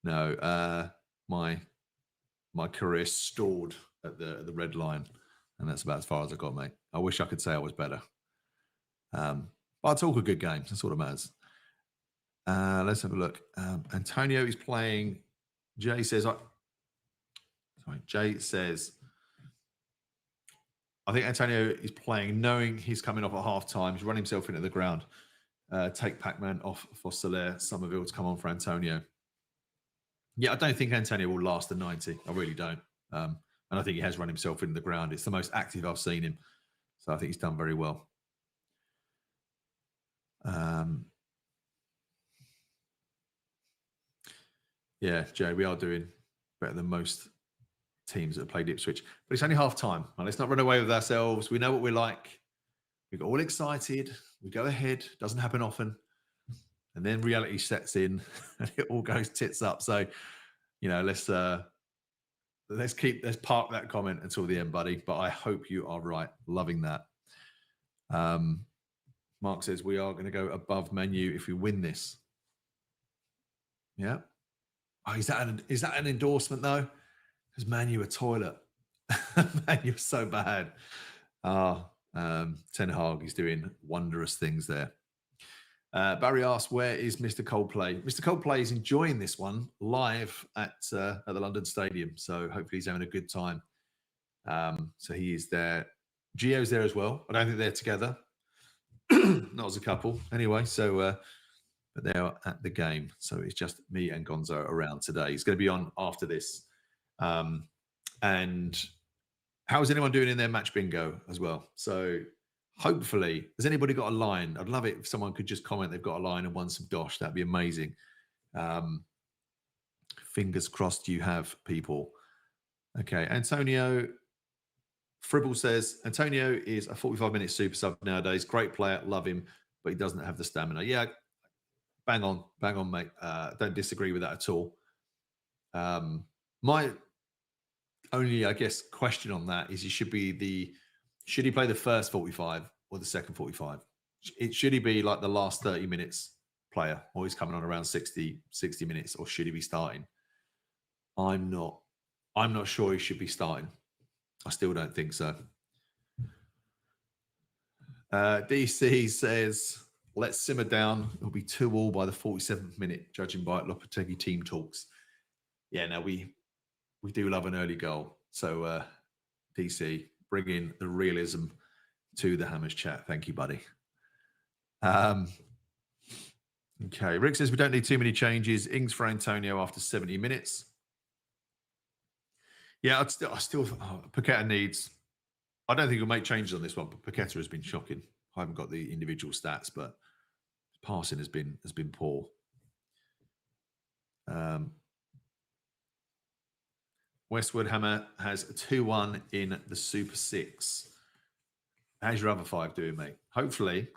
No. My career stalled at the red line, and that's about as far as I got, mate. I wish I could say I was better. But I talk a good game. That's all that matters. Let's have a look. Antonio is playing. Jay says, I think Antonio is playing knowing he's coming off at half time. He's run himself into the ground. Take Pac-Man off for Soler. Somerville to come on for Antonio. Yeah, I don't think Antonio will last the 90. I really don't. And I think he has run himself into the ground. It's the most active I've seen him. So I think he's done very well. Yeah, Jay, we are doing better than most teams that have played Ipswich. But it's only half time. Well, let's not run away with ourselves. We know what we're like. We get all excited. We go ahead. Doesn't happen often. And then reality sets in and it all goes tits up. So, let's park that comment until the end, buddy. But I hope you are right. Loving that. Mark says we are going to go above Man U if we win this. Yeah. Oh, is that an endorsement though? Because Man U a toilet. Man U so bad. Ten Hag is doing wondrous things there. Barry asks, where is Mr. Coldplay? Mr. Coldplay is enjoying this one live at the London Stadium. So hopefully he's having a good time. So he is there. Gio's there as well. I don't think they're together. Not as a couple. Anyway, so but they're at the game. So it's just me and Gonzo around today. He's going to be on after this. And how is anyone doing in their match bingo as well? So hopefully, has anybody got a line? I'd love it if someone could just comment they've got a line and won some dosh. That'd be amazing. Fingers crossed you have, people. Okay, Antonio Fribble says, Antonio is a 45-minute super sub nowadays. Great player, love him, but he doesn't have the stamina. Yeah, bang on, mate. Don't disagree with that at all. My only, I guess, question on that is should he play the first 45 or the second 45? Should he be like the last 30 minutes player, or he's coming on around 60 minutes, or should he be starting? I'm not sure he should be starting. I still don't think so. DC says, let's simmer down. It'll be 2-2 by the 47th minute, judging by Lopetegui team talks. Yeah, no, we do love an early goal. So, DC, bring in the realism to the Hammers chat. Thank you, buddy. Okay, Rick says we don't need too many changes. Ings for Antonio after 70 minutes. Yeah, I still Paqueta needs. I don't think he'll make changes on this one, but Paqueta has been shocking. I haven't got the individual stats, but passing has been poor. Westwood Hammer has a 2-1 in the Super 6. How's your other 5 doing, mate? Hopefully,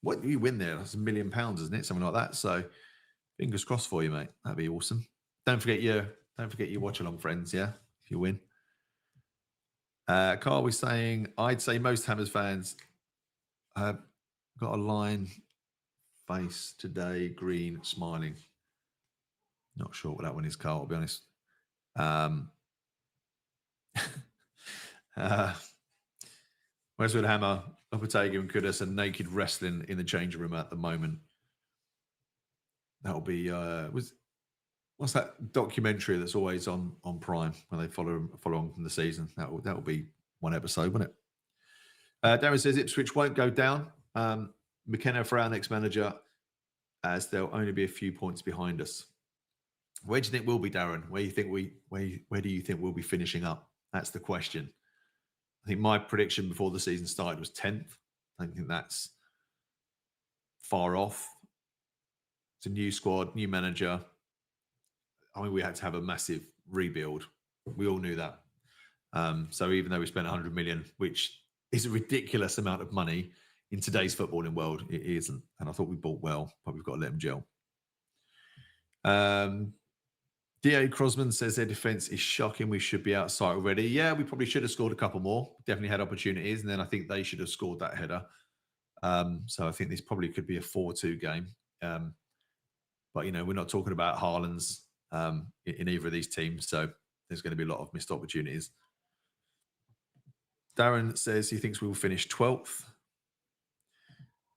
what do you win there? That's £1 million, isn't it? Something like that. So fingers crossed for you, mate. That'd be awesome. Don't forget your watch along friends, yeah, if you win. Carl was saying, I'd say most Hammers fans got a line face today, green, smiling. Not sure what that one is, Carl, I'll be honest. Westwood Hammer, Lopetegui and Kudus are naked wrestling in the change room at the moment. That'll be what's that documentary that's always on Prime when they follow on from the season? That'll be one episode, won't it? Darren says Ipswich won't go down. McKenna for our next manager, as there'll only be a few points behind us. Where do you think we'll be, Darren? Where do you think we'll be finishing up? That's the question. I think my prediction before the season started was 10th. I don't think that's far off. It's a new squad, new manager. I mean, we had to have a massive rebuild. We all knew that. So even though we spent 100 million, which is a ridiculous amount of money in today's footballing world, it isn't. And I thought we bought well, but we've got to let them gel. D.A. Crosman says their defence is shocking. We should be outside already. Yeah, we probably should have scored a couple more. Definitely had opportunities. And then I think they should have scored that header. So I think this probably could be a 4-2 game. But, you know, we're not talking about Haaland's in either of these teams. So there's going to be a lot of missed opportunities. Darren says he thinks we will finish 12th.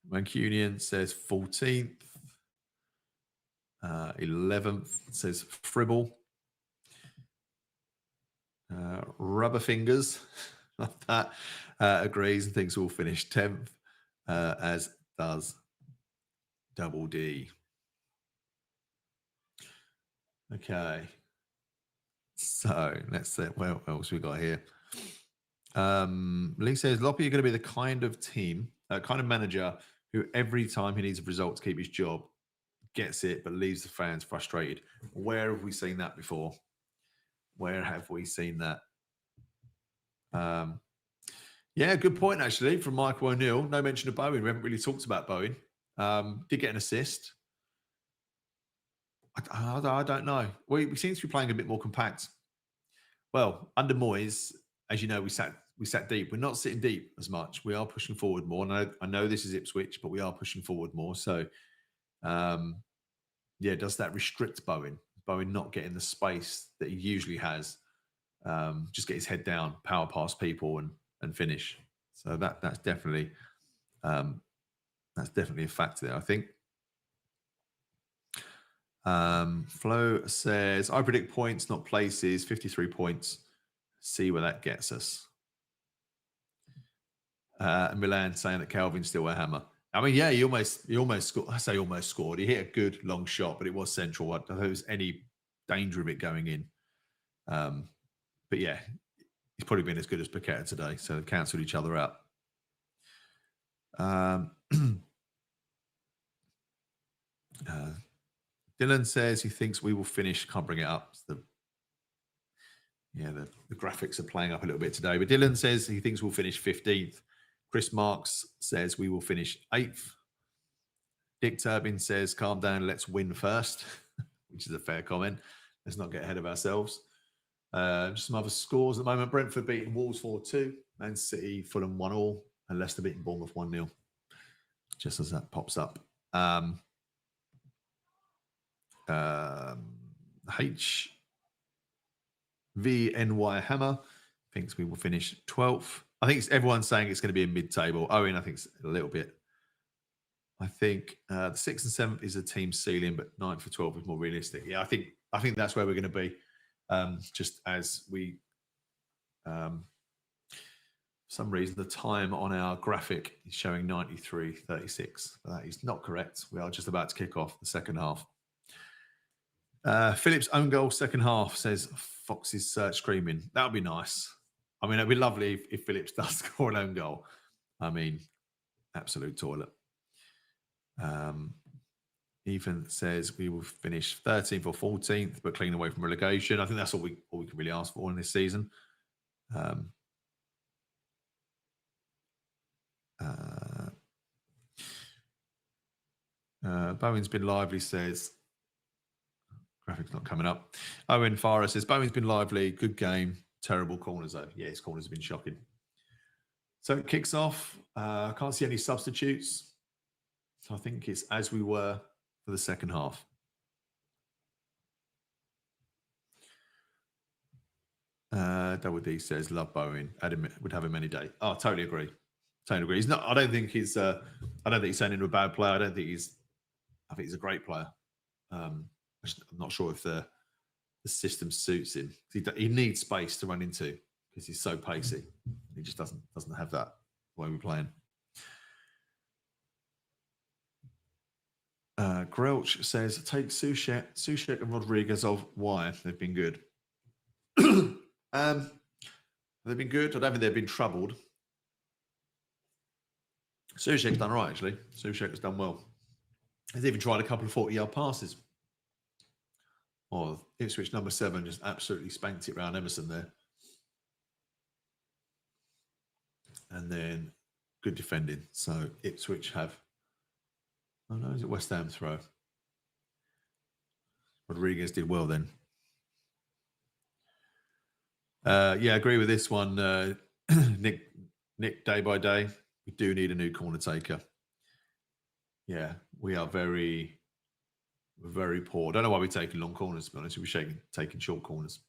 Mancunian says 14th. 11th says Fribble. Rubber Fingers, like that, agrees and thinks we'll finish 10th, as does Double D. Okay. So let's see what else we got here. Lee says, Loppy, you're going to be the kind of manager who every time he needs a result to keep his job, gets it, but leaves the fans frustrated. Where have we seen that before? Where have we seen that? Yeah, good point, actually, from Michael O'Neill. No mention of Bowen. We haven't really talked about Bowen. Did get an assist. I don't know. We seem to be playing a bit more compact. Well, under Moyes, as you know, we sat deep. We're not sitting deep as much. We are pushing forward more. And I know this is Ipswich, but we are pushing forward more. So, yeah, does that restrict Bowen? Bowen not getting the space that he usually has, just get his head down, power past people and finish. So that's definitely That's definitely a factor there, I think. Flo says, I predict points, not places. 53 points. See where that gets us. Milan saying that Calvin's still a hammer. I mean, yeah, he almost scored. I say almost scored. He hit a good long shot, but it was central. I don't think there was any danger of it going in. But yeah, he's probably been as good as Paqueta today, so they've cancelled each other out. Dylan says he thinks we will finish. Can't bring it up. The graphics are playing up a little bit today. But Dylan says he thinks we'll finish 15th. Chris Marks says we will finish 8th. Dick Turbin says, calm down, let's win first, which is a fair comment. Let's not get ahead of ourselves. Just some other scores at the moment. Brentford beating Wolves 4-2. Man City, Fulham 1-1. And Leicester beating Bournemouth 1-0. Just as that pops up. HVNY Hammer thinks we will finish 12th. I think everyone's saying it's going to be a mid-table. Owen, I think it's a little bit. I think the 6th and 7th is a team ceiling, but 9th for 12 is more realistic. Yeah, I think that's where we're going to be. Just as we, for some reason, the time on our graphic is showing 93:36. But that is not correct. We are just about to kick off the second half. Phillips' own goal second half, says Fox's search screaming. That would be nice. I mean, it'd be lovely if Phillips does score an own goal. I mean, absolute toilet. Ethan says we will finish 13th or 14th, but clean away from relegation. I think that's all we can really ask for in this season. Bowen's been lively, says. Graphic's not coming up. Owen Farah says, Bowen's been lively, good game, terrible corners though. Yeah, his corners have been shocking. So it kicks off. Can't see any substitutes. So I think it's as we were for the second half. Double D says, love Bowen. Would have him any day. Oh, totally agree. Totally agree. He's not, I don't think he's saying into a bad player. I think he's a great player. I'm not sure if the system suits him. He needs space to run into because he's so pacey. He just doesn't have that the way we're playing. Grelch says, take Soucek and Rodriguez off. Why? They've been good. They've been good. I don't think they've been troubled. Soucek's done right, actually. Soucek has done well. He's even tried a couple of 40-yard passes. Oh, Ipswich number 7 just absolutely spanked it around Emerson there. And then good defending. So Ipswich have... Oh no, is it West Ham throw? Rodriguez did well then. Yeah, I agree with this one. Nick, day by day, we do need a new corner taker. Yeah, we are very poor. I don't know why we're taking long corners, to be honest. We're taking short corners.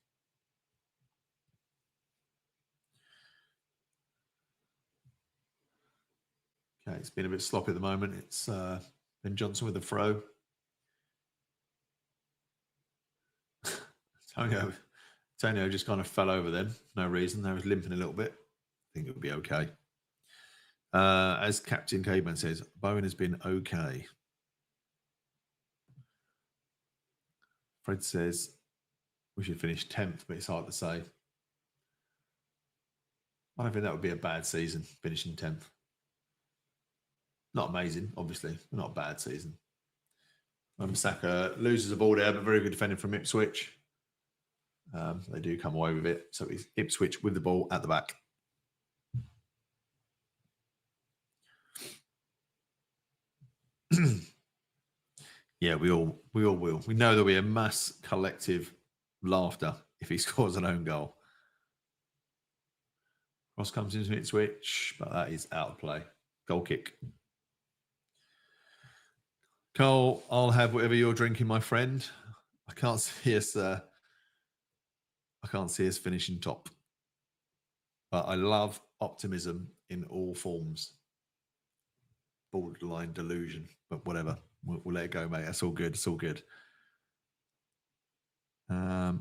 Okay, it's been a bit sloppy at the moment. It's Ben Johnson with the throw. Antonio just kind of fell over then. No reason. They was limping a little bit. I think it would be okay. As Captain Caveman says, Bowen has been okay. Fred says we should finish 10th, but it's hard to say. I don't think that would be a bad season, finishing 10th. Not amazing, obviously, but not a bad season. Saka loses the ball there, but very good defending from Ipswich. They do come away with it. So it's Ipswich with the ball at the back. Yeah, we all will. We know there'll be a mass collective laughter if he scores an own goal. Cross comes into Ipswich, but that is out of play. Goal kick. Cole, I'll have whatever you're drinking, my friend. I can't see us finishing top. But I love optimism in all forms. borderline delusion, but whatever. We'll let it go, mate. That's all good. It's all good. So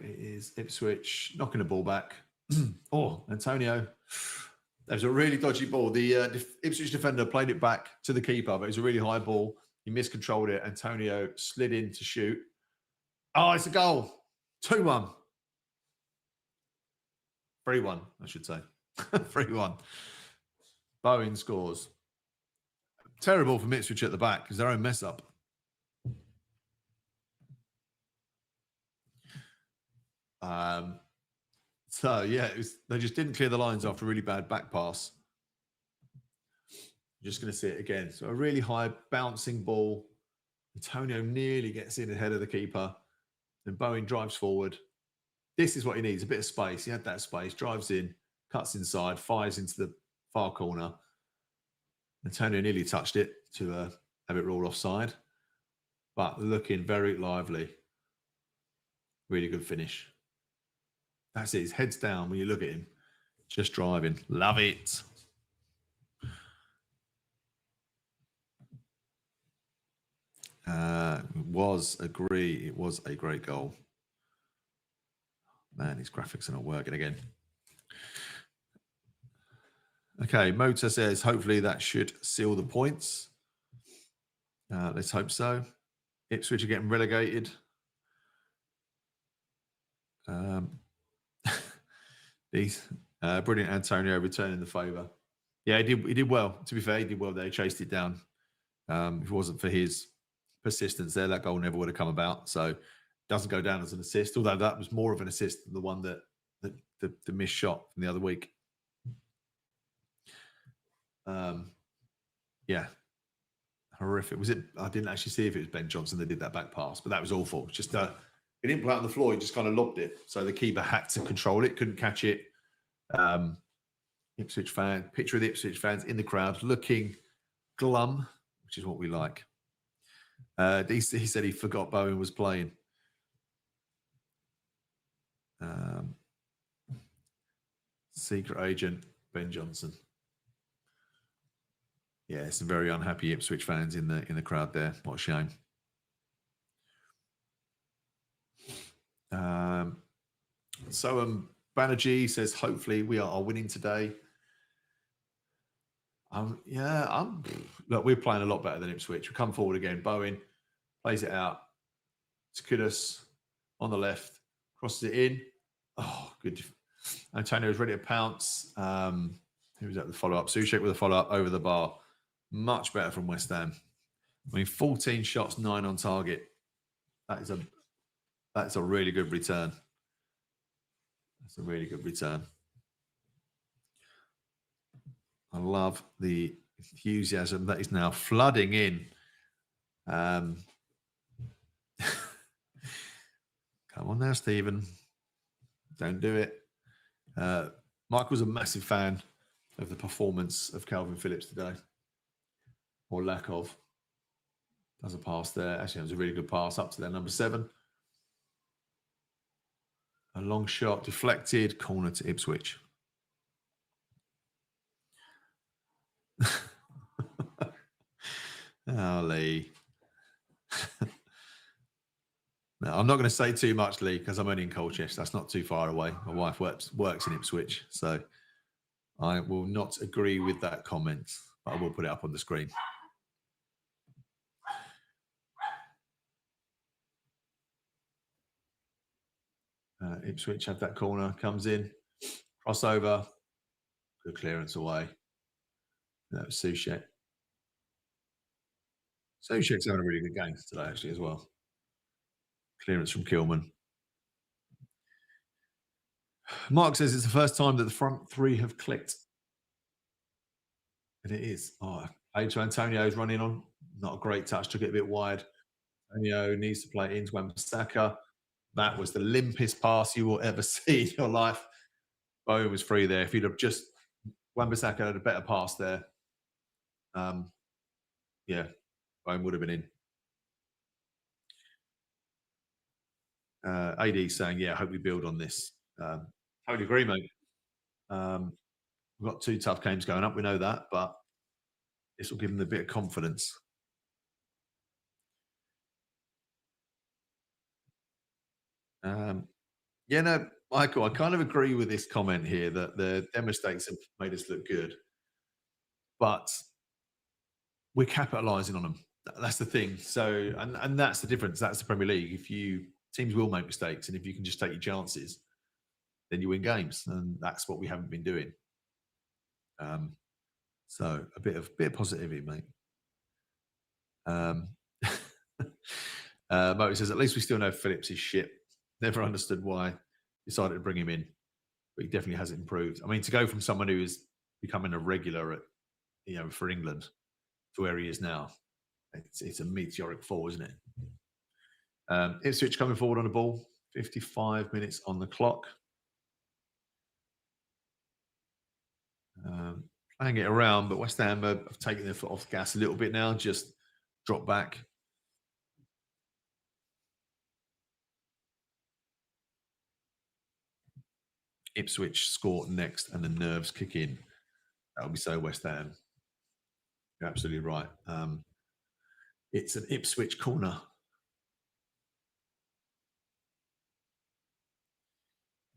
it is Ipswich knocking the ball back. Oh, Antonio. That was a really dodgy ball. The Ipswich defender played it back to the keeper, but it was a really high ball. He miscontrolled it. Antonio slid in to shoot. Oh, it's a goal. 2-1. 3-1, I should say. 3-1. Bowen scores. Terrible for Ipswich at the back because their own mess up. So yeah, they just didn't clear the lines after a really bad back pass. You're just going to see it again. So a really high bouncing ball. Antonio nearly gets in ahead of the keeper. Then Bowen drives forward. This is what he needs, a bit of space. He had that space, drives in, cuts inside, fires into the far corner. Antonio nearly touched it to have it roll offside. But looking very lively. Really good finish. That's it. His head's down when you look at him. Just driving. Love it. Agree. It was a great goal. Man, these graphics are not working again. Okay, Motor says, hopefully that should seal the points. Let's hope so. Ipswich are getting relegated. These brilliant Antonio returning the favour. Yeah, he did well. To be fair, he did well there. He chased it down. If it wasn't for his persistence there, that goal never would have come about. So doesn't go down as an assist, although that was more of an assist than the one that the missed shot from the other week. Yeah, horrific. Was it? I didn't actually see if it was Ben Johnson that did that back pass, but that was awful. Just he didn't play it on the floor. He just kind of lobbed it. So the keeper had to control it, couldn't catch it. Ipswich fan, picture of the Ipswich fans in the crowd looking glum, which is what we like. He said he forgot Bowen was playing. Secret agent Ben Johnson. Yeah, some very unhappy Ipswich fans in the crowd there. What a shame. Banerjee says, hopefully we are winning today. Look, we're playing a lot better than Ipswich. We come forward again. Bowen plays it out. Skudus on the left, crosses it in. Oh, good. Antonio's ready to pounce. Who was at the follow-up? Soucek with a follow-up over the bar. Much better from West Ham. I mean, 14 shots, 9 on target. That's a really good return. That's a really good return. I love the enthusiasm that is now flooding in. Come on now, Stephen. Don't do it. Michael's a massive fan of the performance of Calvin Phillips today. Or lack of. Does a pass there. Actually, it was a really good pass up to their number 7. A long shot, deflected, corner to Ipswich. Oh, Lee. No, I'm not going to say too much, Lee, because I'm only in Colchester. That's not too far away. My wife works in Ipswich, so I will not agree with that comment, but I will put it up on the screen. Ipswich have that corner, comes in, crossover, good clearance away. That was Soucek. Soucek's having a really good game today, actually, as well. Clearance from Kilman. Mark says it's the first time that the front 3 have clicked. And it is. Oh, Antonio's running on. Not a great touch, took it a bit wide. Antonio needs to play it into Wan-Bissaka. That was the limpest pass you will ever see in your life. Bowen was free there. If you'd have just Wan-Bissaka had a better pass there. Yeah, Bowen would have been in. AD saying, yeah, I hope we build on this. Totally agree, mate. We've got 2 tough games going up. We know that, but this will give them a bit of confidence. Yeah, no, Michael, I kind of agree with this comment here that their mistakes have made us look good, but we're capitalising on them. That's the thing. So, and that's the difference. That's the Premier League. If you teams will make mistakes, and if you can just take your chances, then you win games, and that's what we haven't been doing. So, a bit of positivity, mate. Mo says, at least we still know Phillips is shit. Never understood why decided to bring him in, but he definitely has improved. I mean, to go from someone who is becoming a regular at, for England to where he is now, it's a meteoric fall, isn't it? Ipswich coming forward on the ball, 55 minutes on the clock. Playing it around, but West Ham have taken their foot off the gas a little bit now, just drop back. Ipswich score next and the nerves kick in. That would be so West Ham. You're absolutely right. It's an Ipswich corner.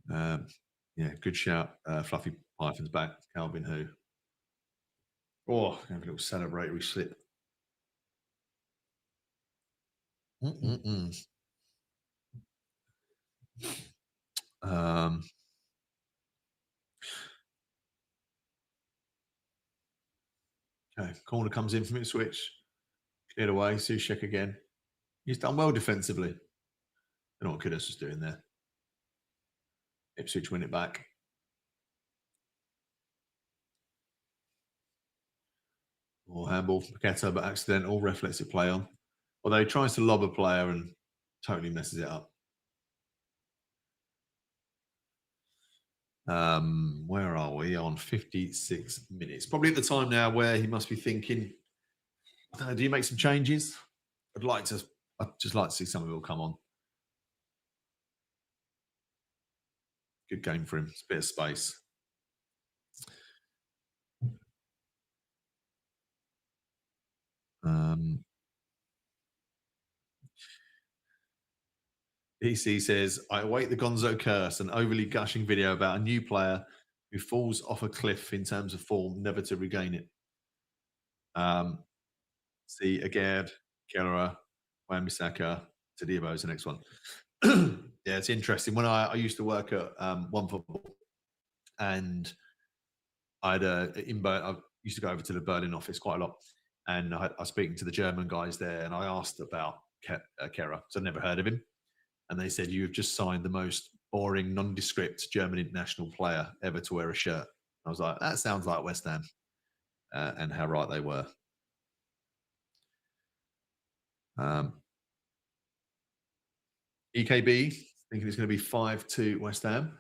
Yeah, good shout. Fluffy Python's back. Calvin who? Oh, have a little celebratory slip. Okay, corner comes in from Ipswich. Cleared away. Sushek again. He's done well defensively. I don't know what Kudus was doing there. Ipswich win it back. Or handball for Paqueta, but accidental, reflexive play on. Although he tries to lob a player and totally messes it up. Where are we? On 56 minutes. Probably at the time now where he must be thinking, do you make some changes? I'd just like to see some of it all come on. Good game for him. It's a bit of space. PC says, I await the Gonzo curse, an overly gushing video about a new player who falls off a cliff in terms of form, never to regain it. See Agard, Kelleher, Wan-Bissaka, Tadibo is the next one. Yeah, it's interesting. When I used to work at One Football, and I used to go over to the Berlin office quite a lot, and I was speaking to the German guys there, and I asked about Kelleher, so I'd never heard of him. And they said, you've just signed the most boring, nondescript German international player ever to wear a shirt. I was like, that sounds like West Ham. And how right they were. EKB, thinking it's going to be 5-2 West Ham.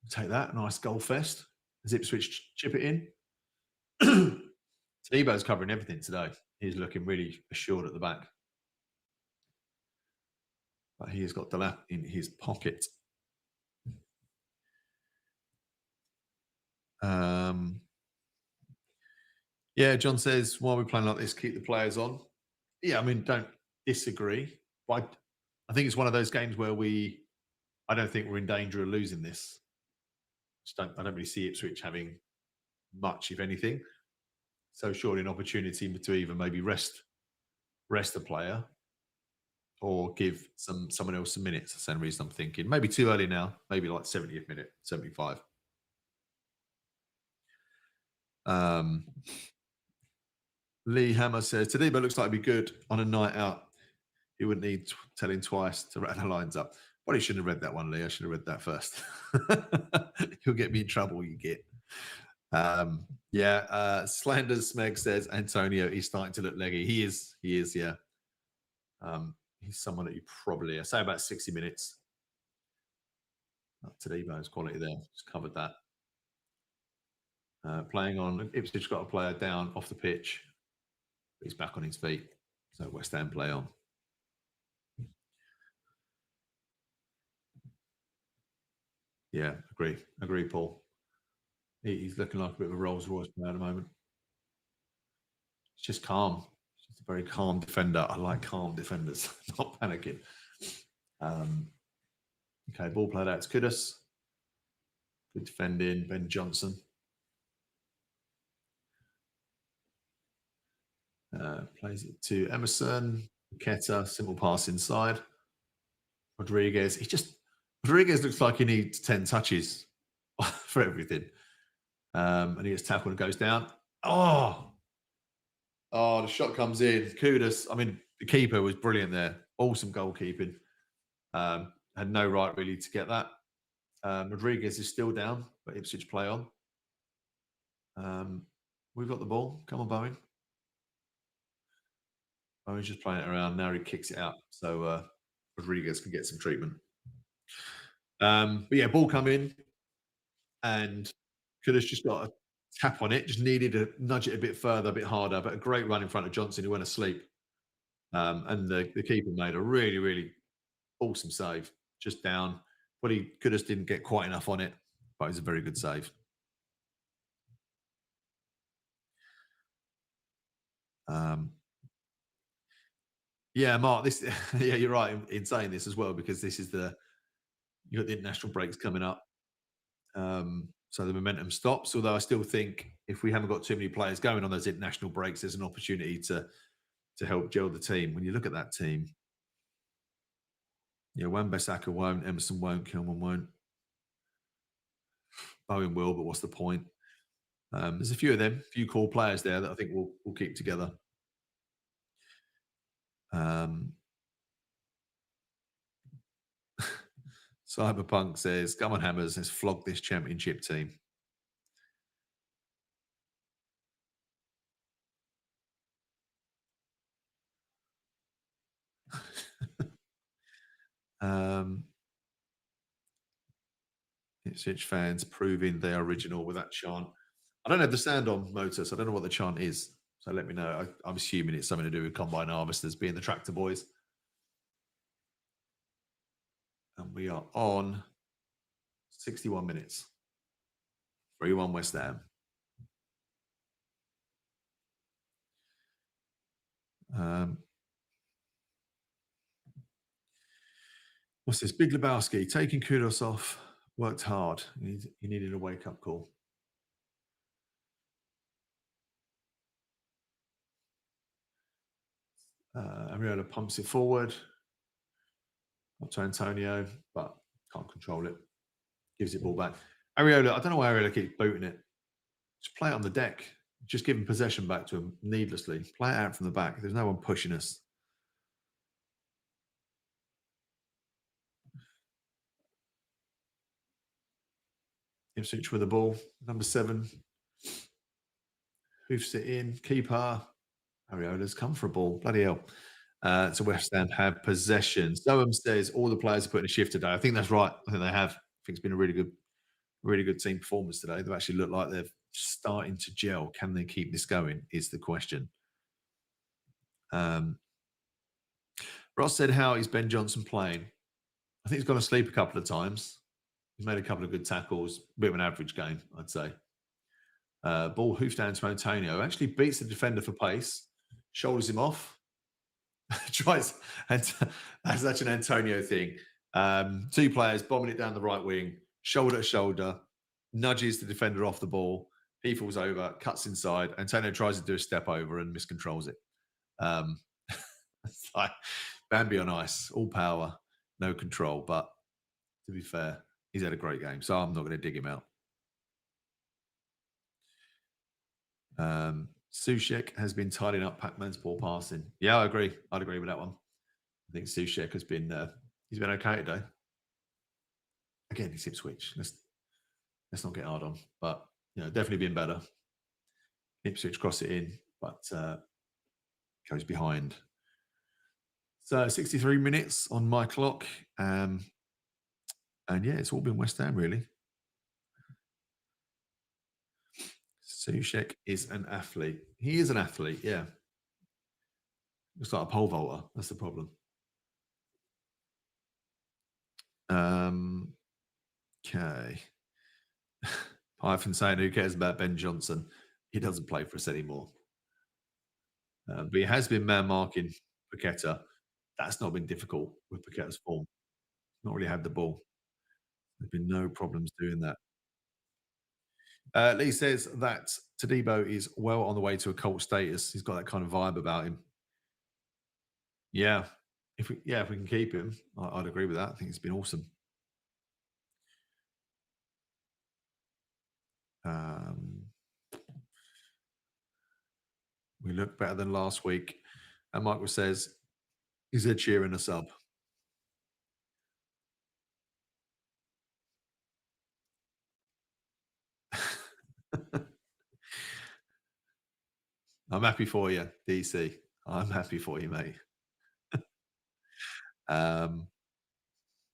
Take that. Nice goal fest. As Ipswich chip it in. Tadebo's covering everything today. He's looking really assured at the back. But he has got Delap in his pocket. Yeah, John says, why are we playing like this? Keep the players on. Yeah, I mean, don't disagree. But I think it's one of those games where I don't think we're in danger of losing this. I don't really see Ipswich having much, if anything. So surely an opportunity to either maybe rest the player or give someone else some minutes. That's the only reason I'm thinking. Maybe too early now. Maybe like 70th minute, 75. Lee Hammer says, Tadebo looks like it'd be good on a night out. He wouldn't need telling twice to write the lines up. Well, he shouldn't have read that one, Lee. I should have read that first. You'll get me in trouble, you get. Slanders Smeg says, Antonio, he's starting to look leggy. He is, yeah. He's someone that you probably, I say about 60 minutes. Tadebo's quality there. Just covered that. Playing on, Ipswich got a player down off the pitch. He's back on his feet. So West Ham play on. Yeah, agree, Paul. He's looking like a bit of a Rolls Royce player at the moment. It's just calm. He's a very calm defender. I like calm defenders, not panicking. Okay, ball played out to Kudus. Good defending, Ben Johnson. Plays it to Emerson. Keta, simple pass inside. Rodriguez. Rodriguez looks like he needs 10 touches for everything. And he gets tackled and goes down. Oh, the shot comes in. Kudus. I mean, the keeper was brilliant there. Awesome goalkeeping. Had no right really to get that. Rodriguez is still down, but Ipswich play on. We've got the ball. Come on, Bowen. Bowen's just playing it around. Now he kicks it out. So Rodriguez can get some treatment. But yeah, ball come in. And could have just got a tap on it. Just needed to nudge it a bit further, a bit harder. But a great run in front of Johnson, who went asleep. And the keeper made a really, really awesome save. Just down. But he could have didn't get quite enough on it. But it was a very good save. Yeah, Mark. This. Yeah, you're right in saying this as well, because this is you got the international breaks coming up. So the momentum stops. Although I still think if we haven't got too many players going on those international breaks, there's an opportunity to help gel the team. When you look at that team, Wan-Bissaka won't, Emerson won't, Kilman won't, Bowen will, but what's the point? There's a few of them, a few core players there that I think we'll keep together. Cyberpunk says, "Come on, Hammers, let's flog this championship team." Ipswich fans proving they are original with that chant. I don't have the sound on, Motor, so I don't know what the chant is. So let me know. I'm assuming it's something to do with combine harvesters being the tractor boys. And we are on 61 minutes. 3-1 West Ham. What's this? Big Lebowski taking Kudos off. Worked hard. He needed a wake-up call. Areola pumps it forward. Up to Antonio, but can't control it. Gives it ball back. Areola, I don't know why Areola keeps booting it. Just play it on the deck. Just giving possession back to him needlessly. Play it out from the back. There's no one pushing us. Ipswich with the ball. Number 7. Hoofs it in. Keeper. Areola's come for a ball. Bloody hell. So West Ham have possession. Soham says all the players are putting a shift today. I think that's right. I think they have. I think it's been a really good team performance today. They've actually looked like they're starting to gel. Can they keep this going is the question. Ross said, how is Ben Johnson playing? I think he's gone to sleep a couple of times. He's made a couple of good tackles. A bit of an average game, I'd say. Ball hoofed down to Antonio. Actually beats the defender for pace. Shoulders him off. Tries. And that's such an Antonio thing. 2 players bombing it down the right wing. Shoulder to shoulder. Nudges the defender off the ball. He falls over. Cuts inside. Antonio tries to do a step over and miscontrols it. It's like Bambi on ice. All power. No control. But to be fair, he's had a great game. So I'm not going to dig him out. Sushek has been tidying up Pac-Man's ball passing. Yeah, I agree. I'd agree with that one. I think Sushek has been he's been okay today. Again, he's Ipswich. Let's not get hard on, but definitely been better. Ipswich cross it in, but goes behind. So 63 minutes on my clock, and yeah, it's all been West Ham really. Sushek is an athlete. He is an athlete, yeah. Looks like a pole vaulter. That's the problem. Okay. Python saying, who cares about Ben Johnson? He doesn't play for us anymore. But he has been man marking Paqueta. That's not been difficult with Paqueta's form. Not really had the ball. There's been no problems doing that. Lee says that Tadibo is well on the way to a cult status. He's got that kind of vibe about him. Yeah. If we can keep him, I'd agree with that. I think it's been awesome. We look better than last week. And Michael says, is Ed Sheeran a sub? I'm happy for you, DC. I'm happy for you, mate.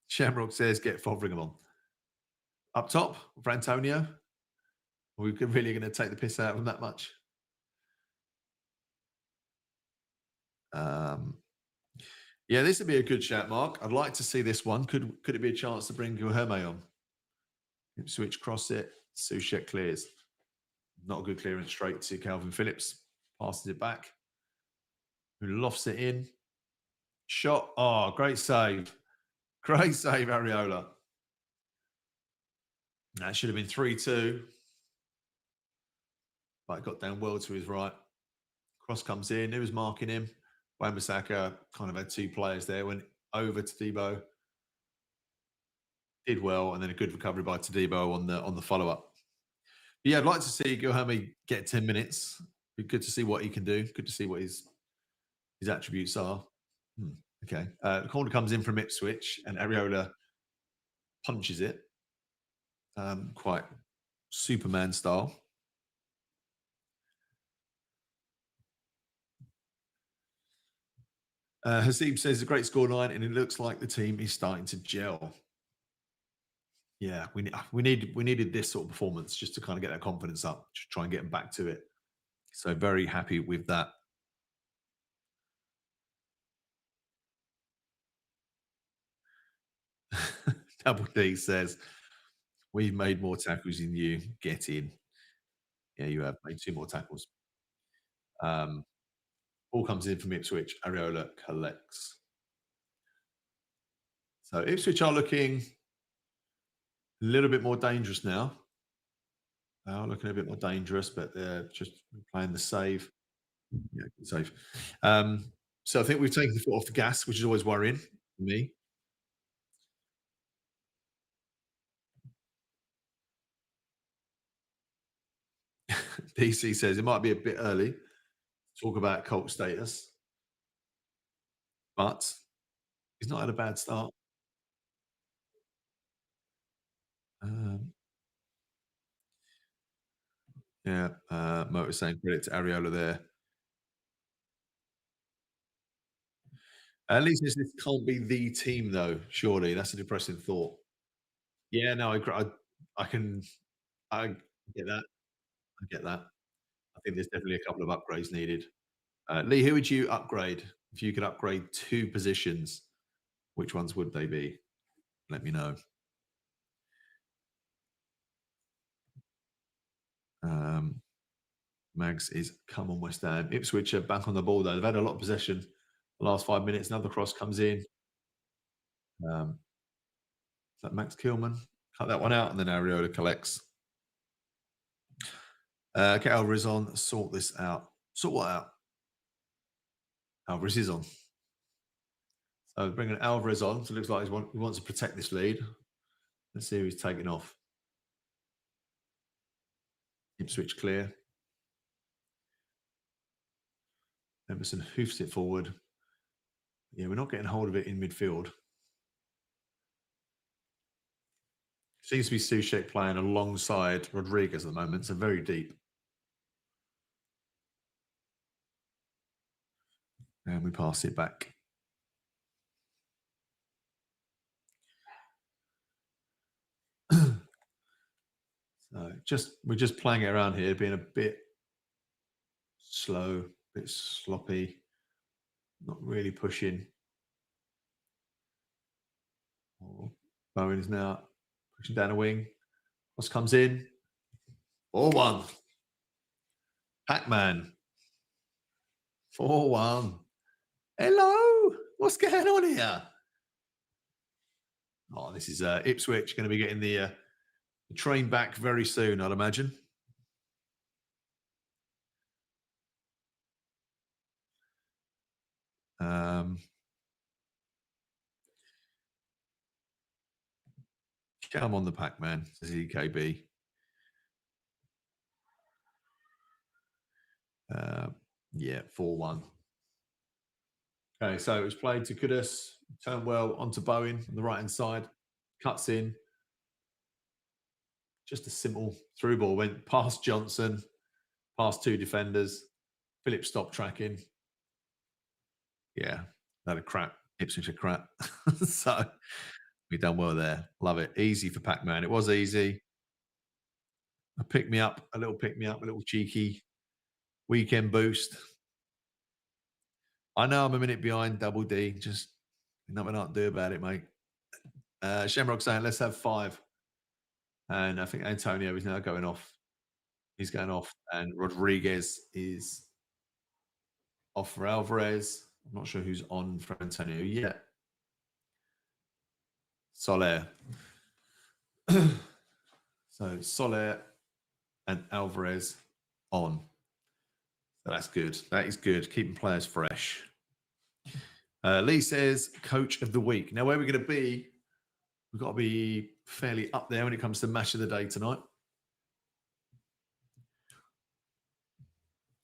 Shamrock says, get Fotheringham on. Up top for Antonio. Are we really going to take the piss out of him that much? Yeah, this would be a good shout, Mark. I'd like to see this one. Could it be a chance to bring Guilherme on? Switch, cross it. Soucek clears. Not a good clearance straight to Calvin Phillips. Passes it back. Who lofts it in. Shot. Oh, great save. Great save, Areola. That should have been 3-2. But it got down well to his right. Cross comes in. Who was marking him? Wan-Bissaka kind of had two players there. Went over to Tadibo. Did well, and then a good recovery by Tadibo on the follow-up. But yeah, I'd like to see Guilherme get 10 minutes. Be good to see what he can do. Good to see what his attributes are. Okay. The corner comes in from Ipswich, and Areola punches it. Quite Superman style. Hasib says a great scoreline, and it looks like the team is starting to gel. Yeah, we needed this sort of performance just to kind of get that confidence up, to try and get them back to it. So very happy with that. Double D says, we've made more tackles than you. Get in. Yeah, you have made 2 more tackles. Ball comes in from Ipswich. Areola collects. So Ipswich are looking a little bit more dangerous now. They are looking a bit more dangerous, but they're just playing the save. Yeah, good save. So I think we've taken the foot off the gas, which is always worrying for me. DC says it might be a bit early to talk about cult status, but he's not had a bad start. Yeah, Motor saying credit to Areola there. At least this can't be the team, though. Surely that's a depressing thought. Yeah, no, I agree. I get that. I get that. I think there's definitely a couple of upgrades needed. Lee, who would you upgrade if you could upgrade 2 positions? Which ones would they be? Let me know. Mags is come on West Ham. Ipswich are back on the ball though. They've had a lot of possession the last 5 minutes. Another cross comes in. Is that Max Kilman? Cut that one out, and then Areola collects. Get Alvarez on. Sort this out. Sort what out? Alvarez is on. So bringing Alvarez on. So it looks like he wants to protect this lead. Let's see who he's taking off. Ipswich clear. Emerson hoofs it forward. Yeah, we're not getting hold of it in midfield. Seems to be Soucek playing alongside Rodriguez at the moment, so very deep. And we pass it back. So we're just playing it around here, being a bit slow, a bit sloppy, not really pushing. Bowen is now pushing down a wing. Cross comes in. 4-1. Pac-Man. 4-1. Hello. What's going on here? Oh, this is Ipswich going to be getting the train back very soon, I'd imagine. Come on, the Pac-Man, says EKB. Yeah, 4-1. Okay, so it was played to Kudus, turned well onto Bowen on the right-hand side, cuts in. Just a simple through ball, went past Johnson, past two defenders. Phillips stopped tracking. Yeah, that a crap. Ipswich a crap. So we done well there. Love it. Easy for Pac-Man. It was easy. A pick me up, a little cheeky weekend boost. I know I'm a minute behind, Double D. Just nothing I can do about it, mate. Shamrock saying, let's have 5. And I think Antonio is now going off. He's going off. And Rodriguez is off for Alvarez. I'm not sure who's on for Antonio yet. Soler. So Soler and Alvarez on. So that's good. That is good. Keeping players fresh. Lee says, coach of the week. Now, where we're going to be, we've got to be fairly up there when it comes to match of the day tonight.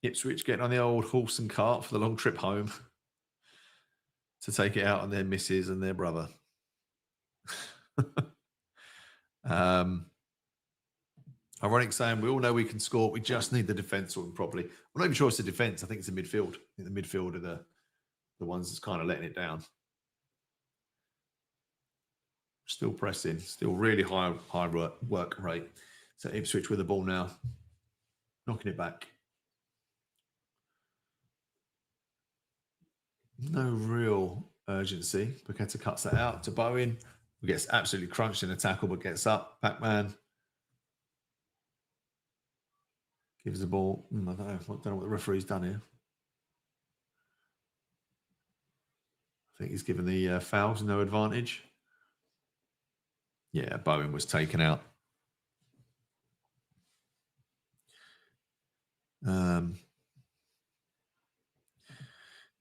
Ipswich getting on the old horse and cart for the long trip home to take it out on their missus and their brother. Ironic saying, we all know we can score. We just need the defence sorted properly. I'm not even sure it's the defence. I think it's the midfield. I think the midfield are the ones that's kind of letting it down. Still pressing, still really high work rate. So Ipswich with the ball now, knocking it back. No real urgency. Paqueta cuts that out to Bowen, who gets absolutely crunched in a tackle, but gets up. Pac-Man gives the ball. I don't know what the referee's done here. I think he's given the fouls no advantage. Yeah, Bowen was taken out.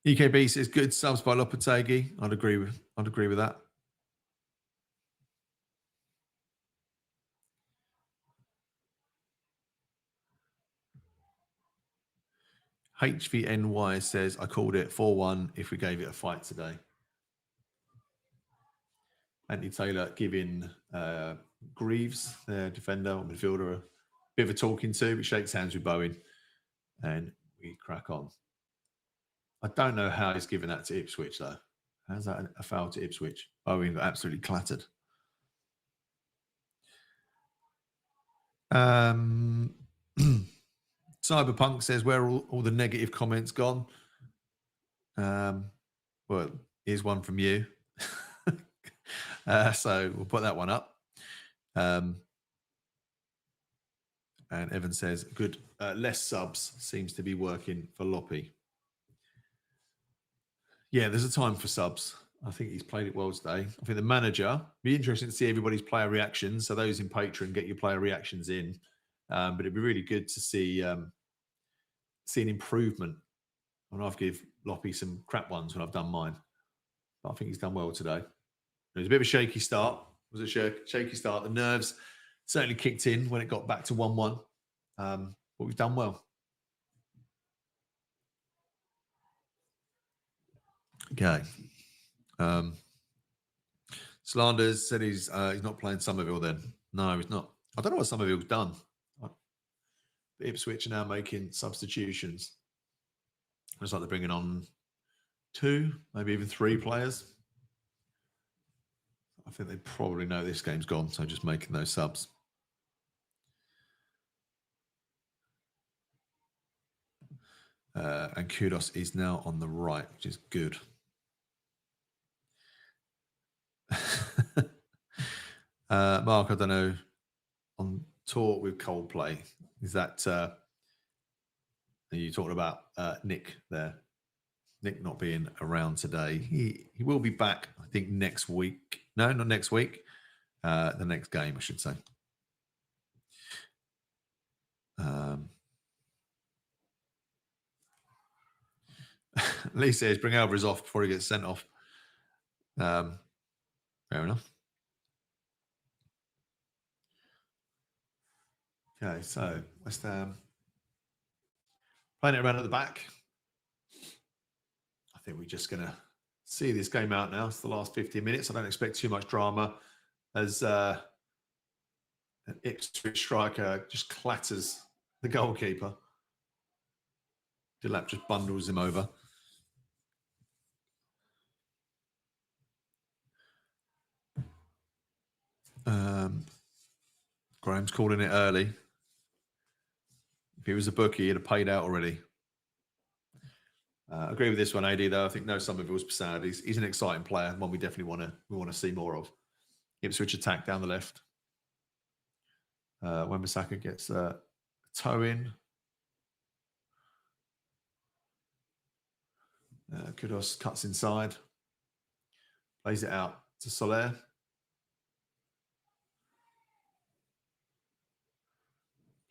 EKB says good subs by Lopetegui. I'd agree with that. HVNY says I called it 4-1 if we gave it a fight today. Anthony Taylor giving Greaves, their defender or midfielder, a bit of a talking to, but shakes hands with Bowen, and we crack on. I don't know how he's given that to Ipswich, though. How's that a foul to Ipswich? Bowen got absolutely clattered. Cyberpunk says, where are all the negative comments gone? Well, here's one from you. So we'll put that one up. And Evan says, good, less subs seems to be working for Loppy. Yeah, there's a time for subs. I think he's played it well today. I think the manager, be interesting to see everybody's player reactions. So those in Patreon, get your player reactions in. But it'd be really good to see an improvement. I know I've given Loppy some crap ones when I've done mine. But I think he's done well today. It was a bit of a shaky start. It was a shaky start. The nerves certainly kicked in when it got back to 1-1. But we've done well. Okay. Slanders said he's not playing Somerville then. No, he's not. I don't know what Somerville's done. Ipswich are now making substitutions. Looks like they're bringing on 2, maybe even 3 players. I think they probably know this game's gone, so just making those subs. And Kudos is now on the right, which is good. Mark, I don't know, on tour with Coldplay, is that, are you talking about Nick there? Nick not being around today. He will be back, I think, next week. No, not next week. The next game, I should say. Lee says, bring Alvarez off before he gets sent off. Fair enough. Okay, so West Ham playing it around at the back. I think we're just going to see this game out now. It's the last 15 minutes. I don't expect too much drama as an Ipswich striker just clatters the goalkeeper. Delap just bundles him over. Graham's calling it early. If he was a bookie, he'd have paid out already. I agree with this one, AD, though. I think no Somerville's sad. He's an exciting player, one we definitely want to see more of. Ipswich attack down the left. Wan-Bissaka gets a toe in. Kudos cuts inside. Plays it out to Soler.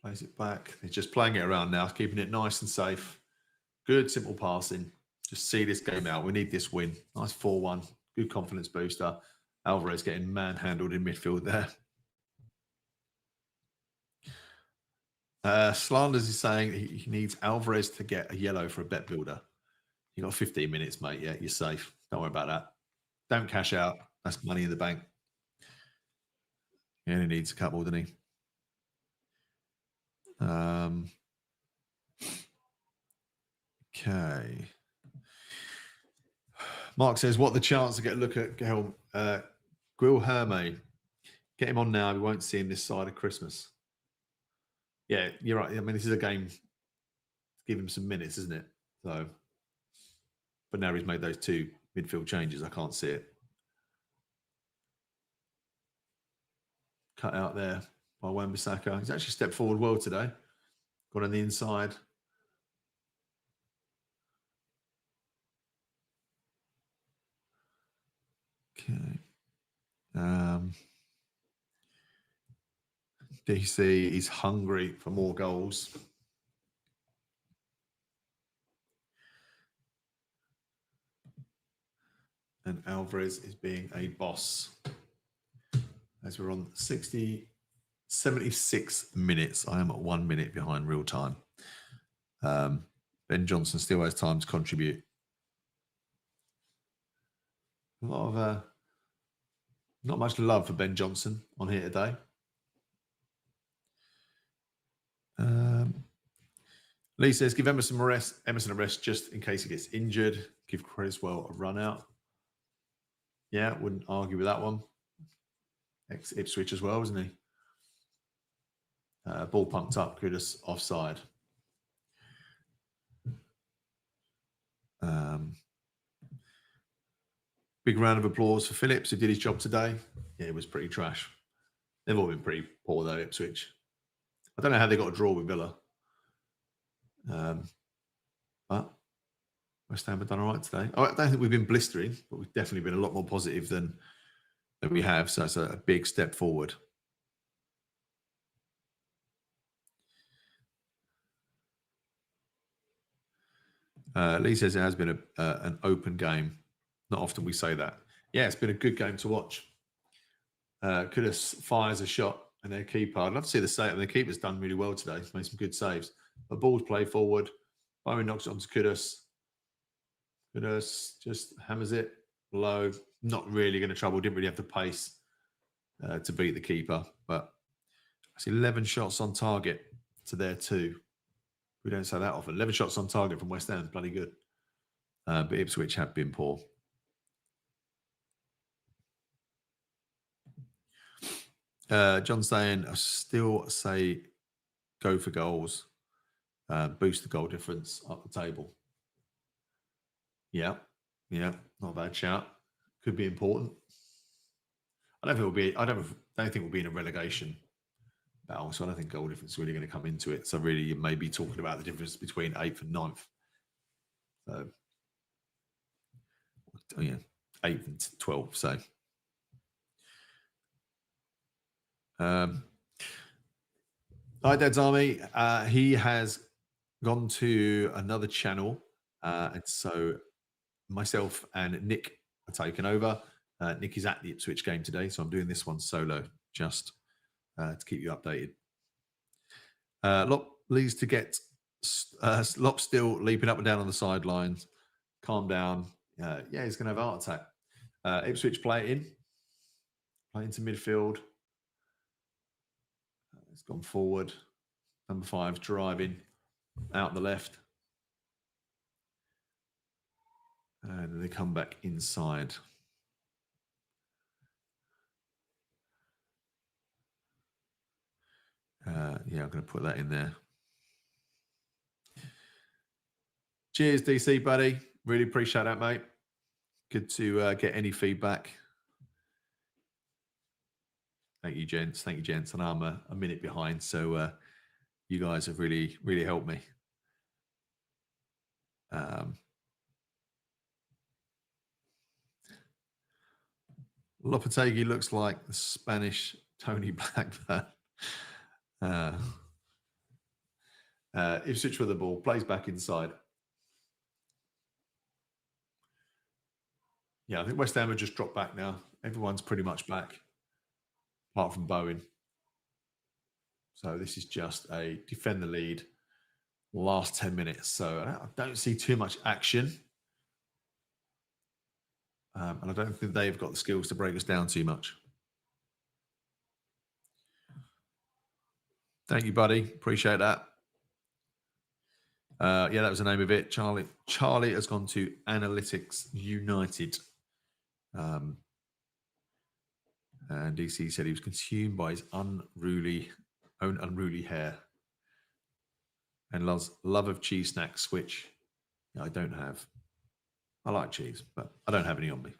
Plays it back. They're just playing it around now, keeping it nice and safe. Good, simple passing. Just see this game out. We need this win. Nice 4-1. Good confidence booster. Alvarez getting manhandled in midfield there. Slanders is saying he needs Alvarez to get a yellow for a bet builder. You got 15 minutes, mate. Yeah, you're safe. Don't worry about that. Don't cash out. That's money in the bank. He only needs a couple, doesn't he? Okay. Mark says, what the chance to get a look at Guilherme? Get him on now. We won't see him this side of Christmas. Yeah, you're right. I mean, this is a game to give him some minutes, isn't it? So, but now he's made those two midfield changes. I can't see it. Cut out there by Wan-Bissaka. He's actually stepped forward well today. Got on the inside. Okay. DC is hungry for more goals. And Alvarez is being a boss. As we're on 76 minutes. I am at 1 minute behind real time. Ben Johnson still has time to contribute. A lot of not much love for Ben Johnson on here today. Lee says, give Emerson a rest just in case he gets injured. Give Creswell a run out. Yeah, wouldn't argue with that one. Ex-Ipswich as well, isn't he? Ball pumped up, Kudos offside. Big round of applause for Phillips, who did his job today. Yeah, it was pretty trash. They've all been pretty poor, though, Ipswich. I don't know how they got a draw with Villa. But West Ham have done all right today. I don't think we've been blistering, but we've definitely been a lot more positive than we have. So it's a big step forward. Lee says it has been an open game. Not often we say that. Yeah, it's been a good game to watch. Kudus fires a shot and their keeper. I'd love to see the save. Their keeper's done really well today. He's made some good saves. The ball's played forward. Byron knocks it onto Kudus. Kudus just hammers it low. Not really going to trouble. Didn't really have the pace to beat the keeper. But it's 11 shots on target to their 2. We don't say that often. 11 shots on target from West Ham. Bloody good. But Ipswich have been poor. John's saying, I still say go for goals. Boost the goal difference up the table. Yeah, not a bad shout. Could be important. I don't think we'll be in a relegation battle, so I don't think goal difference is really going to come into it. So really, you may be talking about the difference between 8th and 9th. So, oh yeah, 8th and 12th. So, Hi, Dad's Army. He has gone to another channel, and so myself and Nick are taking over. Nick is at the Ipswich game today, so I'm doing this one solo just to keep you updated. Lop leads to get Lop still leaping up and down on the sidelines. Calm down. Yeah, he's going to have a heart attack. Ipswich play into midfield. It's gone forward. Number 5 driving out the left. And they come back inside. Yeah, I'm going to put that in there. Cheers, DC, buddy. Really appreciate that, mate. Good to get any feedback. Thank you, gents. And I'm a minute behind, so you guys have really, really helped me. Lopetegui looks like the Spanish Tony Blackburn. Ipswich with the ball, plays back inside. Yeah, I think West Ham have just dropped back now. Everyone's pretty much back, apart from Bowen. So this is just a defend the lead last 10 minutes. So I don't see too much action. And I don't think they've got the skills to break us down too much. Thank you, buddy. Appreciate that. Yeah, that was the name of it. Charlie has gone to Analytics United. And DC said he was consumed by his own unruly hair and love of cheese snacks, which I don't have. I like cheese, but I don't have any on me.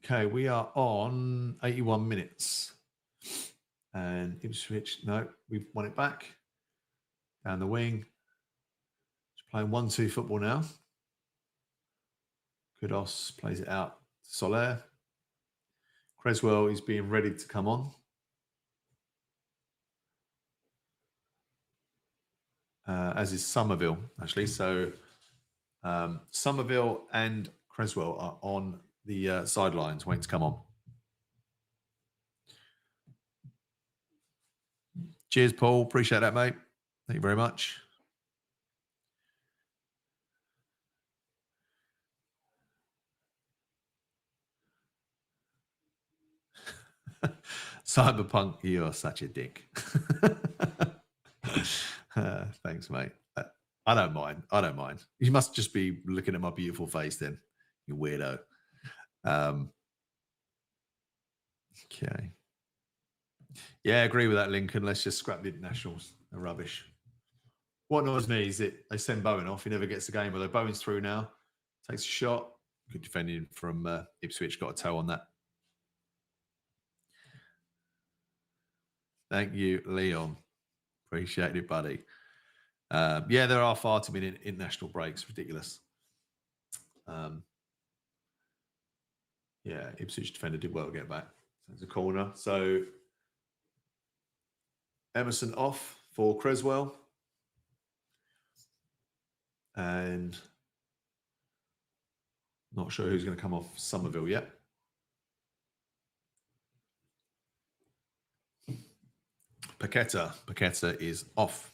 Okay, we are on 81 minutes. And Ipswich, no, we've won it back. Down the wing. Just playing 1-2 football now. Kudos plays it out to Soler. Creswell is being ready to come on. As is Somerville, actually. So Somerville and Creswell are on the sidelines waiting to come on. Cheers, Paul. Appreciate that, mate. Thank you very much. Cyberpunk, you're such a dick. Thanks, mate. I don't mind. You must just be looking at my beautiful face then, you weirdo. Okay. Yeah, I agree with that, Lincoln. Let's just scrap the internationals. They're rubbish. What annoys me is that they send Bowen off. He never gets the game. Although Bowen's through now. Takes a shot. Good defending from Ipswich. Got a toe on that. Thank you, Leon. Appreciate it, buddy. Yeah, there are far too many international breaks. Ridiculous. Yeah, Ipswich defender did well to get back. There's a corner. So Emerson off for Creswell. And not sure who's going to come off Somerville yet. Paqueta is off.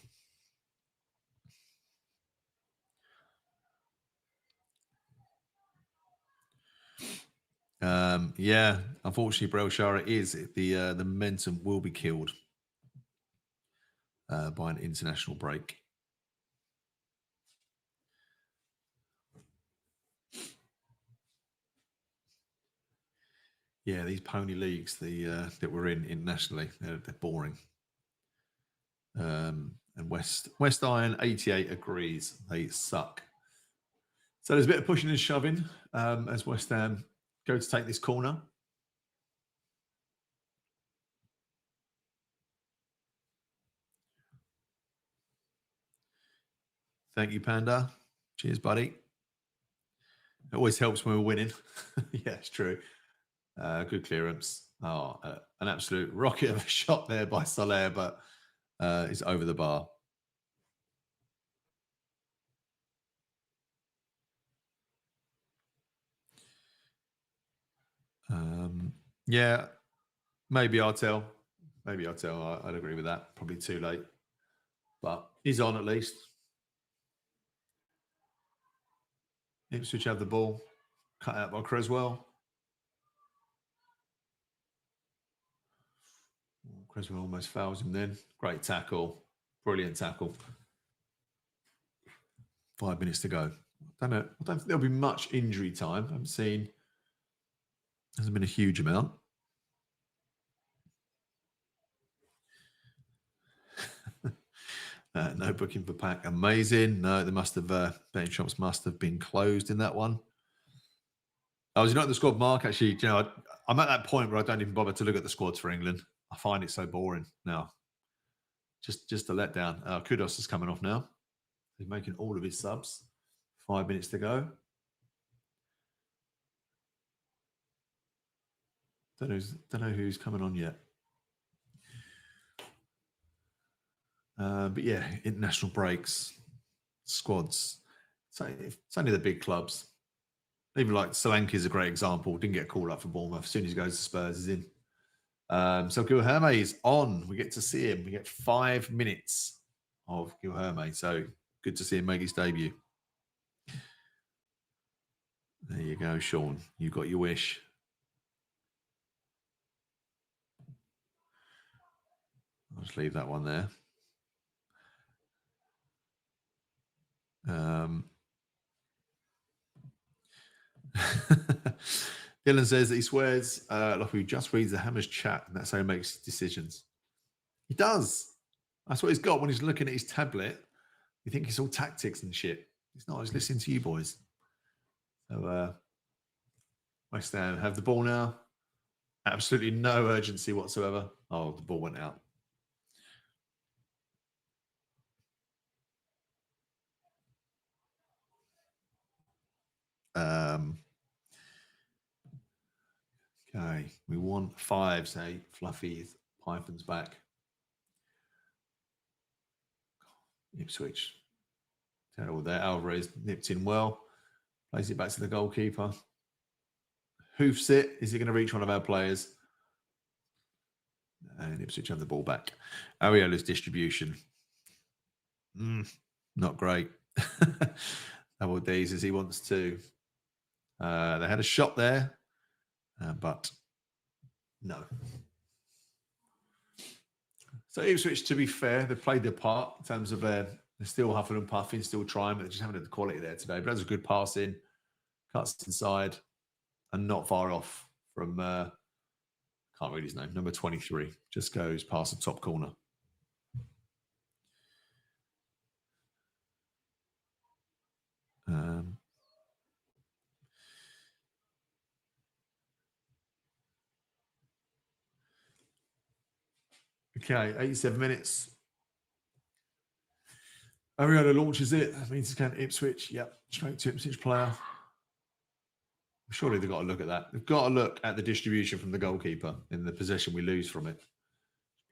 Yeah, unfortunately, Brelshara is the momentum will be killed by an international break. Yeah, these pony leagues that we're in internationally, they're boring. And West Iron 88 agrees. They suck. So there's a bit of pushing and shoving as West Ham go to take this corner. Thank you, Panda. Cheers, buddy. It always helps when we're winning. Yeah, it's true. Good clearance. Oh, an absolute rocket of a shot there by Soler, but it's over the bar. Yeah, maybe I'll tell. Maybe I'll tell. I'd agree with that. Probably too late. But he's on at least. Ipswich have the ball. Cut out by Creswell. Creswell almost fouls him then. Great tackle. Brilliant tackle. 5 minutes to go. I don't think there'll be much injury time. I haven't seen. Hasn't been a huge amount. No booking for pack. Amazing. No, they must have betting shops must have been closed in that one. I was not at the squad mark actually. You know, I'm at that point where I don't even bother to look at the squads for England. I find it so boring now. Just a letdown. Kudos is coming off now. He's making all of his subs. 5 minutes to go. Don't know who's coming on yet. But yeah, international breaks, squads. So it's only the big clubs. Even like Solanke is a great example. Didn't get called up for Bournemouth. As soon as he goes to Spurs, he's in. So Guilherme is on. We get to see him. We get 5 minutes of Guilherme. So good to see him make his debut. There you go, Sean. You got your wish. I'll just leave that one there. Dylan says that he swears like he just reads the Hammers chat and that's how he makes decisions. He does. That's what he's got when he's looking at his tablet. You think it's all tactics and shit. He's not. He's listening to you boys. So West Ham have the ball now. Absolutely no urgency whatsoever. Oh, the ball went out. Okay, we want 5, say, Fluffy's Python's back. Ipswich. Terrible there. Alvarez nipped in well. Plays it back to the goalkeeper. Hoofs it. Is he going to reach one of our players? And Ipswich have the ball back. Ariola's distribution. Not great. Double D's as he wants to. They had a shot there, but no. So Ipswich, to be fair, they played their part in terms of they're still huffing and puffing, still trying, but they just haven't had the quality there today. But that's a good pass in, cuts inside, and not far off from, can't read his name, number 23. Just goes past the top corner. Okay, 87 minutes. Ariola launches it. That means it's going to Ipswich. Yep, straight to Ipswich player. Surely they've got to look at that. They've got to look at the distribution from the goalkeeper in the possession we lose from it.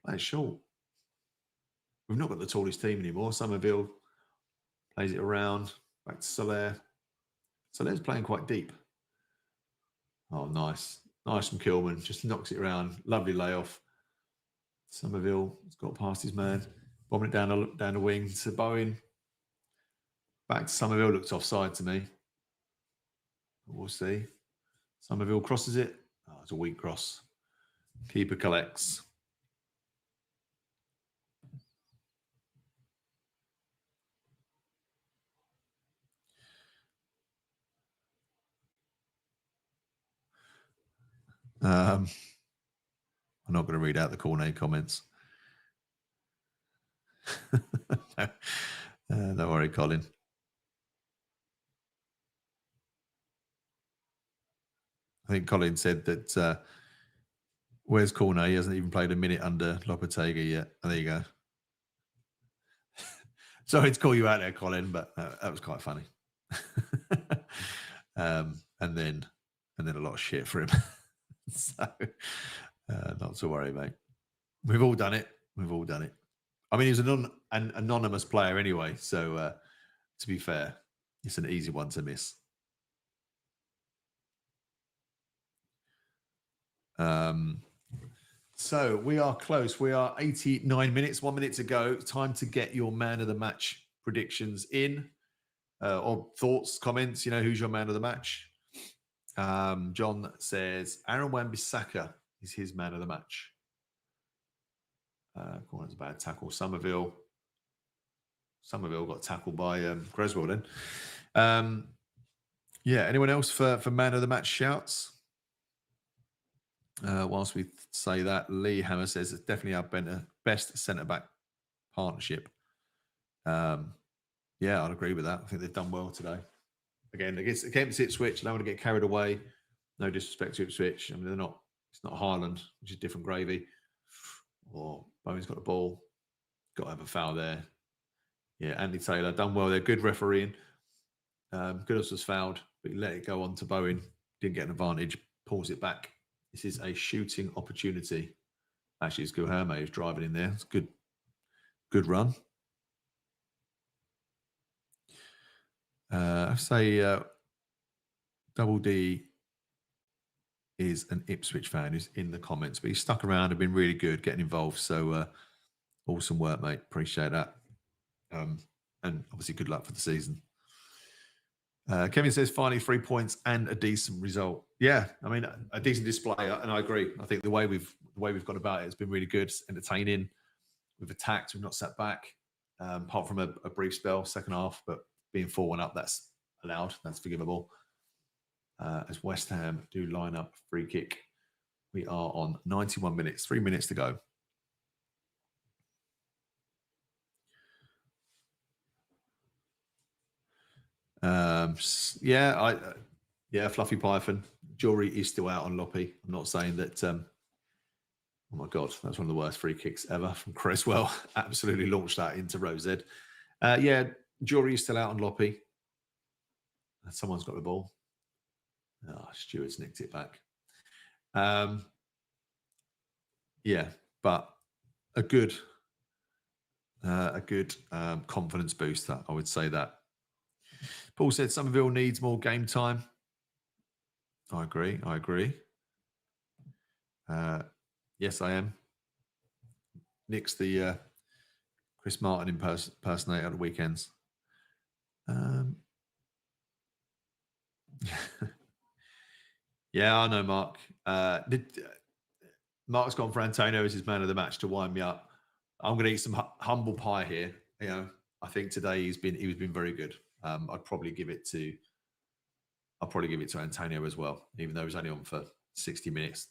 Play it short. We've not got the tallest team anymore. Somerville plays it around. Back to Soler. Soler's playing quite deep. Oh, nice. Nice from Kilman. Just knocks it around. Lovely layoff. Somerville has got past his man. Bombing it down the wing to Bowen. Back to Somerville. Looks offside to me. We'll see. Somerville crosses it. Oh, it's a weak cross. Keeper collects. I'm not going to read out the Cornet comments. Don't worry, Colin. I think Colin said that where's Cornet? He hasn't even played a minute under Lopetegui yet. Oh, there you go. Sorry to call you out there, Colin, but that was quite funny. And then a lot of shit for him. So not to worry, mate. We've all done it. We've all done it. I mean, he's an anonymous player anyway, so to be fair, it's an easy one to miss. So we are close. We are 89 minutes, 1 minute to go. Time to get your man of the match predictions in, or thoughts, comments. You know, who's your man of the match? John says Aaron Wan-Bissaka is his man of the match. Corner's a bad tackle. Somerville got tackled by Creswell then. Yeah, anyone else for man of the match shouts? Whilst we say that, Lee Hammer says it's definitely our best centre-back partnership. Yeah, I'd agree with that. I think they've done well today. Again, against Ipswich, don't want to get carried away. No disrespect to Ipswich. I mean, it's not Haaland, which is different gravy. Or Bowen's got the ball. Got to have a foul there. Yeah, Andy Taylor, done well. They're good refereeing. Goodus was fouled, but he let it go on to Bowen. Didn't get an advantage. Pulls it back. This is a shooting opportunity. Actually, it's Guilherme who's driving in there. It's a good run. I say Double D is an Ipswich fan who's in the comments, but he's stuck around and been really good, getting involved. So awesome work, mate. Appreciate that. And obviously, good luck for the season. Kevin says, finally 3 points and a decent result. Yeah, I mean, a decent display, and I agree. I think the way we've gone about it has been really good. It's entertaining. We've attacked. We've not sat back, apart from a brief spell, second half. But being 4-1 up, that's allowed. That's forgivable. As West Ham do line up free kick, we are on 91 minutes. 3 minutes to go. Fluffy Python. Jury is still out on Loppy. I'm not saying that. Oh my God, that's one of the worst free kicks ever from Creswell. Absolutely launched that into Rosed. Jury is still out on Loppy. Someone's got the ball. Oh, Stewart's nicked it back. But a good confidence booster. I would say that. Paul said Somerville needs more game time. I agree. Yes, I am. Nick's the Chris Martin impersonator at the weekends. Yeah, I know, Mark. Mark's gone for Antonio as his man of the match to wind me up. I'm going to eat some humble pie here. You know, I think today he's been very good. I'd probably give it to Antonio as well, even though he's only on for 60 minutes.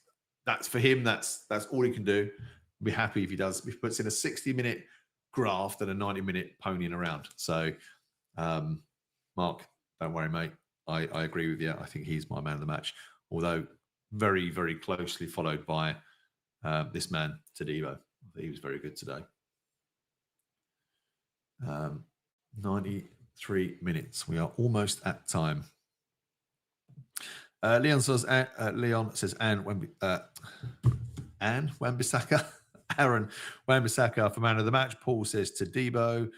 That's for him. That's all he can do. I'll be happy if he does. If he puts in a 60-minute graft and a 90-minute ponying around. So, Mark, don't worry, mate. I agree with you. I think he's my man of the match. Although very, very closely followed by this man, Tadibo. He was very good today. 93 minutes. We are almost at time. Leon says, Anne Wan-Bissaka. Aaron Wan-Bissaka for man of the match. Paul says Tadibo.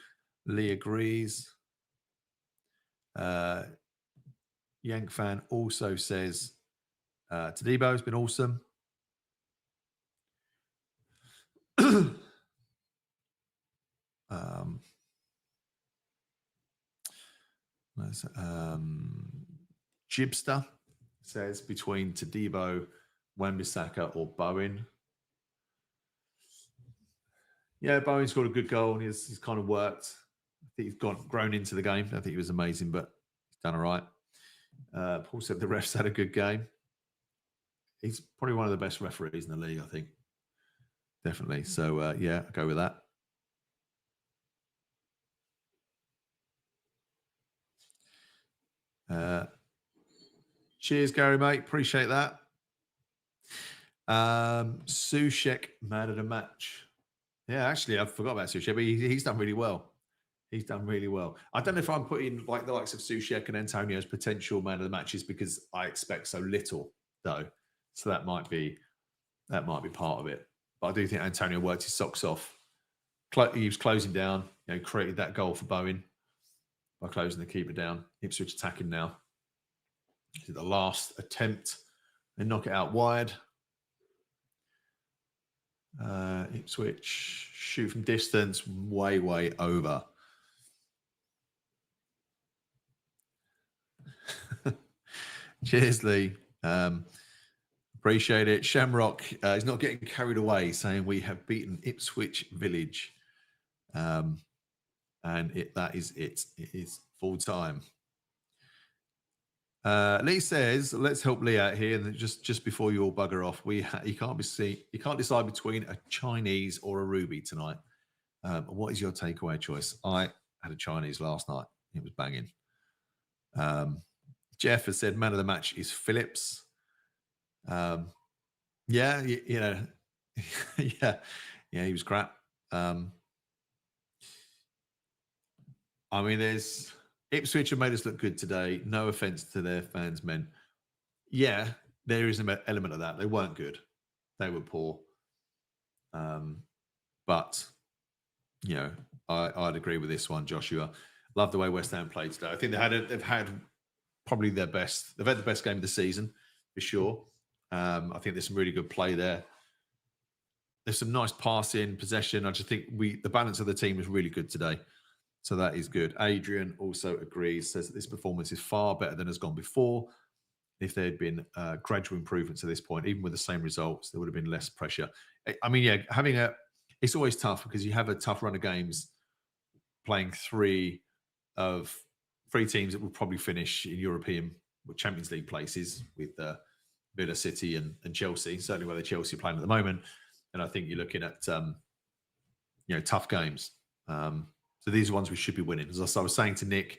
Lee agrees. Yank fan also says Tadibo has been awesome. Jibster says between Tadibo, Wan-Bissaka or Bowen. Yeah, Bowen scored a good goal and he's kind of worked. I think he's grown into the game. I think he was amazing, but he's done all right. Paul said the refs had a good game. He's probably one of the best referees in the league, I think. Definitely. So, I'll go with that. Cheers, Gary, mate. Appreciate that. Sushek, man of the match. Yeah, actually, I forgot about Sushek, but he's done really well. He's done really well. I don't know if I'm putting like the likes of Sushek and Antonio as potential man of the matches because I expect so little, though. So that might be part of it. But I do think Antonio worked his socks off. He was closing down, created that goal for Bowen by closing the keeper down. Ipswich attacking now. The last attempt and knock it out wide. Ipswich shoot from distance, way over. Cheers, Lee. Appreciate it. Shamrock is not getting carried away, saying we have beaten Ipswich Village. And that is it. It is full time. Lee says, "Let's help Lee out here." And just before you all bugger off, you can't decide between a Chinese or a Ruby tonight. What is your takeaway choice? I had a Chinese last night. It was banging. Jeff has said, "Man of the match is Phillips." Yeah, yeah, he was crap. I mean, there's Ipswich have made us look good today. No offense to their fans, men. Yeah, there is an element of that. They weren't good. They were poor. But I'd agree with this one, Joshua. Love the way West Ham played today. I think they've had probably their best. They've had the best game of the season for sure. I think there's some really good play there. There's some nice passing, possession. I just think the balance of the team was really good today. So that is good. Adrian also agrees, says that this performance is far better than has gone before. If there had been gradual improvements to this point, even with the same results, there would have been less pressure. I mean, yeah, it's always tough because you have a tough run of games playing three teams that will probably finish in European Champions League places with Villa, City and Chelsea, certainly where the Chelsea are playing at the moment. And I think you're looking at, tough games. So these are ones we should be winning. As I was saying to Nick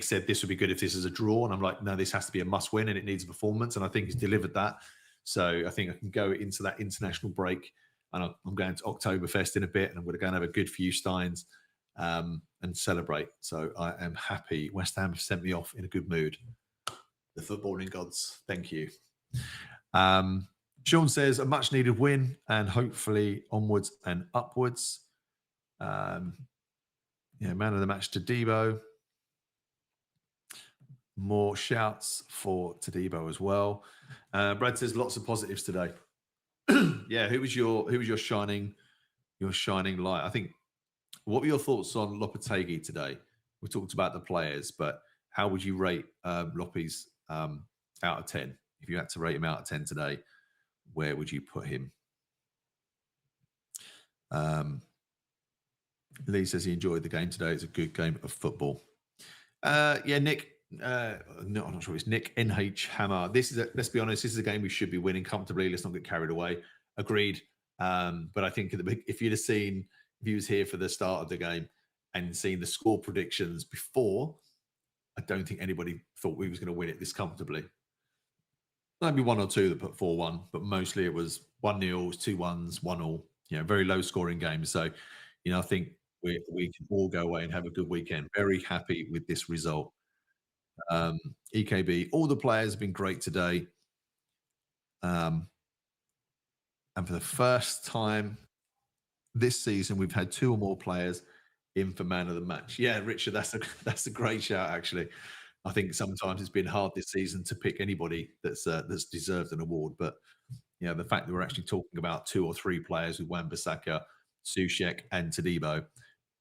said this would be good if this is a draw. And I'm like, no, this has to be a must win and it needs a performance. And I think he's delivered that. So I think I can go into that international break and I'm going to Oktoberfest in a bit and I'm going to go and have a good few steins and celebrate. So I am happy. West Ham have sent me off in a good mood. The footballing gods. Thank you. Sean says a much needed win and hopefully onwards and upwards. Man of the match to Debo. More shouts for Tadibo as well. Brad says lots of positives today. Yeah, who was your shining light? I think. What were your thoughts on Lopetegui today? We talked about the players, but how would you rate Lopes out of 10? If you had to rate him out of 10 today, where would you put him? Lee says he enjoyed the game today. It's a good game of football. Nick. No, I'm not sure. It's Nick NH Hammer. Let's be honest. This is a game we should be winning comfortably. Let's not get carried away. Agreed. But I think if you was here for the start of the game and seen the score predictions before, I don't think anybody thought we was going to win it this comfortably. Maybe one or two that put 4-1, but mostly it was 1-0, 2-1s, 1-1. Very low scoring games. So, I think we can all go away and have a good weekend. Very happy with this result. EKB, all the players have been great today. And for the first time this season, we've had 2 or more players in for man of the match. Yeah, Richard, that's a great shout, actually. I think sometimes it's been hard this season to pick anybody that's deserved an award. But, the fact that we're actually talking about 2 or 3 players with Wan-Bissaka, Sushek and Tadibo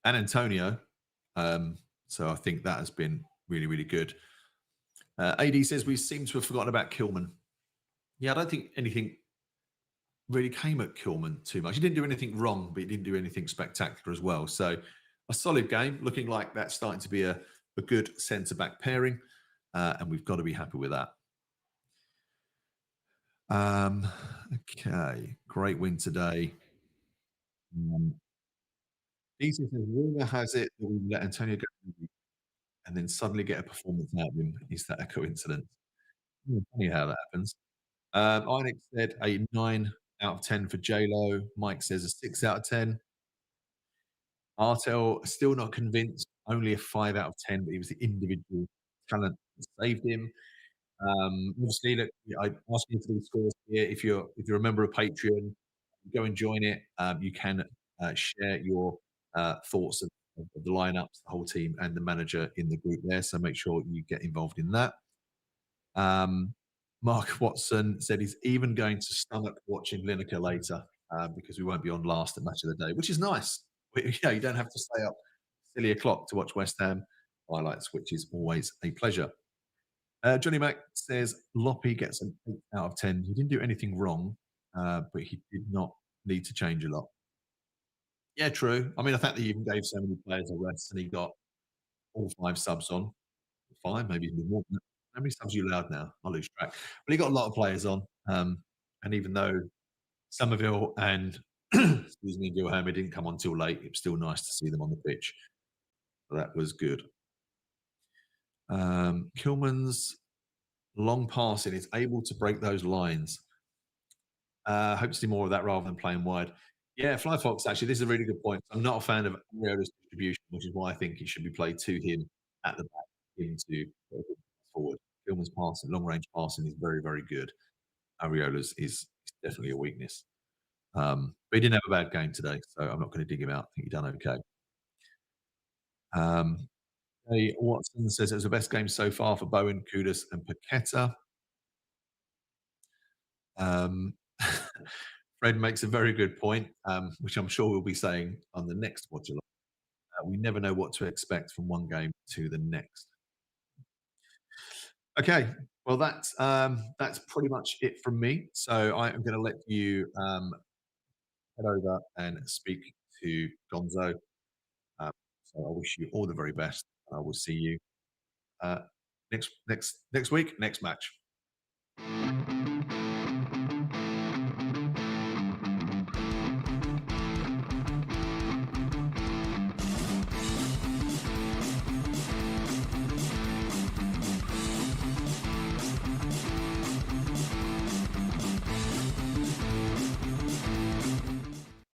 and Antonio. So I think that has been really, really good. AD says we seem to have forgotten about Kilman. Yeah, I don't think anything really came at Kilman too much. He didn't do anything wrong, but he didn't do anything spectacular as well. So a solid game, looking like that's starting to be a good centre-back pairing, and we've got to be happy with that. Okay, great win today. Easy says, rumor has it that we let Antonio go. and then suddenly get a performance out of him. Is that a coincidence? Funny how that happens. Inex said a 9 out of 10 for J-Lo. Mike says a 6 out of 10. Artel still not convinced. Only a 5 out of 10, but he was the individual talent that saved him. Obviously, look, I ask you for these scores here. If you're a member of Patreon, go and join it. You can share your thoughts of the lineups, the whole team, and the manager in the group there. So make sure you get involved in that. Mark Watson said he's even going to stomach watching Lineker later because we won't be on last at match of the day, which is nice. Yeah, you don't have to stay up silly o'clock to watch West Ham highlights, which is always a pleasure. Johnny Mac says Loppy gets an 8 out of 10. He didn't do anything wrong, but he did not need to change a lot. Yeah, true. I mean, I think that he even gave so many players a rest and he got all 5 subs on. 5, maybe even more than that. How many subs are you allowed now? I lose track. But he got a lot of players on. And even though Somerville and excuse me, Gilhammer didn't come on till late, it was still nice to see them on the pitch. So that was good. Kilman's long passing is able to break those lines. Hope to see more of that rather than playing wide. Yeah, Fly Fox, actually, this is a really good point. I'm not a fan of Ariola's distribution, which is why I think it should be played to him at the back, into forward. Kilman's passing, long range passing is very, very good. Ariola's is definitely a weakness. But he didn't have a bad game today, so I'm not going to dig him out. I think he done okay. Hey, Watson says it was the best game so far for Bowen, Kudus, and Paqueta. Fred makes a very good point, which I'm sure we'll be saying on the next watch along. We never know what to expect from one game to the next. Okay, well that's pretty much it from me. So I am going to let you head over and speak to Gonzo. So I wish you all the very best. I will see you next week, next match.